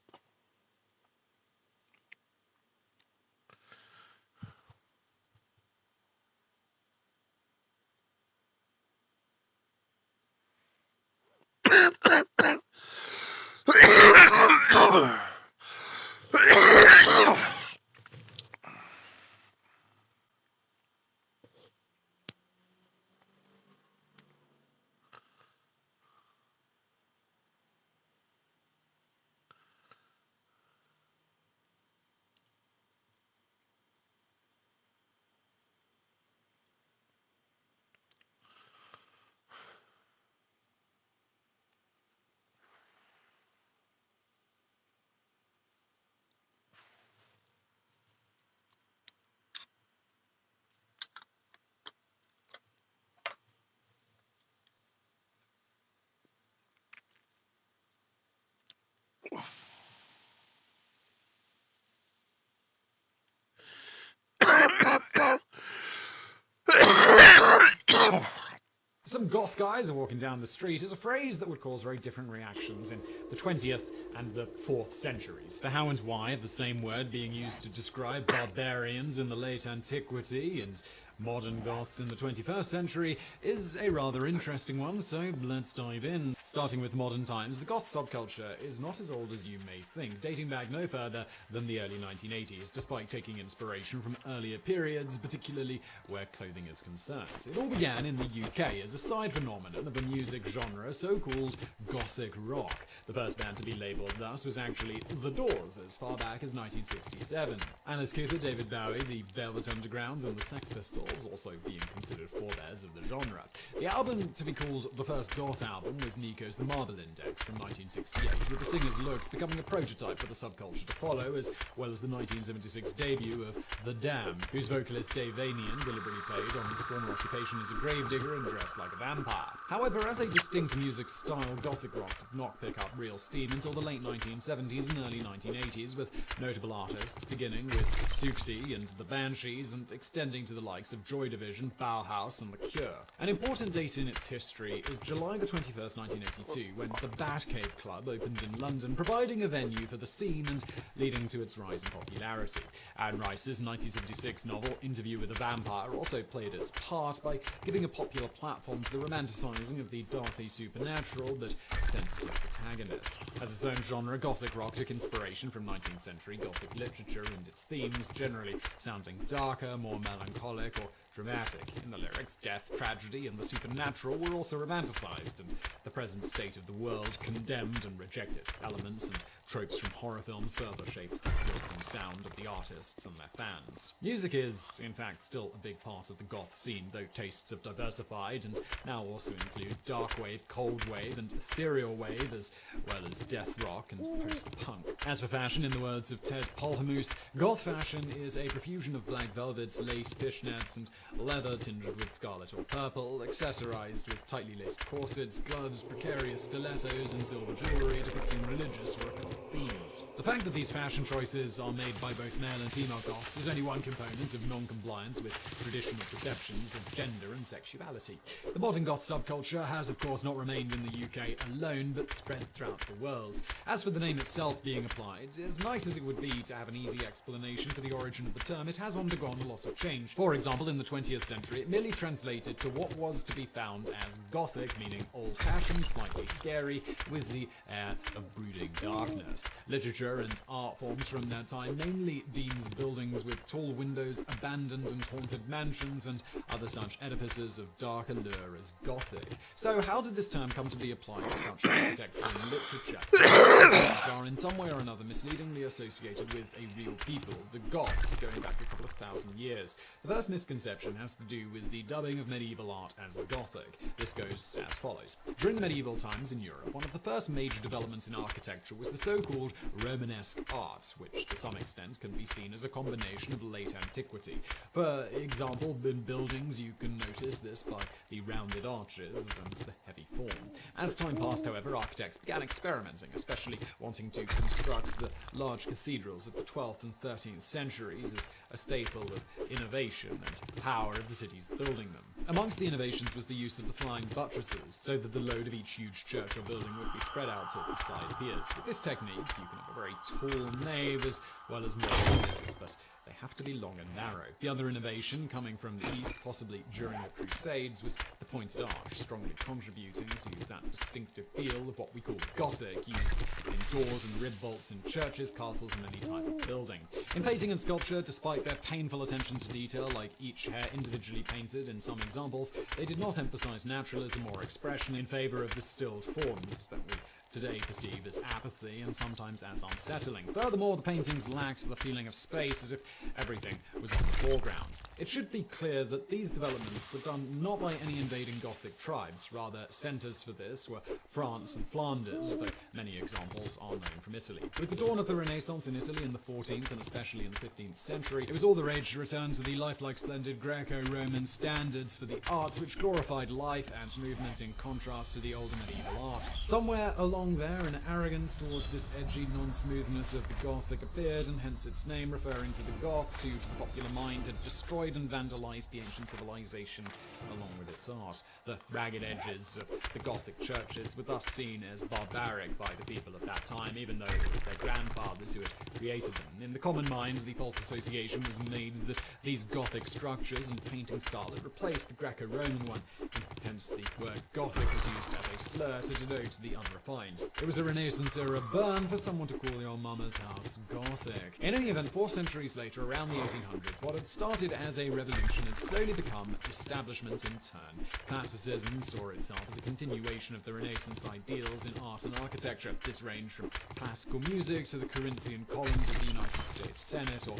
Some goth guys are walking down the street is a phrase that would cause very different reactions in the 20th and the 4th centuries. The how and why of the same word being used to describe barbarians in the late antiquity and modern goths in the 21st century is a rather interesting one, so let's dive in. Starting with modern times, the goth subculture is not as old as you may think, dating back no further than the early 1980s, despite taking inspiration from earlier periods, particularly where clothing is concerned. It all began in the UK as a side phenomenon of a music genre so-called gothic rock. The first band to be labelled thus was actually The Doors, as far back as 1967. Alice Cooper, David Bowie, the Velvet Underground, and the Sex Pistols also being considered forebears of the genre. The album to be called the first goth album was Nico's The Marble Index from 1968, with the singer's looks becoming a prototype for the subculture to follow, as well as the 1976 debut of The Damned, whose vocalist Dave Vanian deliberately played on his former occupation as a gravedigger and dressed like a vampire. However, as a distinct music style, gothic rock did not pick up real steam until the late 1970s and early 1980s, with notable artists beginning with Siouxsie and the Banshees and extending to the likes of Joy Division, Bauhaus, and The Cure. An important date in its history is July the 21st, 1982, when the Batcave Club opens in London, providing a venue for the scene and leading to its rise in popularity. Anne Rice's 1976 novel Interview with a Vampire also played its part by giving a popular platform to the romanticizing of the darkly supernatural but sensitive protagonist. As its own genre, gothic rock took inspiration from 19th century gothic literature and its themes, generally sounding darker, more melancholic, or dramatic. In the lyrics, death, tragedy, and the supernatural were also romanticized, and the present state of the world condemned and rejected. Elements and tropes from horror films further shaped the look and sound of the artists and their fans. Music is, in fact, still a big part of the goth scene, though tastes have diversified and now also include dark wave, cold wave, and ethereal wave, as well as death rock and post-punk. As for fashion, in the words of Ted Polhamuse, goth fashion is a profusion of black velvets, lace, fishnets, and leather tinged with scarlet or purple, accessorized with tightly laced corsets, gloves, precarious stilettos, and silver jewelry depicting religious or occult themes. The fact that these fashion choices are made by both male and female goths is only one component of non-compliance with traditional perceptions of gender and sexuality. The modern goth subculture has, of course, not remained in the UK alone, but spread throughout the world. As for the name itself being applied, as nice as it would be to have an easy explanation for the origin of the term, it has undergone a lot of change. For example, in the 20th century, it merely translated to what was to be found as gothic, meaning old-fashioned, slightly scary, with the air of brooding darkness. Literature and art forms from that time mainly deems buildings with tall windows, abandoned and haunted mansions, and other such edifices of dark allure as gothic. So how did this term come to be applied to such architecture and literature? These are in some way or another misleadingly associated with a real people, the Goths, going back a couple of thousand years. The first misconception has to do with the dubbing of medieval art as Gothic. This goes as follows. During the medieval times in Europe, one of the first major developments in architecture was the so-called Romanesque art, which to some extent can be seen as a combination of late antiquity. For example, in buildings you can notice this by the rounded arches and the heavy form. As time passed, however, architects began experimenting, especially wanting to construct the large cathedrals of the 12th and 13th centuries as a staple of innovation and power of the cities building them. Amongst the innovations was the use of the flying buttresses, so that the load of each huge church or building would be spread out at the side piers. With this technique, you can have a very tall nave as well as more windows, but they have to be long and narrow. The other innovation, coming from the east, possibly during the Crusades, was the pointed arch, strongly contributing to that distinctive feel of what we call Gothic, used in doors and rib vaults in churches, castles, and any type of building. In painting and sculpture, despite their painful attention to detail, like each hair individually painted in some examples, they did not emphasize naturalism or expression in favor of the stilled forms that we today perceive as apathy and sometimes as unsettling. Furthermore, the paintings lacked the feeling of space, as if everything was on the foreground. It should be clear that these developments were done not by any invading Gothic tribes. Rather, centres for this were France and Flanders, though many examples are known from Italy. With the dawn of the Renaissance in Italy in the 14th and especially in the 15th century, it was all the rage to return to the lifelike splendid Greco-Roman standards for the arts, which glorified life and movement in contrast to the older medieval art. Somewhere along long there, an arrogance towards this edgy non-smoothness of the Gothic appeared, and hence its name, referring to the Goths who, to the popular mind, had destroyed and vandalized the ancient civilization along with its art. The ragged edges of the Gothic churches were thus seen as barbaric by the people of that time, even though it was their grandfathers who had created them. In the common mind, the false association was made that these Gothic structures and painting style had replaced the Greco-Roman one, and hence the word Gothic was used as a slur to denote the unrefined. It was a Renaissance-era burn for someone to call your mama's house Gothic. In any event, 4 centuries later, around the 1800s, what had started as a revolution had slowly become establishment in turn. Classicism saw itself as a continuation of the Renaissance ideals in art and architecture. This ranged from classical music to the Corinthian columns of the United States Senate or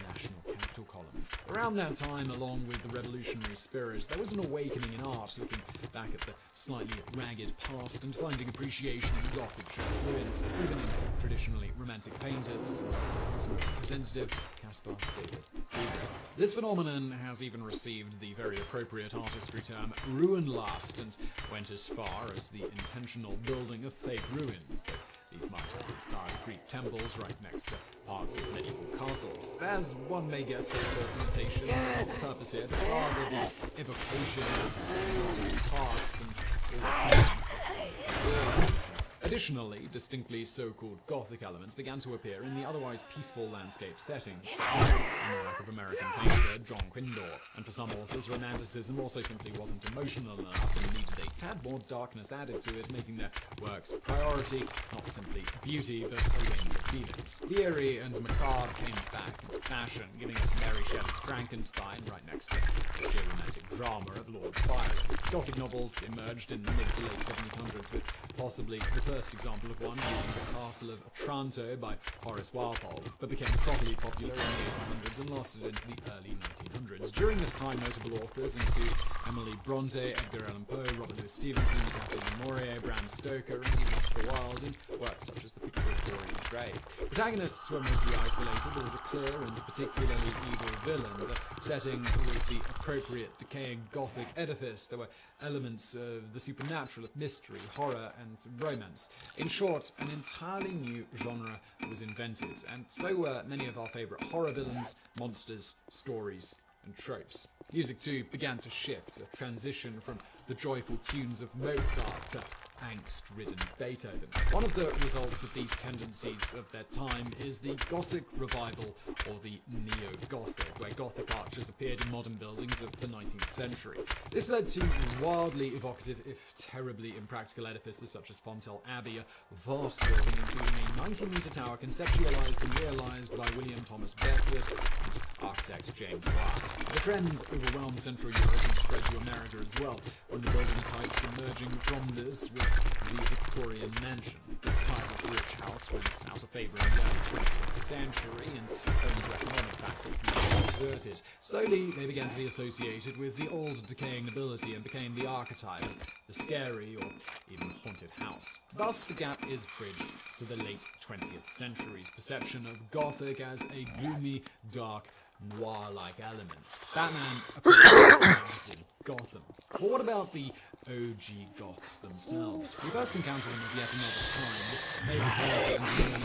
national capital columns. Around that time, along with the revolutionary spirit, there was an awakening in art, looking back at the slightly ragged past and finding appreciation in Gothic church ruins, even in traditionally romantic painters. As representative, Caspar David Friedrich. This phenomenon has even received the very appropriate artistry term ruinlust, and went as far as the intentional building of fake ruins. These might have the style of Greek temples right next to parts of medieval castles. As one may guess, the imitation is not the purpose here, but rather the evocation of the lost past and all the things that Additionally, distinctly so-called Gothic elements began to appear in the otherwise peaceful landscape settings, such as in the work of American painter John Quindor. And for some authors, Romanticism also simply wasn't emotional enough and needed a tad more darkness added to it, making their works priority, not simply beauty, but a range of feelings. The eerie and macabre came back into fashion, giving us Mary Shelley's Frankenstein right next to the sheer romantic drama of Lord Byron. Gothic novels emerged in the mid to late 1700s, with possibly the first example of one being The Castle of Otranto by Horace Walpole, but became properly popular in the 1800s and lasted into the early 1900s. During this time, notable authors include Emily Bronte, Edgar Allan Poe, Robert Louis Stevenson, Daphne du Maurier, Bram Stoker, and even Oscar Wilde in works such as The Picture of Dorian Gray. Protagonists were mostly isolated. There was a clear and particularly evil villain. The setting was the appropriate decaying Gothic edifice. There were elements of the supernatural, of mystery, horror, and romance. In short, an entirely new genre was invented, and so were many of our favourite horror villains, monsters, stories, and tropes. Music too began to shift, a transition from the joyful tunes of Mozart to angst-ridden Beethoven. One of the results of these tendencies of their time is the Gothic revival, or the Neo-Gothic, where Gothic arches appeared in modern buildings of the 19th century. This led to wildly evocative, if terribly impractical edifices such as Fontell Abbey, a vast building including a 90-metre tower conceptualised and realised by William Thomas Beckwood and architect James Watt. The trends overwhelmed Central Europe and spread to America as well. One of the building types emerging from this was the Victorian mansion. This type of rich house went out of favour in the early 20th century, and owing to economic factors, many deserted. Slowly, they began to be associated with the old, decaying nobility and became the archetype of the scary or even haunted house. Thus, the gap is bridged to the late 20th century's perception of Gothic as a gloomy, dark, noir-like element. Batman appears in Gotham. But what about the OG Goths themselves? We first encounter them as yet another time, with major places in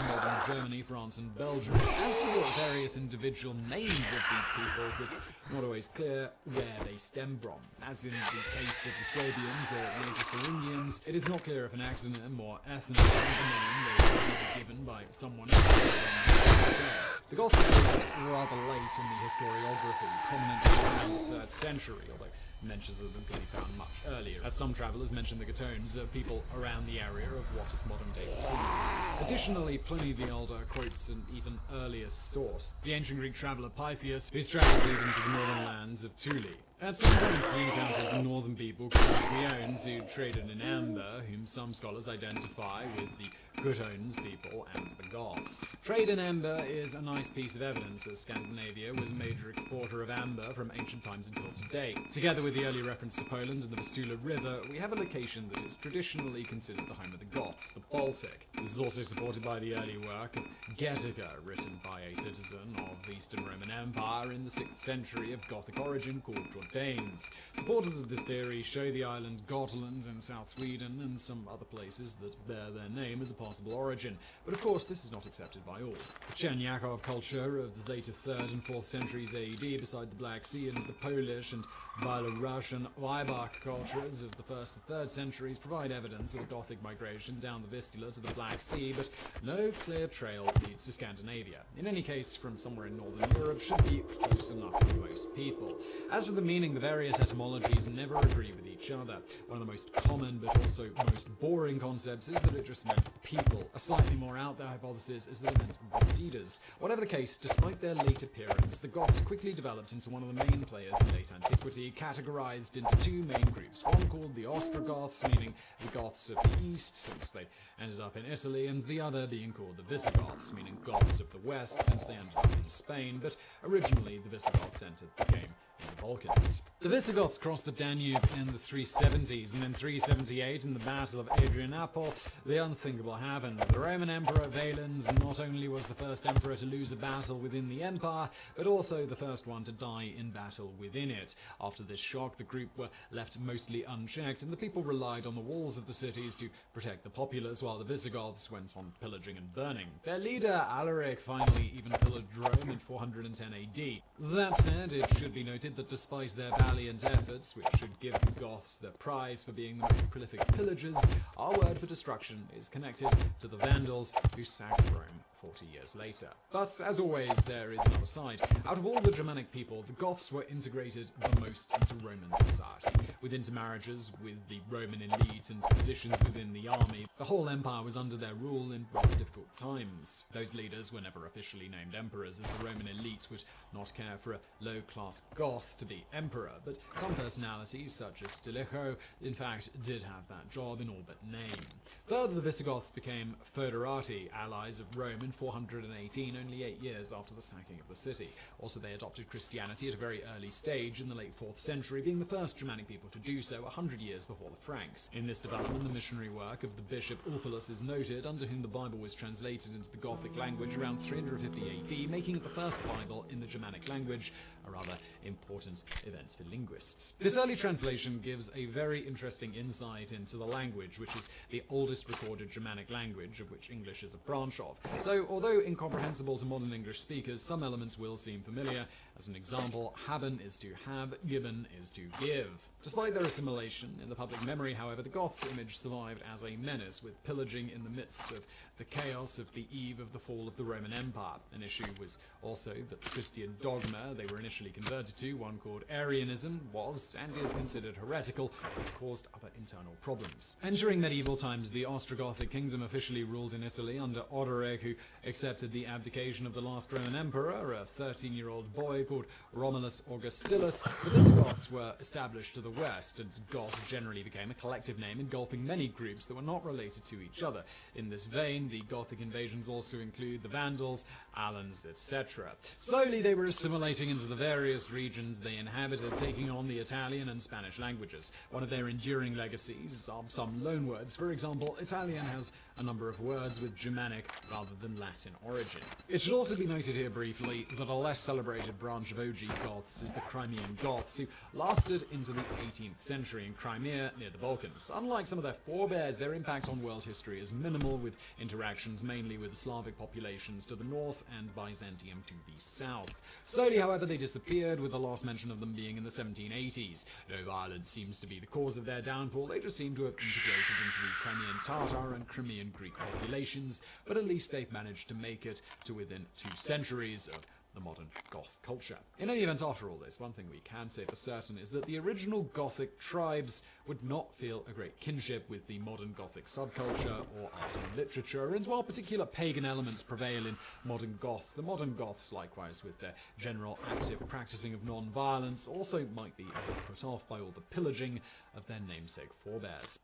modern Germany, France, and Belgium. As to the various individual names of these peoples, it's not always clear where they stem from. As in the case of the Swabians or native Thuringians, it is not clear if an acronym or ethnonym is a name they were given by someone else. The Goths were rather late in the historiography, prominent around the 3rd century, although mentions of them can be found much earlier, as some travellers mention the Gautones, people around the area of what is modern-day Poland. Additionally, Pliny the Elder quotes an even earlier source, the ancient Greek traveller Pythias, whose travels lead into the northern lands of Thule. At some point, he encounters the northern people called Briones, who traded in amber, whom some scholars identify with the Gautones people and the Goths. Trade in amber is a nice piece of evidence, as Scandinavia was a major exporter of amber from ancient times until today. Together with the early reference to Poland and the Vistula River, we have a location that is traditionally considered the home of the Goths, the Baltic. This is also supported by the early work of Getica, written by a citizen of the Eastern Roman Empire in the 6th century of Gothic origin called George Danes. Supporters of this theory show the island Gotland in South Sweden and some other places that bear their name as a possible origin, but of course this is not accepted by all. The Cherniakov culture of the later 3rd and 4th centuries AD beside the Black Sea, and the Polish and Belarusian Weibach cultures of the 1st and 3rd centuries provide evidence of a Gothic migration down the Vistula to the Black Sea, but no clear trail leads to Scandinavia. In any case, from somewhere in Northern Europe should be close enough for most people. As for the meaning, the various etymologies never agree with each other. One of the most common but also most boring concepts is that it just meant people. A slightly more out there hypothesis is that it meant the Cedars. Whatever the case, despite their late appearance, the Goths quickly developed into one of the main players in late antiquity, categorized into two main groups, one called the Ostrogoths, meaning the Goths of the east, since they ended up in Italy, and the other being called the Visigoths, meaning Goths of the west, since they ended up in Spain, but originally the Visigoths entered the game in the Balkans. The Visigoths crossed the Danube in the 370s, and in 378, in the Battle of Adrianople, the unthinkable happened. The Roman Emperor Valens not only was the first emperor to lose a battle within the empire, but also the first one to die in battle within it. After this shock, the group were left mostly unchecked, and the people relied on the walls of the cities to protect the populace, while the Visigoths went on pillaging and burning. Their leader, Alaric, finally even pillaged Rome in 410 AD. That said, it should be noted that despite their valiant efforts, which should give the Goths the prize for being the most prolific pillagers, our word for destruction is connected to the Vandals, who sacked Rome 40 years later. But, as always, there is another side. Out of all the Germanic people, the Goths were integrated the most into Roman society. With intermarriages with the Roman elite and positions within the army, the whole empire was under their rule in rather difficult times. Those leaders were never officially named emperors, as the Roman elite would not care for a low-class Goth to be emperor, but some personalities, such as Stilicho, in fact did have that job in all but name. Further, the Visigoths became foederati, allies of Rome, in 418, only 8 years after the sacking of the city. Also, they adopted Christianity at a very early stage in the late 4th century, being the first Germanic people to do so 100 years before the Franks. In this development, the missionary work of the bishop Ulfilas is noted, under whom the Bible was translated into the Gothic language around 350 AD, making it the first Bible in the Germanic language, a rather important event for linguists. This early translation gives a very interesting insight into the language, which is the oldest recorded Germanic language, of which English is a branch of. So, although incomprehensible to modern English speakers, some elements will seem familiar. As an example, haben is to have, given is to give. Despite their assimilation in the public memory, however, the Goths' image survived as a menace, with pillaging in the midst of the chaos of the eve of the fall of the Roman Empire. An issue was also that the Christian dogma they were initially converted to, one called Arianism, was and is considered heretical, which caused other internal problems. Entering medieval times, the Ostrogothic kingdom officially ruled in Italy under Odoric, who accepted the abdication of the last Roman emperor, a 13-year-old boy called Romulus Augustulus. The Visigoths were established to the west, and Goth generally became a collective name engulfing many groups that were not related to each other. In this vein, the Gothic invasions also include the Vandals, Alans, etc. Slowly, they were assimilating into the various regions they inhabited, taking on the Italian and Spanish languages. One of their enduring legacies are some loanwords. For example, Italian has a number of words with Germanic rather than Latin origin. It should also be noted here briefly that a less celebrated branch of OG Goths is the Crimean Goths, who lasted into the 18th century in Crimea near the Balkans. Unlike some of their forebears, their impact on world history is minimal, with interactions mainly with the Slavic populations to the north and Byzantium to the south. Slowly, however, they disappeared, with the last mention of them being in the 1780s. No violence seems to be the cause of their downfall. They just seem to have integrated into the Crimean Tatar and Crimean Greek populations, but at least they've managed to make it to within 2 centuries of the modern Goth culture. In any event, after all this, one thing we can say for certain is that the original Gothic tribes would not feel a great kinship with the modern Gothic subculture or art and literature, and while particular pagan elements prevail in modern Goth, the modern Goths, likewise with their general active practicing of non-violence, also might be a bit put off by all the pillaging of their namesake forebears.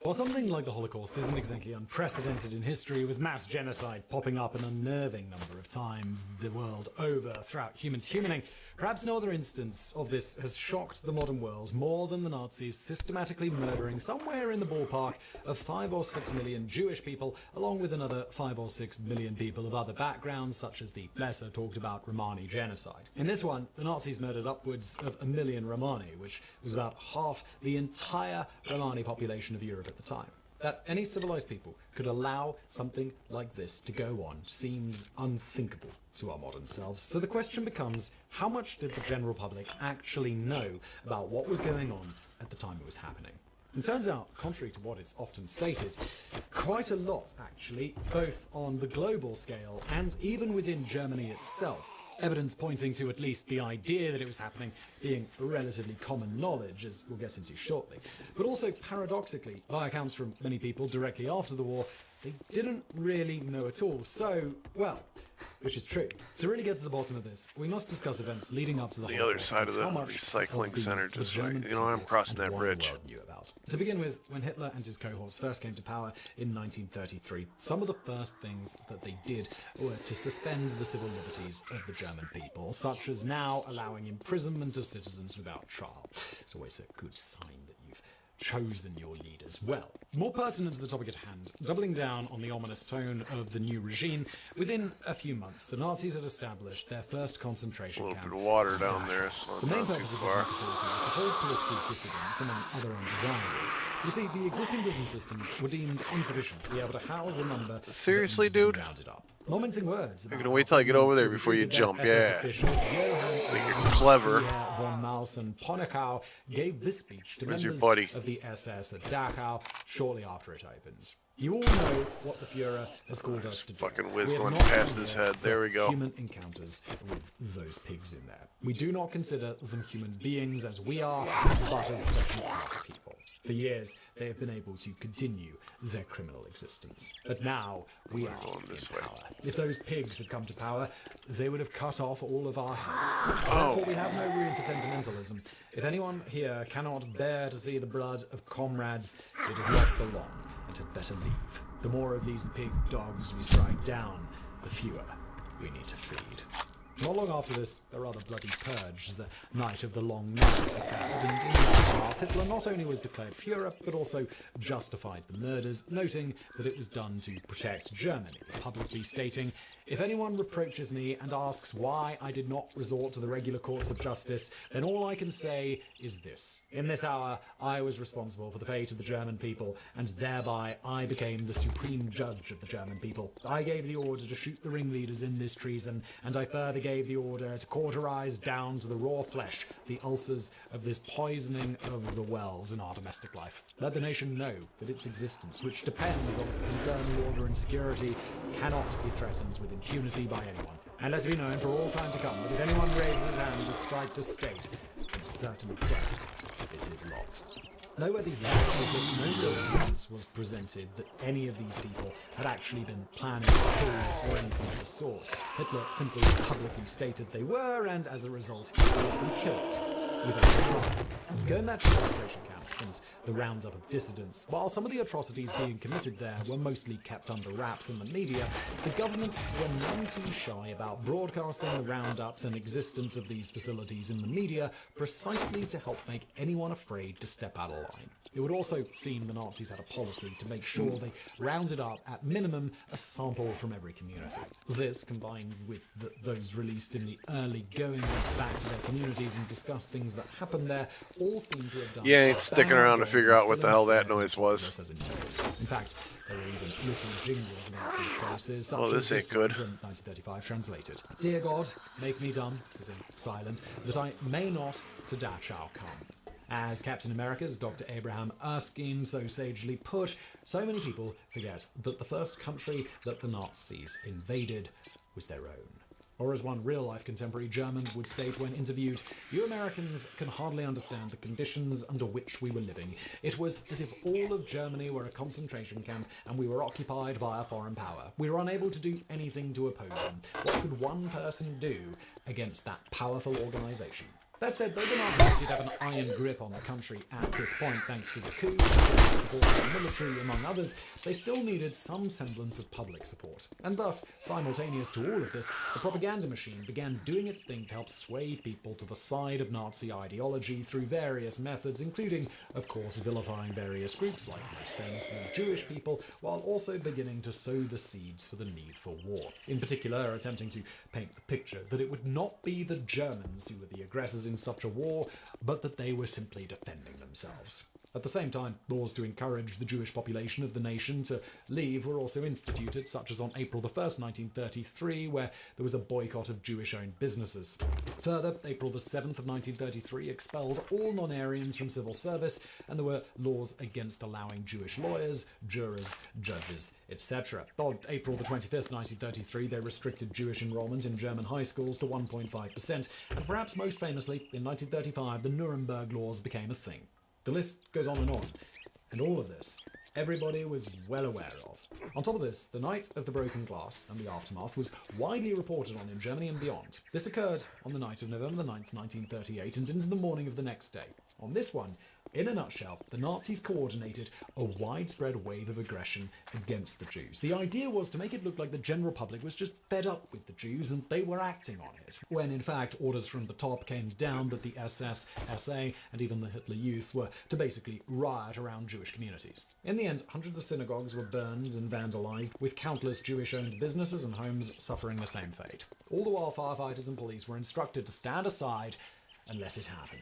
While something like the Holocaust isn't exactly unprecedented in history, with mass genocide popping up an unnerving number of times the world over throughout humans humaning, perhaps no other instance of this has shocked the modern world more than the Nazis systematically murdering somewhere in the ballpark of 5 or 6 million Jewish people, along with another 5 or 6 million people of other backgrounds, such as the lesser talked about Romani genocide. In this one, the Nazis murdered upwards of 1 million Romani, which was about half the entire Romani population of Europe at the time. That any civilized people could allow something like this to go on seems unthinkable to our modern selves. So the question becomes, how much did the general public actually know about what was going on at the time it was happening? It turns out, contrary to what is often stated, quite a lot actually, both on the global scale and even within Germany itself. Evidence pointing to at least the idea that it was happening being relatively common knowledge, as we'll get into shortly. But also, paradoxically, by accounts from many people directly after the war, they didn't really know at all. So, well, which is true. To really get to the bottom of this, we must discuss events leading up to the other side of the recycling center, just like, you know, I'm crossing that bridge. To begin with, when Hitler and his cohorts first came to power in 1933, some of the first things that they did were to suspend the civil liberties of the German people, such as now allowing imprisonment of citizens without trial. It's always a good sign that you've chosen your leaders well. More pertinent to the topic at hand, doubling down on the ominous tone of the new regime, within a few months the Nazis had established their first concentration camp. A little bit of water down there, so the main purpose of the facility was to hold political dissidents among other undesirables. You see, the existing prison systems were deemed insufficient to be able to house a number. Seriously, dude? Not mincing words. You're gonna wait till I get over there before you jump, yeah. Think you're clever. Von Mausen-Poneckau gave this speech to Where's your members buddy? of the SS at Dachau shortly after it opens. You all know what the Fuhrer has called us to do. Fucking whiz We have going not past come his here head. for There we go. Human encounters with those pigs in there. We do not consider them human beings as we are, but as second-class people. For years, they have been able to continue their criminal existence. But now, we are in power. If those pigs had come to power, they would have cut off all of our heads. Therefore, we have no room for sentimentalism. If anyone here cannot bear to see the blood of comrades, it does not belong, and had better leave. The more of these pig dogs we strike down, the fewer we need to feed. Not long after this, a rather bloody purge, the Night of the Long Knives, occurred, and in that path, Hitler not only was declared Führer, but also justified the murders, noting that it was done to protect Germany, publicly stating, "If anyone reproaches me and asks why I did not resort to the regular courts of justice, then all I can say is this. In this hour, I was responsible for the fate of the German people, and thereby I became the supreme judge of the German people. I gave the order to shoot the ringleaders in this treason, and I further gave the order to cauterize down to the raw flesh the ulcers of this poisoning of the wells in our domestic life. Let the nation know that its existence, which depends on its internal order and security, cannot be threatened with impunity by anyone. And let it be known for all time to come that if anyone raises his hand to strike the state, then certain death is his lot." Noteworthy here was that no real evidence was presented that any of these people had actually been planning to kill or anything of the sort. Hitler simply publicly stated they were, and as a result, he had been killed without a trial. Going back to the concentration camps and the roundup of dissidents, while some of the atrocities being committed there were mostly kept under wraps in the media, the government were none too shy about broadcasting the roundups and existence of these facilities in the media precisely to help make anyone afraid to step out of line. It would also seem the Nazis had a policy to make sure they rounded up, at minimum, a sample from every community. This, combined with those released in the early going back to their communities and discussed things that happened there, all seem to have done. You ain't sticking around to figure out what the hell that noise was. In fact, there were even little jingles about these places, such Oh, this as ain't good. From 1935 translated. "Dear God, make me dumb," as in silent, "that I may not to Dachau come." As Captain America's Dr. Abraham Erskine so sagely put, so many people forget that the first country that the Nazis invaded was their own. Or as one real-life contemporary German would state when interviewed, "You Americans can hardly understand the conditions under which we were living. It was as if all of Germany were a concentration camp and we were occupied by a foreign power. We were unable to do anything to oppose them. What could one person do against that powerful organization?" That said, though the Nazis did have an iron grip on the country at this point thanks to the coup, support of the military, among others, they still needed some semblance of public support. And thus, simultaneous to all of this, the propaganda machine began doing its thing to help sway people to the side of Nazi ideology through various methods, including, of course, vilifying various groups like most famously Jewish people, while also beginning to sow the seeds for the need for war. In particular, attempting to paint the picture that it would not be the Germans who were the aggressors in such a war, but that they were simply defending themselves. At the same time, laws to encourage the Jewish population of the nation to leave were also instituted, such as on April 1st, 1933, where there was a boycott of Jewish-owned businesses. Further, April 7th of 1933 expelled all non-Aryans from civil service, and there were laws against allowing Jewish lawyers, jurors, judges, etc. On April 25th, 1933, they restricted Jewish enrollment in German high schools to 1.5%, and perhaps most famously, in 1935, the Nuremberg laws became a thing. The list goes on, and all of this, everybody was well aware of. On top of this, the night of the broken glass and the aftermath was widely reported on in Germany and beyond. This occurred on the night of November 9th, 1938, and into the morning of the next day. On this one, in a nutshell, the Nazis coordinated a widespread wave of aggression against the Jews. The idea was to make it look like the general public was just fed up with the Jews and they were acting on it, when in fact orders from the top came down that the SS, SA, and even the Hitler Youth were to basically riot around Jewish communities. In the end, hundreds of synagogues were burned and vandalized, with countless Jewish-owned businesses and homes suffering the same fate. All the while, firefighters and police were instructed to stand aside and let it happen.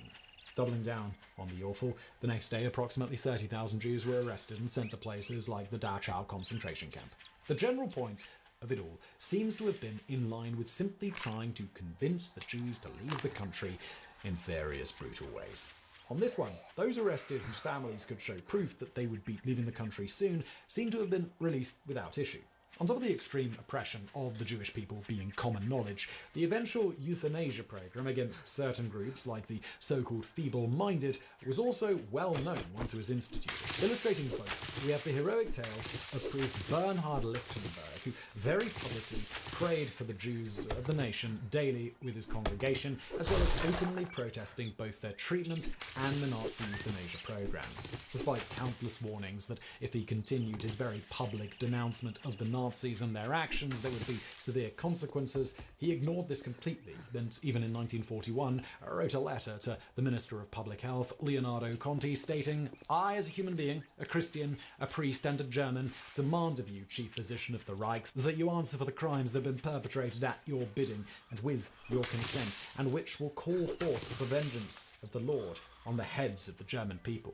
Doubling down on the awful, the next day approximately 30,000 Jews were arrested and sent to places like the Dachau concentration camp. The general point of it all seems to have been in line with simply trying to convince the Jews to leave the country in various brutal ways. On this one, those arrested whose families could show proof that they would be leaving the country soon seem to have been released without issue. On top of the extreme oppression of the Jewish people being common knowledge, the eventual euthanasia program against certain groups, like the so-called feeble-minded, was also well known once it was instituted. Illustrating both, we have the heroic tale of priest Bernhard Lichtenberg, who very publicly prayed for the Jews of the nation daily with his congregation, as well as openly protesting both their treatment and the Nazi euthanasia programs. Despite countless warnings that if he continued his very public denouncement of the Nazis and their actions, there would be severe consequences, he ignored this completely, and even in 1941 wrote a letter to the Minister of Public Health, Leonardo Conti, stating, "I, as a human being, a Christian, a priest and a German, demand of you, Chief Physician of the Reich, that you answer for the crimes that have been perpetrated at your bidding and with your consent, and which will call forth the vengeance of the Lord on the heads of the German people."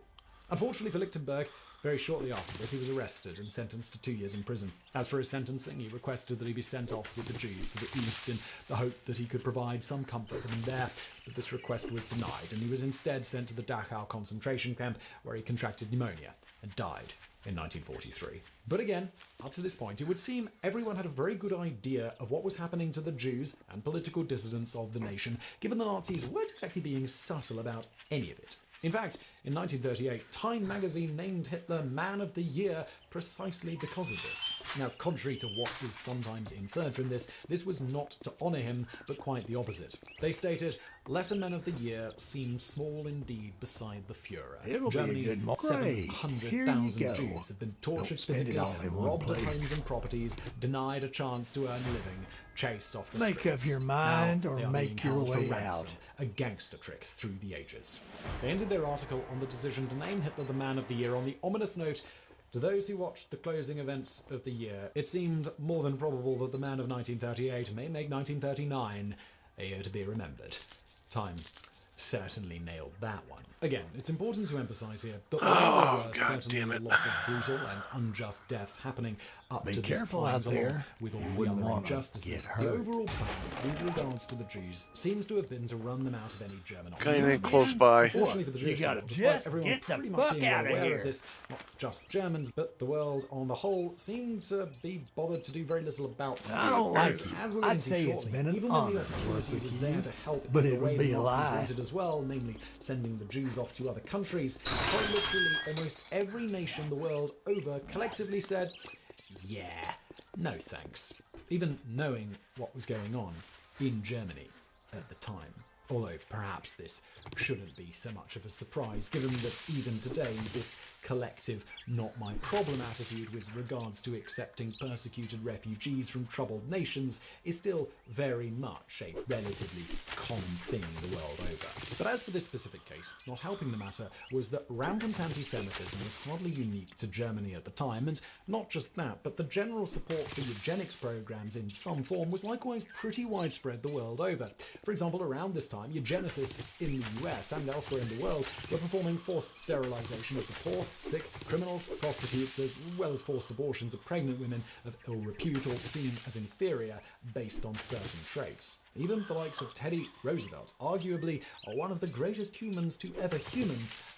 Unfortunately for Lichtenberg, very shortly after this, he was arrested and sentenced to 2 years in prison. As for his sentencing, he requested that he be sent off with the Jews to the east in the hope that he could provide some comfort for them there, but this request was denied, and he was instead sent to the Dachau concentration camp, where he contracted pneumonia and died in 1943. But again, up to this point, it would seem everyone had a very good idea of what was happening to the Jews and political dissidents of the nation, given the Nazis weren't exactly being subtle about any of it. In fact, in 1938, Time magazine named Hitler Man of the Year precisely because of this. Now, contrary to what is sometimes inferred from this was not to honour him, but quite the opposite. They stated, "Lesser men of the year seem small indeed beside the Führer. It'll Germany's be a good 700,000 Jews have been tortured physically, robbed of homes and properties, denied a chance to earn a living, chased off the Make streets. up your mind Now or they are make being your held for way ransom, out." a gangster trick through the ages. They ended their article on the decision to name Hitler the Man of the Year on the ominous note, "To those who watched the closing events of the year, it seemed more than probable that the man of 1938 may make 1939 a year to be remembered." Time certainly nailed that one. Again, it's important to emphasise here that while there were certainly lots of brutal and unjust deaths happening up Be to this careful point, out along there. with all You the wouldn't other wanna injustices, get the hurt. overall plan with regards to the Jews seems to have been to run them out of any German Got anything occupation. close by? Unfortunately for the You Jewish gotta people, despite just everyone get the pretty much fuck being outta aware here. of this, not just Germans, but the world on the whole seemed to be bothered to do very little about this. I don't like you. As we'll I'd get into say it's shortly, been an even when honor the to work opportunity with was you, there to help but in it the would way be the a Nazis lie. wanted as well, namely sending the Jews off to other countries, quite literally almost every nation the world over collectively said, "Yeah, no thanks," even knowing what was going on in Germany at the time. Although perhaps this shouldn't be so much of a surprise, given that even today this collective not my problem attitude with regards to accepting persecuted refugees from troubled nations is still very much a relatively common thing the world over. But as for this specific case, not helping the matter was that rampant anti-Semitism was hardly unique to Germany at the time, and not just that, but the general support for eugenics programs in some form was likewise pretty widespread the world over. For example, around this time, eugenicists in the US and elsewhere in the world were performing forced sterilization of the poor, sick, criminals, prostitutes, as well as forced abortions of pregnant women of ill repute or seen as inferior based on certain traits. Even the likes of Teddy Roosevelt, arguably one of the greatest humans to ever human,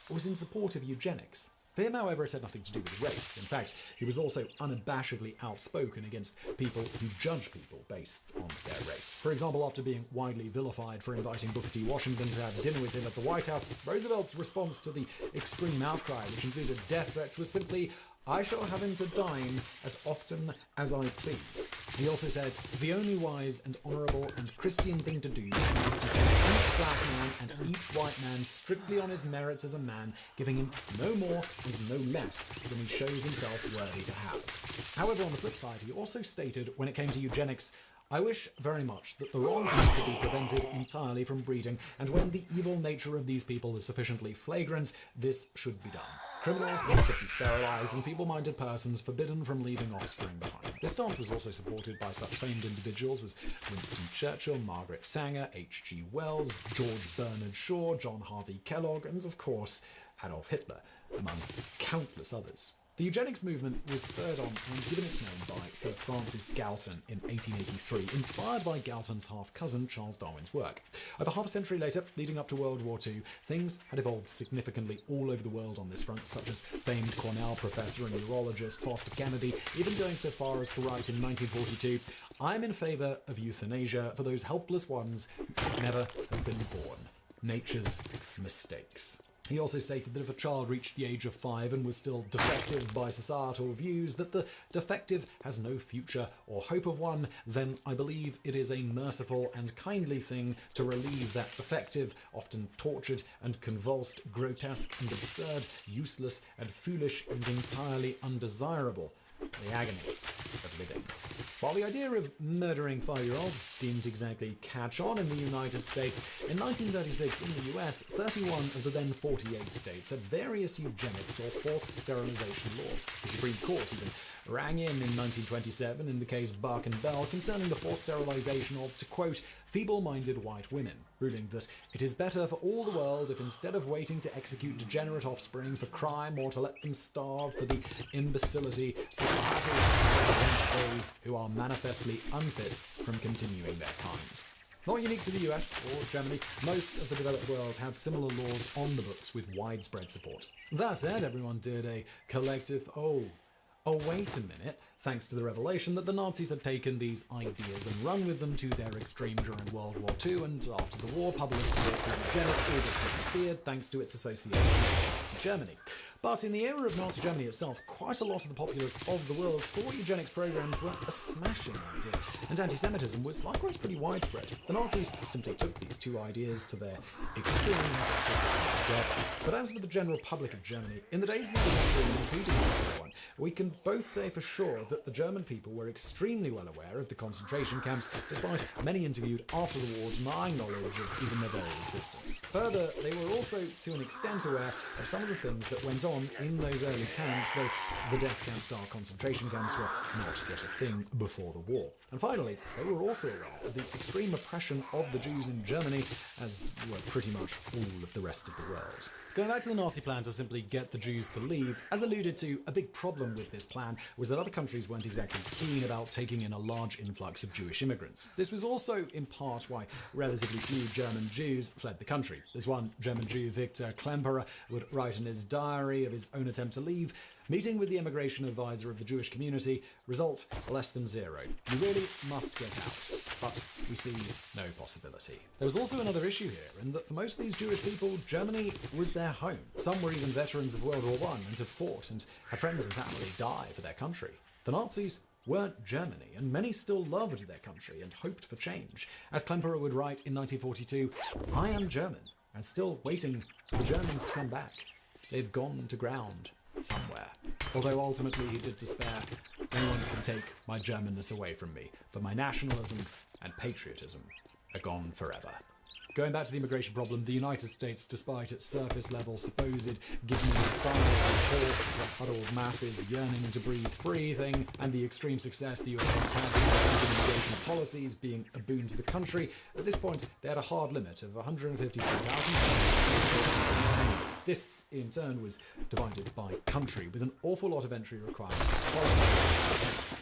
was in support of eugenics. For him, however, it had nothing to do with race. In fact, he was also unabashedly outspoken against people who judge people based on their race. For example, after being widely vilified for inviting Booker T. Washington to have dinner with him at the White House, Roosevelt's response to the extreme outcry, which included death threats, was simply, "I shall have him to dine as often as I please." He also said, "The only wise and honourable and Christian thing to do is to judge each black man and each white man strictly on his merits as a man, giving him no more and no less than he shows himself worthy to have." However, on the flip side, he also stated, when it came to eugenics, "I wish very much that the wrong breed could be prevented entirely from breeding, and when the evil nature of these people is sufficiently flagrant, this should be done. Criminals need to be sterilised and feeble-minded persons forbidden from leaving offspring behind." This stance was also supported by such famed individuals as Winston Churchill, Margaret Sanger, H.G. Wells, George Bernard Shaw, John Harvey Kellogg, and of course Adolf Hitler, among countless others. The eugenics movement was spurred on and given its name by Sir Francis Galton in 1883, inspired by Galton's half-cousin Charles Darwin's work. Over half a century later, leading up to World War II, things had evolved significantly all over the world on this front, such as famed Cornell professor and neurologist Foster Kennedy even going so far as to write in 1942, "I'm in favour of euthanasia for those helpless ones who should never have been born. Nature's mistakes." He also stated that if a child reached the age of 5 and was still defective by societal views, that the defective has no future or hope of one, then I believe it is a merciful and kindly thing to relieve that defective, often tortured and convulsed, grotesque and absurd, useless and foolish and entirely undesirable, the agony of living. While the idea of murdering 5-year-olds didn't exactly catch on in the United States, in 1936 in the US, 31 of the then 48 states had various eugenics or forced sterilization laws. The Supreme Court even rang in 1927 in the case Bark and Bell concerning the forced sterilization of, to quote, feeble-minded white women, ruling that it is better for all the world if instead of waiting to execute degenerate offspring for crime or to let them starve for the imbecility, society prevents those who are manifestly unfit from continuing their kinds. Not unique to the US or Germany, most of the developed world had similar laws on the books with widespread support. That said, everyone did a collective, oh wait a minute, thanks to the revelation that the Nazis had taken these ideas and run with them to their extreme during World War II, and after the war, public support for eugenics all disappeared thanks to its association with Nazi Germany. But in the era of Nazi Germany itself, quite a lot of the populace of the world thought eugenics programs were a smashing idea, and anti-Semitism was likewise pretty widespread. The Nazis simply took these two ideas to their extreme together. But as for the general public of Germany, in the days leading up to and including World War I, we can both say for sure that the German people were extremely well aware of the concentration camps, despite many interviewed after the war denying knowledge of even their very existence. Further, they were also to an extent aware of some of the things that went on in those early camps, though the death camp-style concentration camps were not yet a thing before the war. And finally, they were also aware of the extreme oppression of the Jews in Germany, as were pretty much all of the rest of the world. Going back to the Nazi plan to simply get the Jews to leave, as alluded to, a big problem with this plan was that other countries weren't exactly keen about taking in a large influx of Jewish immigrants. This was also, in part, why relatively few German Jews fled the country. As one German Jew, Victor Klemperer, would write in his diary of his own attempt to leave, meeting with the immigration advisor of the Jewish community, result less than 0. You really must get out. But we see no possibility. There was also another issue here, in that for most of these Jewish people, Germany was their home. Some were even veterans of World War I and had fought and had friends and family die for their country. The Nazis weren't Germany, and many still loved their country and hoped for change. As Klemperer would write in 1942, "I am German, and still waiting for the Germans to come back. They've gone to ground somewhere." Although ultimately he did despair, "No one can take my Germanness away from me, but my nationalism and patriotism are gone forever." Going back to the immigration problem, the United States, despite its surface level supposed giving fire and the huddled masses yearning to breathe free thing, and the extreme success the US had with immigration policies being a boon to the country, at this point they had a hard limit of 153,000. This, in turn, was divided by country, with an awful lot of entry requirements.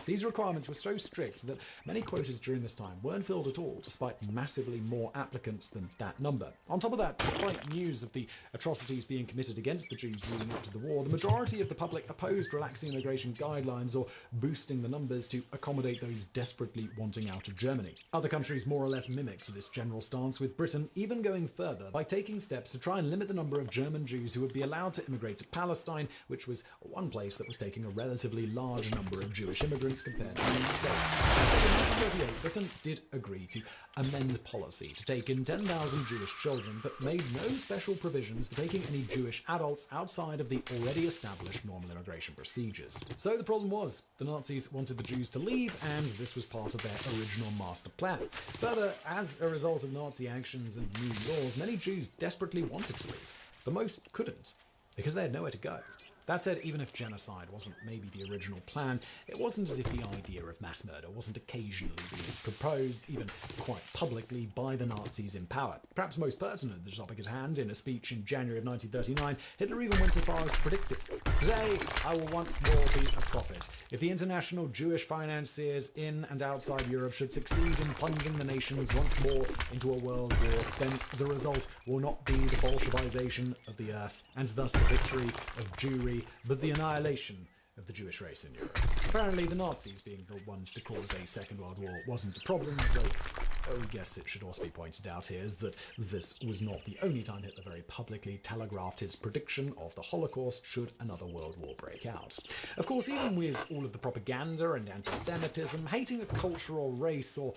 These requirements were so strict that many quotas during this time weren't filled at all, despite massively more applicants than that number. On top of that, despite news of the atrocities being committed against the Jews leading up to the war, the majority of the public opposed relaxing immigration guidelines or boosting the numbers to accommodate those desperately wanting out of Germany. Other countries more or less mimicked this general stance, with Britain even going further by taking steps to try and limit the number of German Jews who would be allowed to immigrate to Palestine, which was one place that was taking a relatively large number of Jewish immigrants compared to the United States. So in 1938, Britain did agree to amend policy to take in 10,000 Jewish children, but made no special provisions for taking any Jewish adults outside of the already established normal immigration procedures. So the problem was, the Nazis wanted the Jews to leave, and this was part of their original master plan. Further, as a result of Nazi actions and new laws, many Jews desperately wanted to leave, but most couldn't, because they had nowhere to go. That said, even if genocide wasn't maybe the original plan, it wasn't as if the idea of mass murder wasn't occasionally being proposed, even quite publicly, by the Nazis in power. Perhaps most pertinent to the topic at hand, in a speech in January of 1939, Hitler even went so far as to predict it. "Today, I will once more be a prophet. If the international Jewish financiers in and outside Europe should succeed in plunging the nations once more into a world war, then the result will not be the Bolshevization of the earth, and thus the victory of Jewry, but the annihilation of the Jewish race in Europe." Apparently, the Nazis being the ones to cause a Second World War wasn't a problem, though I guess it should also be pointed out here that this was not the only time Hitler very publicly telegraphed his prediction of the Holocaust should another world war break out. Of course, even with all of the propaganda and anti-Semitism, hating a culture or race or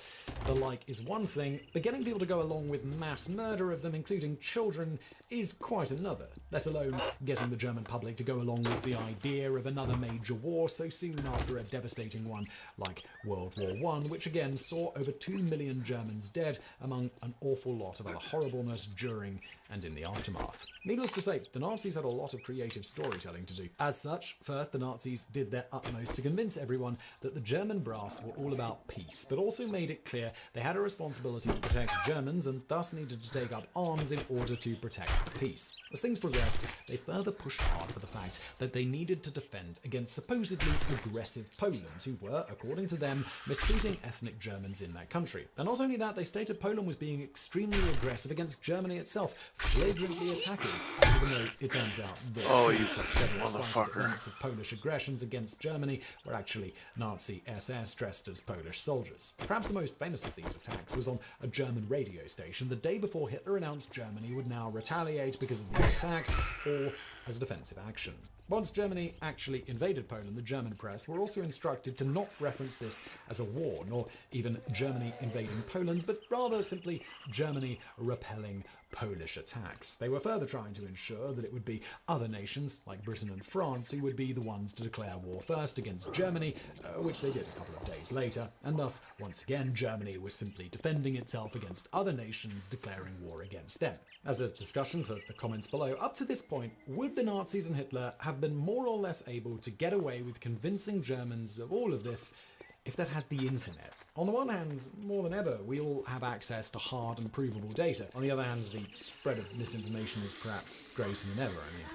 the like is one thing, but getting people to go along with mass murder of them, including children, is quite another, let alone getting the German public to go along with the idea of another major war so soon after a devastating one like World War I, which again saw over 2 million Germans dead, among an awful lot of other horribleness during and in the aftermath. Needless to say, the Nazis had a lot of creative storytelling to do. As such, first the Nazis did their utmost to convince everyone that the German brass were all about peace, but also made it clear they had a responsibility to protect Germans and thus needed to take up arms in order to protect the peace. As things progressed, they further pushed hard for the fact that they needed to defend against supposedly aggressive Poland, who were, according to them, mistreating ethnic Germans in that country. And not only that, they stated Poland was being extremely aggressive against Germany itself, flagrantly attacking, even though it turns out that several cited events of Polish aggressions against Germany were actually Nazi SS dressed as Polish soldiers. Perhaps the most famous of these attacks was on a German radio station the day before Hitler announced Germany would now retaliate because of these attacks, or as a defensive action. Once Germany actually invaded Poland, the German press were also instructed to not reference this as a war, nor even Germany invading Poland, but rather simply Germany repelling Polish attacks. They were further trying to ensure that it would be other nations, like Britain and France, who would be the ones to declare war first against Germany, which they did a couple of days later, and thus, once again, Germany was simply defending itself against other nations declaring war against them. As a discussion for the comments below, up to this point, would the Nazis and Hitler have been more or less able to get away with convincing Germans of all of this if they'd had the internet? On the one hand, more than ever, we all have access to hard and provable data. On the other hand, the spread of misinformation is perhaps greater than ever. I mean,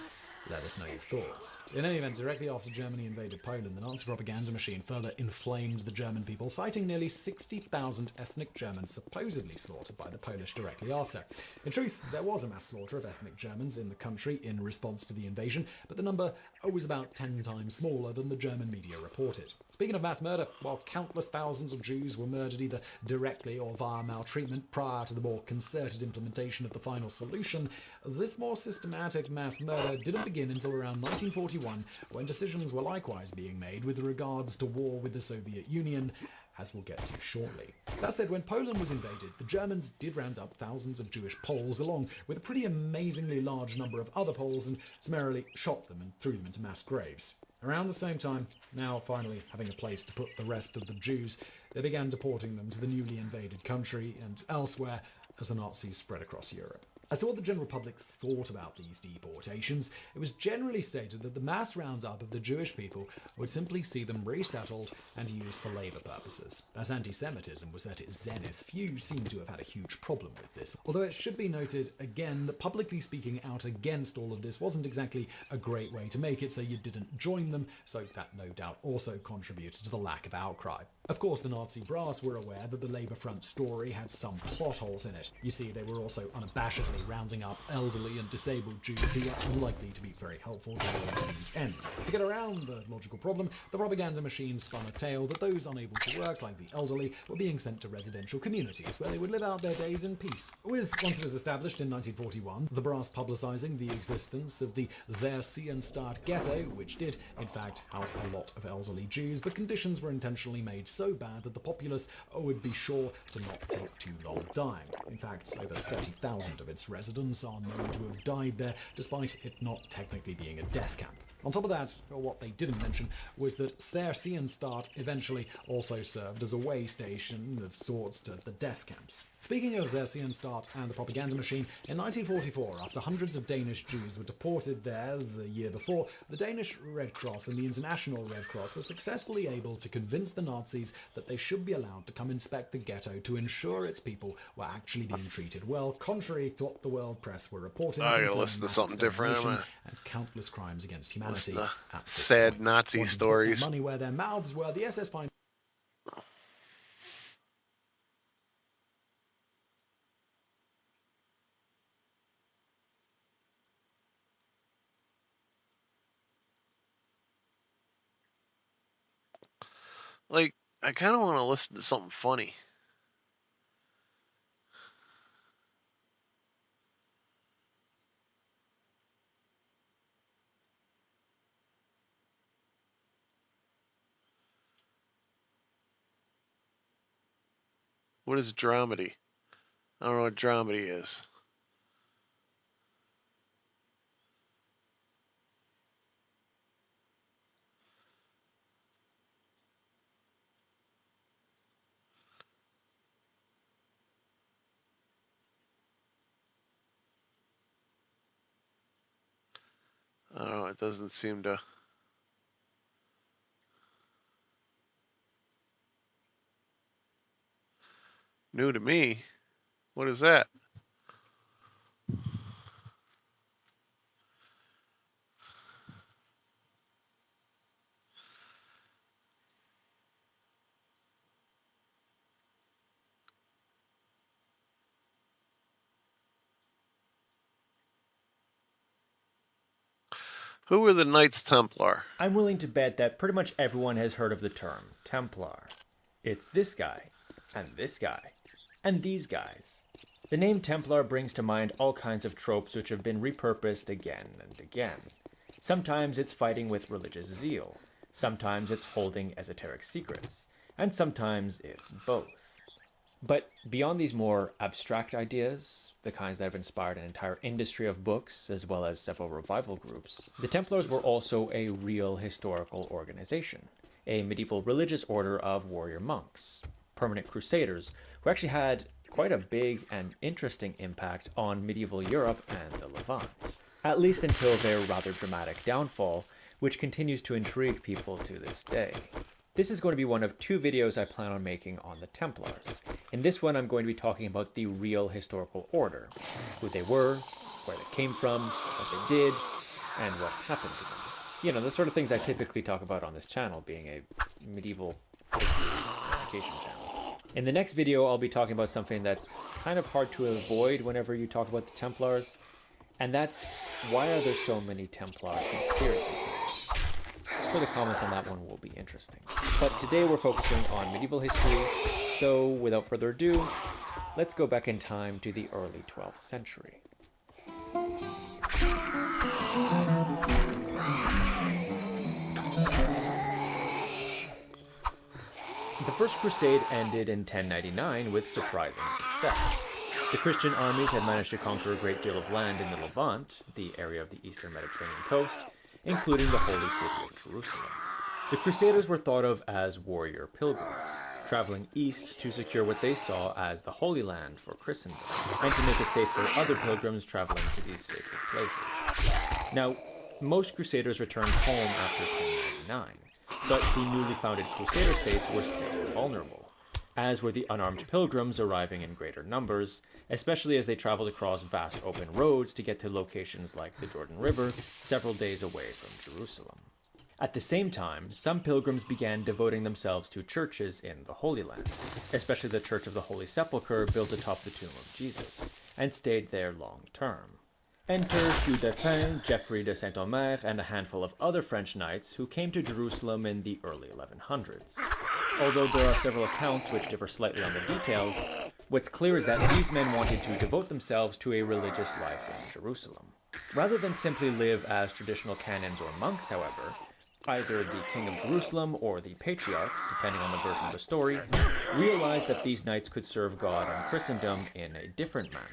let us know your thoughts. In any event, directly after Germany invaded Poland, the Nazi propaganda machine further inflamed the German people, citing nearly 60,000 ethnic Germans supposedly slaughtered by the Polish directly after. In truth, there was a mass slaughter of ethnic Germans in the country in response to the invasion, but the number was about 10 times smaller than the German media reported. Speaking of mass murder, while countless thousands of Jews were murdered either directly or via maltreatment prior to the more concerted implementation of the final solution, this more systematic mass murder didn't begin begin until around 1941, when decisions were likewise being made with regards to war with the Soviet Union, as we'll get to shortly. That said, when Poland was invaded, the Germans did round up thousands of Jewish Poles, along with a pretty amazingly large number of other Poles, and summarily shot them and threw them into mass graves. Around the same time, now finally having a place to put the rest of the Jews, they began deporting them to the newly invaded country and elsewhere as the Nazis spread across Europe. As to what the general public thought about these deportations, it was generally stated that the mass roundup of the Jewish people would simply see them resettled and used for labor purposes. As anti-Semitism was at its zenith, few seem to have had a huge problem with this. Although it should be noted again that publicly speaking out against all of this wasn't exactly a great way to make it so you didn't join them, so that no doubt also contributed to the lack of outcry. Of course, the Nazi brass were aware that the Labour Front story had some plot holes in it. You see, they were also unabashedly rounding up elderly and disabled Jews who were unlikely to be very helpful towards these ends. To get around the logical problem, the propaganda machine spun a tale that those unable to work, like the elderly, were being sent to residential communities where they would live out their days in peace. Once it was established in 1941, the brass publicising the existence of the Theresienstadt ghetto, which did, in fact, house a lot of elderly Jews, but conditions were intentionally made so bad that the populace would be sure to not take too long dying. In fact, over 30,000 of its residents are known to have died there, despite it not technically being a death camp. On top of that, what they didn't mention was that Theresienstadt eventually also served as a way station of sorts to the death camps. Speaking of Theresienstadt and the propaganda machine, in 1944, after hundreds of Danish Jews were deported there the year before, the Danish Red Cross and the International Red Cross were successfully able to convince the Nazis that they should be allowed to come inspect the ghetto to ensure its people were actually being treated well, contrary to what the world press were reporting I gotta listen to something different. And countless crimes against humanity. Sad Nazi Wanting to stories. put their money where their mouths were, the SS find Like, I kind of want to listen to something funny. What is dramedy? I don't know what dramedy is. I don't know, it doesn't seem to... New to me. What is that? Who were the Knights Templar? I'm willing to bet that pretty much everyone has heard of the term Templar. It's this guy, and this guy, and these guys. The name Templar brings to mind all kinds of tropes which have been repurposed again and again. Sometimes it's fighting with religious zeal, sometimes it's holding esoteric secrets, and sometimes it's both. But beyond these more abstract ideas, the kinds that have inspired an entire industry of books, as well as several revival groups, the Templars were also a real historical organization, a medieval religious order of warrior monks, permanent crusaders, who actually had quite a big and interesting impact on medieval Europe and the Levant, at least until their rather dramatic downfall, which continues to intrigue people to this day. This is going to be one of two videos I plan on making on the Templars. In this one, I'm going to be talking about the real historical order, who they were, where they came from, what they did, and what happened to them. You know, the sort of things I typically talk about on this channel, being a medieval history education channel. In the next video, I'll be talking about something that's kind of hard to avoid whenever you talk about the Templars, and that's why are there so many Templar conspiracy theories? So the comments on that one will be interesting. But today we're focusing on medieval history, so without further ado, let's go back in time to the early 12th century. The First Crusade ended in 1099 with surprising success. The Christian armies had managed to conquer a great deal of land in the Levant, the area of the eastern Mediterranean coast, including the holy city of Jerusalem. The Crusaders were thought of as warrior pilgrims, traveling east to secure what they saw as the Holy Land for Christendom, and to make it safe for other pilgrims traveling to these sacred places. Now, most Crusaders returned home after 1099, but the newly founded Crusader states were still vulnerable, as were the unarmed pilgrims arriving in greater numbers, especially as they traveled across vast open roads to get to locations like the Jordan River, several days away from Jerusalem. At the same time, some pilgrims began devoting themselves to churches in the Holy Land, especially the Church of the Holy Sepulchre built atop the tomb of Jesus, and stayed there long term. Enter Hugh de Pin, Geoffrey de Saint-Omer, and a handful of other French knights who came to Jerusalem in the early 1100s. Although there are several accounts which differ slightly on the details, what's clear is that these men wanted to devote themselves to a religious life in Jerusalem. Rather than simply live as traditional canons or monks, however, either the King of Jerusalem or the Patriarch, depending on the version of the story, realized that these knights could serve God and Christendom in a different manner,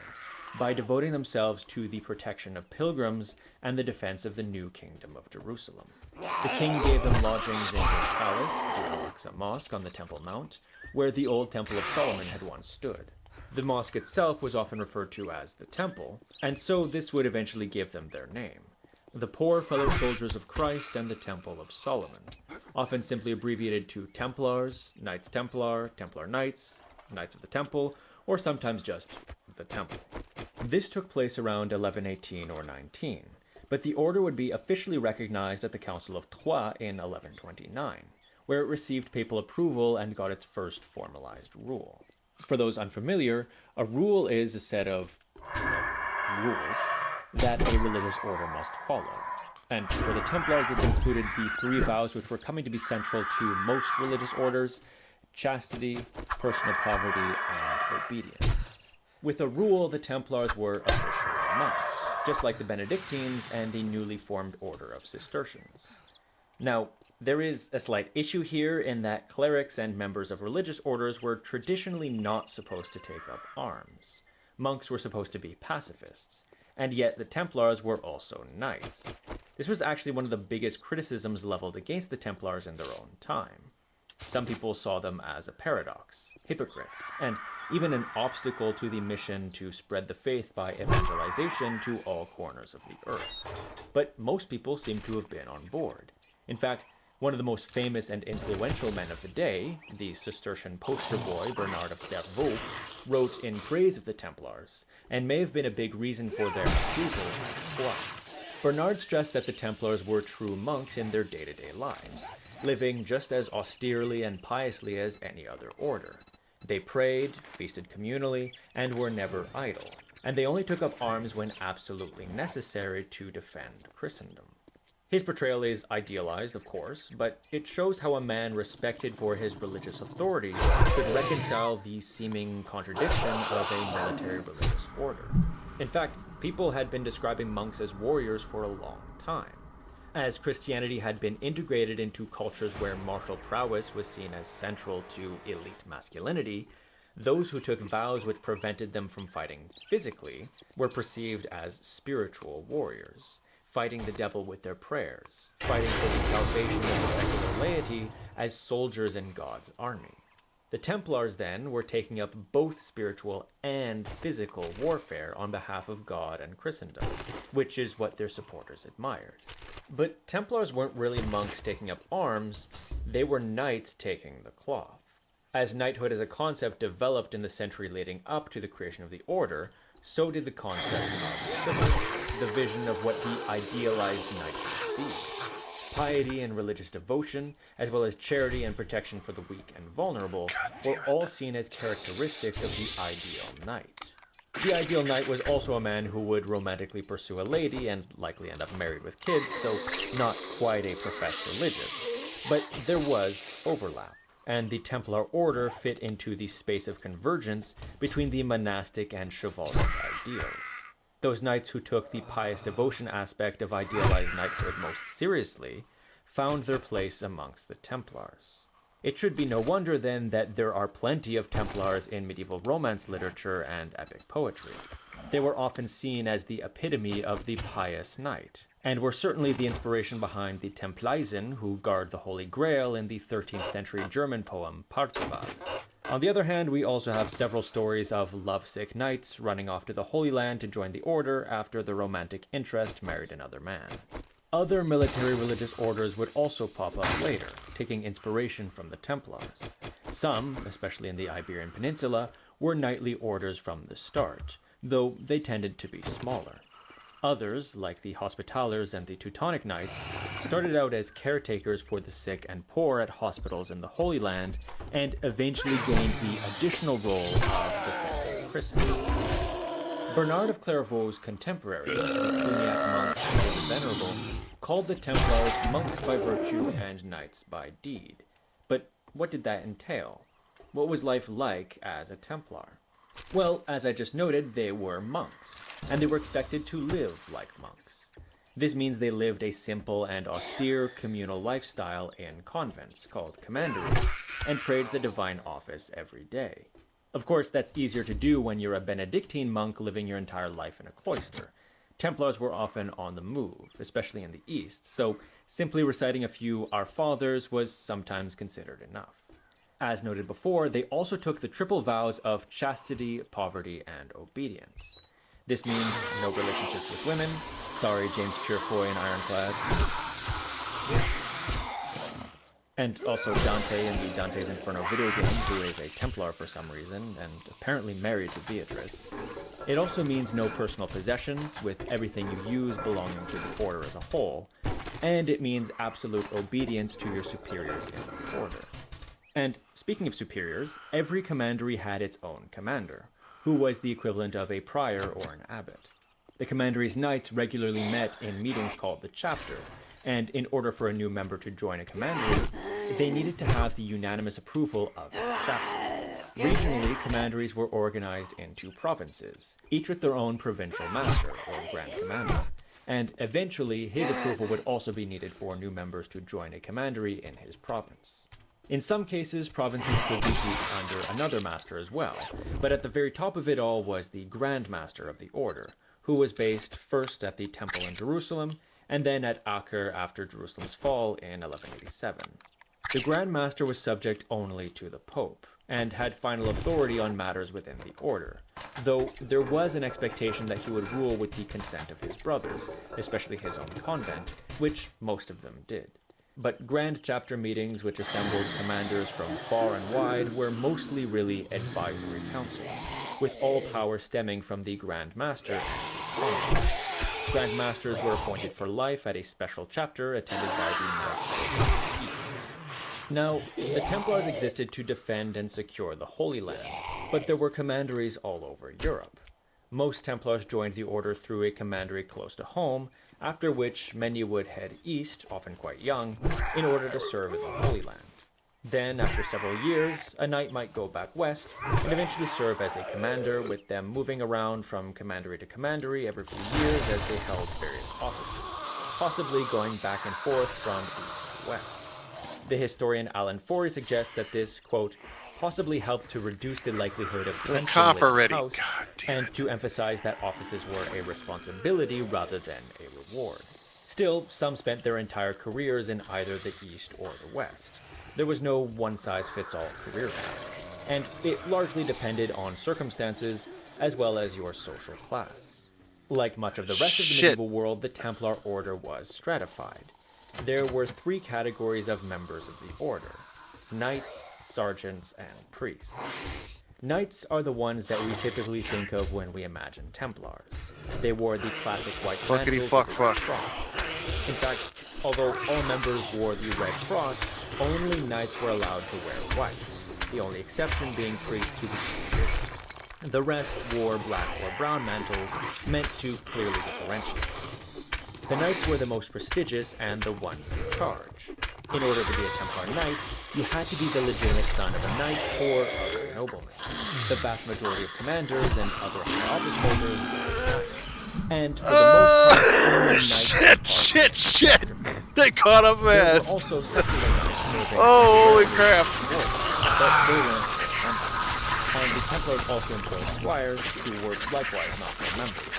by devoting themselves to the protection of pilgrims and the defense of the new Kingdom of Jerusalem. The king gave them lodgings in his palace, the Al-Aqsa Mosque on the Temple Mount, where the old Temple of Solomon had once stood. The mosque itself was often referred to as the Temple, and so this would eventually give them their name: the Poor Fellow Soldiers of Christ and the Temple of Solomon, often simply abbreviated to Templars, Knights Templar, Templar Knights, Knights of the Temple, or sometimes just the Temple. This took place around 1118 or 19, but the order would be officially recognized at the Council of Troyes in 1129, where it received papal approval and got its first formalized rule. For those unfamiliar, a rule is a set of rules that a religious order must follow. And for the Templars, this included the 3 vows which were coming to be central to most religious orders: chastity, personal poverty, and obedience. With a rule, the Templars were officially monks, just like the Benedictines and the newly formed order of Cistercians. Now, there is a slight issue here in that clerics and members of religious orders were traditionally not supposed to take up arms. Monks were supposed to be pacifists, and yet the Templars were also knights. This was actually one of the biggest criticisms leveled against the Templars in their own time. Some people saw them as a paradox, hypocrites, and even an obstacle to the mission to spread the faith by evangelization to all corners of the earth. But most people seem to have been on board. In fact, one of the most famous and influential men of the day, the Cistercian poster boy Bernard of Clairvaux, wrote in praise of the Templars, and may have been a big reason for their refusal of Troyes. Bernard stressed that the Templars were true monks in their day-to-day lives, living just as austerely and piously as any other order. They prayed, feasted communally, and were never idle, and they only took up arms when absolutely necessary to defend Christendom. His portrayal is idealized, of course, but it shows how a man respected for his religious authority could reconcile the seeming contradiction of a military religious order. In fact, people had been describing monks as warriors for a long time. As Christianity had been integrated into cultures where martial prowess was seen as central to elite masculinity, those who took vows which prevented them from fighting physically were perceived as spiritual warriors, fighting the devil with their prayers, fighting for the salvation of the secular laity as soldiers in God's army. The Templars, then, were taking up both spiritual and physical warfare on behalf of God and Christendom, which is what their supporters admired. But Templars weren't really monks taking up arms, they were knights taking the cloth. As knighthood as a concept developed in the century leading up to the creation of the order, so did the concept of chivalry, the vision of what the idealized knight should be. Piety and religious devotion, as well as charity and protection for the weak and vulnerable, were all seen as characteristics of the ideal knight. The ideal knight was also a man who would romantically pursue a lady and likely end up married with kids, so not quite a professed religious. But there was overlap, and the Templar order fit into the space of convergence between the monastic and chivalric ideals. Those knights who took the pious devotion aspect of idealized knighthood most seriously found their place amongst the Templars. It should be no wonder then that there are plenty of Templars in medieval romance literature and epic poetry. They were often seen as the epitome of the pious knight, and were certainly the inspiration behind the Templeisen who guard the Holy Grail in the 13th century German poem Parzival. On the other hand, we also have several stories of lovesick knights running off to the Holy Land to join the order after the romantic interest married another man. Other military religious orders would also pop up later, taking inspiration from the Templars. Some, especially in the Iberian Peninsula, were knightly orders from the start, though they tended to be smaller. Others, like the Hospitallers and the Teutonic Knights, started out as caretakers for the sick and poor at hospitals in the Holy Land, and eventually gained the additional role of defending Christendom. Bernard of Clairvaux's contemporary, the Cluniac monk the Venerable, called the Templars monks by virtue and knights by deed. But what did that entail? What was life like as a Templar? Well, as I just noted, they were monks, and they were expected to live like monks. This means they lived a simple and austere communal lifestyle in convents, called commanderies, and prayed the divine office every day. Of course, that's easier to do when you're a Benedictine monk living your entire life in a cloister. Templars were often on the move, especially in the East, so simply reciting a few Our Fathers was sometimes considered enough. As noted before, they also took the triple vows of chastity, poverty, and obedience. This means no relationships with women. Sorry, James Purefoy and Ironclad. And also Dante in the Dante's Inferno video game, who is a Templar for some reason, and apparently married to Beatrice. It also means no personal possessions, with everything you use belonging to the order as a whole. And it means absolute obedience to your superiors in the order. And speaking of superiors, every commandery had its own commander, who was the equivalent of a prior or an abbot. The commandery's knights regularly met in meetings called the chapter, and in order for a new member to join a commandery, they needed to have the unanimous approval of its chapter. Regionally, commanderies were organized into provinces, each with their own provincial master, or grand commander, and eventually his approval would also be needed for new members to join a commandery in his province. In some cases, provinces could be grouped under another master as well, but at the very top of it all was the Grand Master of the Order, who was based first at the Temple in Jerusalem, and then at Acre after Jerusalem's fall in 1187. The Grand Master was subject only to the Pope, and had final authority on matters within the order, though there was an expectation that he would rule with the consent of his brothers, especially his own convent, which most of them did. But grand chapter meetings, which assembled commanders from far and wide, were mostly really advisory councils, with all power stemming from the Grand Master and his convent. Grand Masters were appointed for life at a special chapter attended by the Knights. Now, the Templars existed to defend and secure the Holy Land, but there were commanderies all over Europe. Most Templars joined the order through a commandery close to home, after which many would head east, often quite young, in order to serve in the Holy Land. Then, after several years, a knight might go back west and eventually serve as a commander, with them moving around from commandery to commandery every few years as they held various offices, possibly going back and forth from east to west. The historian Alan Forey suggests that this, quote, possibly helped to reduce the likelihood of tension within the house, and to emphasize that offices were a responsibility rather than a reward. Still, some spent their entire careers in either the East or the West. There was no one-size-fits-all career path, and it largely depended on circumstances as well as your social class. Like much of the rest of the medieval world, the Templar order was stratified. There were 3 categories of members of the order: knights, sergeants, and priests. Knights are the ones that we typically think of when we imagine Templars. They wore the classic white mantles with the cross. In fact, although all members wore the red cross, only knights were allowed to wear white, the only exception being priests who became bishops. The rest wore black or brown mantles, meant to clearly differentiate. The knights were the most prestigious and the ones in charge. In order to be a Templar knight, you had to be the legitimate son of a knight or other nobleman. The vast majority of commanders and other high office holders were knights. And for the most part, only knights shit! They caught up There fast! were also secular knights blacksmithing, Oh, holy and crap. but they weren't just members. And the Templars also employed squires, who were likewise not their members,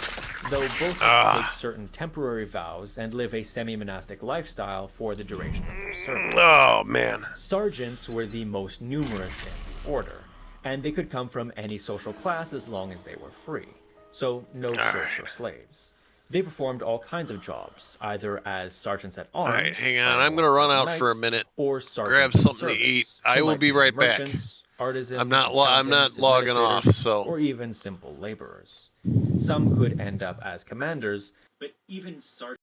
though both take certain temporary vows and live a semi-monastic lifestyle for the duration of their service. Oh, man. Sergeants were the most numerous in the order, and they could come from any social class as long as they were free, so no serfs or slaves. They performed all kinds of jobs, either as sergeants at arms, Alright, hang on. I'm going to run out for a minute. or Grab sergeants in something to service, eat. who I will might be right back. merchants, artisans, I'm not accountants, logging off, administrators, so. or even simple laborers. Some could end up as commanders, but even sergeants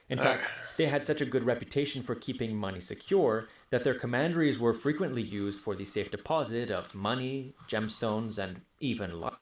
In fact, they had such a good reputation for keeping money secure that their commanderies were frequently used for the safe deposit of money, gemstones, and even life.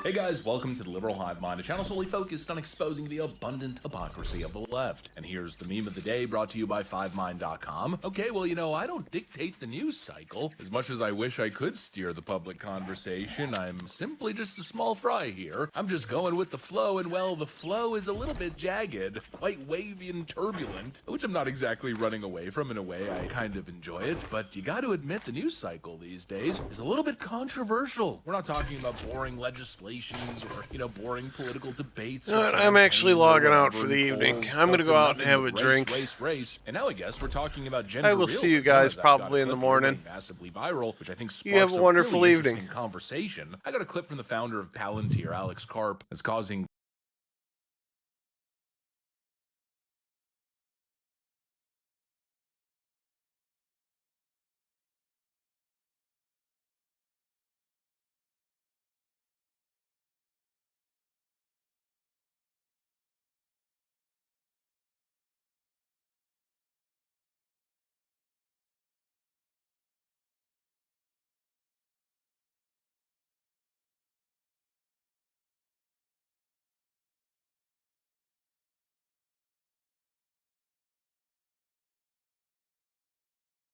Hey guys, welcome to the Liberal Hive Mind, a channel solely focused on exposing the abundant hypocrisy of the left. And here's the meme of the day, brought to you by 5mind.com. Okay, well, you know, I don't dictate the news cycle. As much as I wish I could steer the public conversation, I'm simply just a small fry here. I'm just going with the flow, and well, the flow is a little bit jagged, quite wavy and turbulent, which I'm not exactly running away from. In a way, I kind of enjoy it, but you gotta admit the news cycle these days is a little bit controversial. We're not talking about boring legislation or, you know, boring political debates. I'm actually logging out for the evening. I'm going to go out and have a drink. Race. And now I guess we're talking about gender. I will see you guys probably in the morning. Massively viral, which I think you have a wonderful really evening. Conversation. I got a clip from the founder of Palantir, Alex Karp, that's causing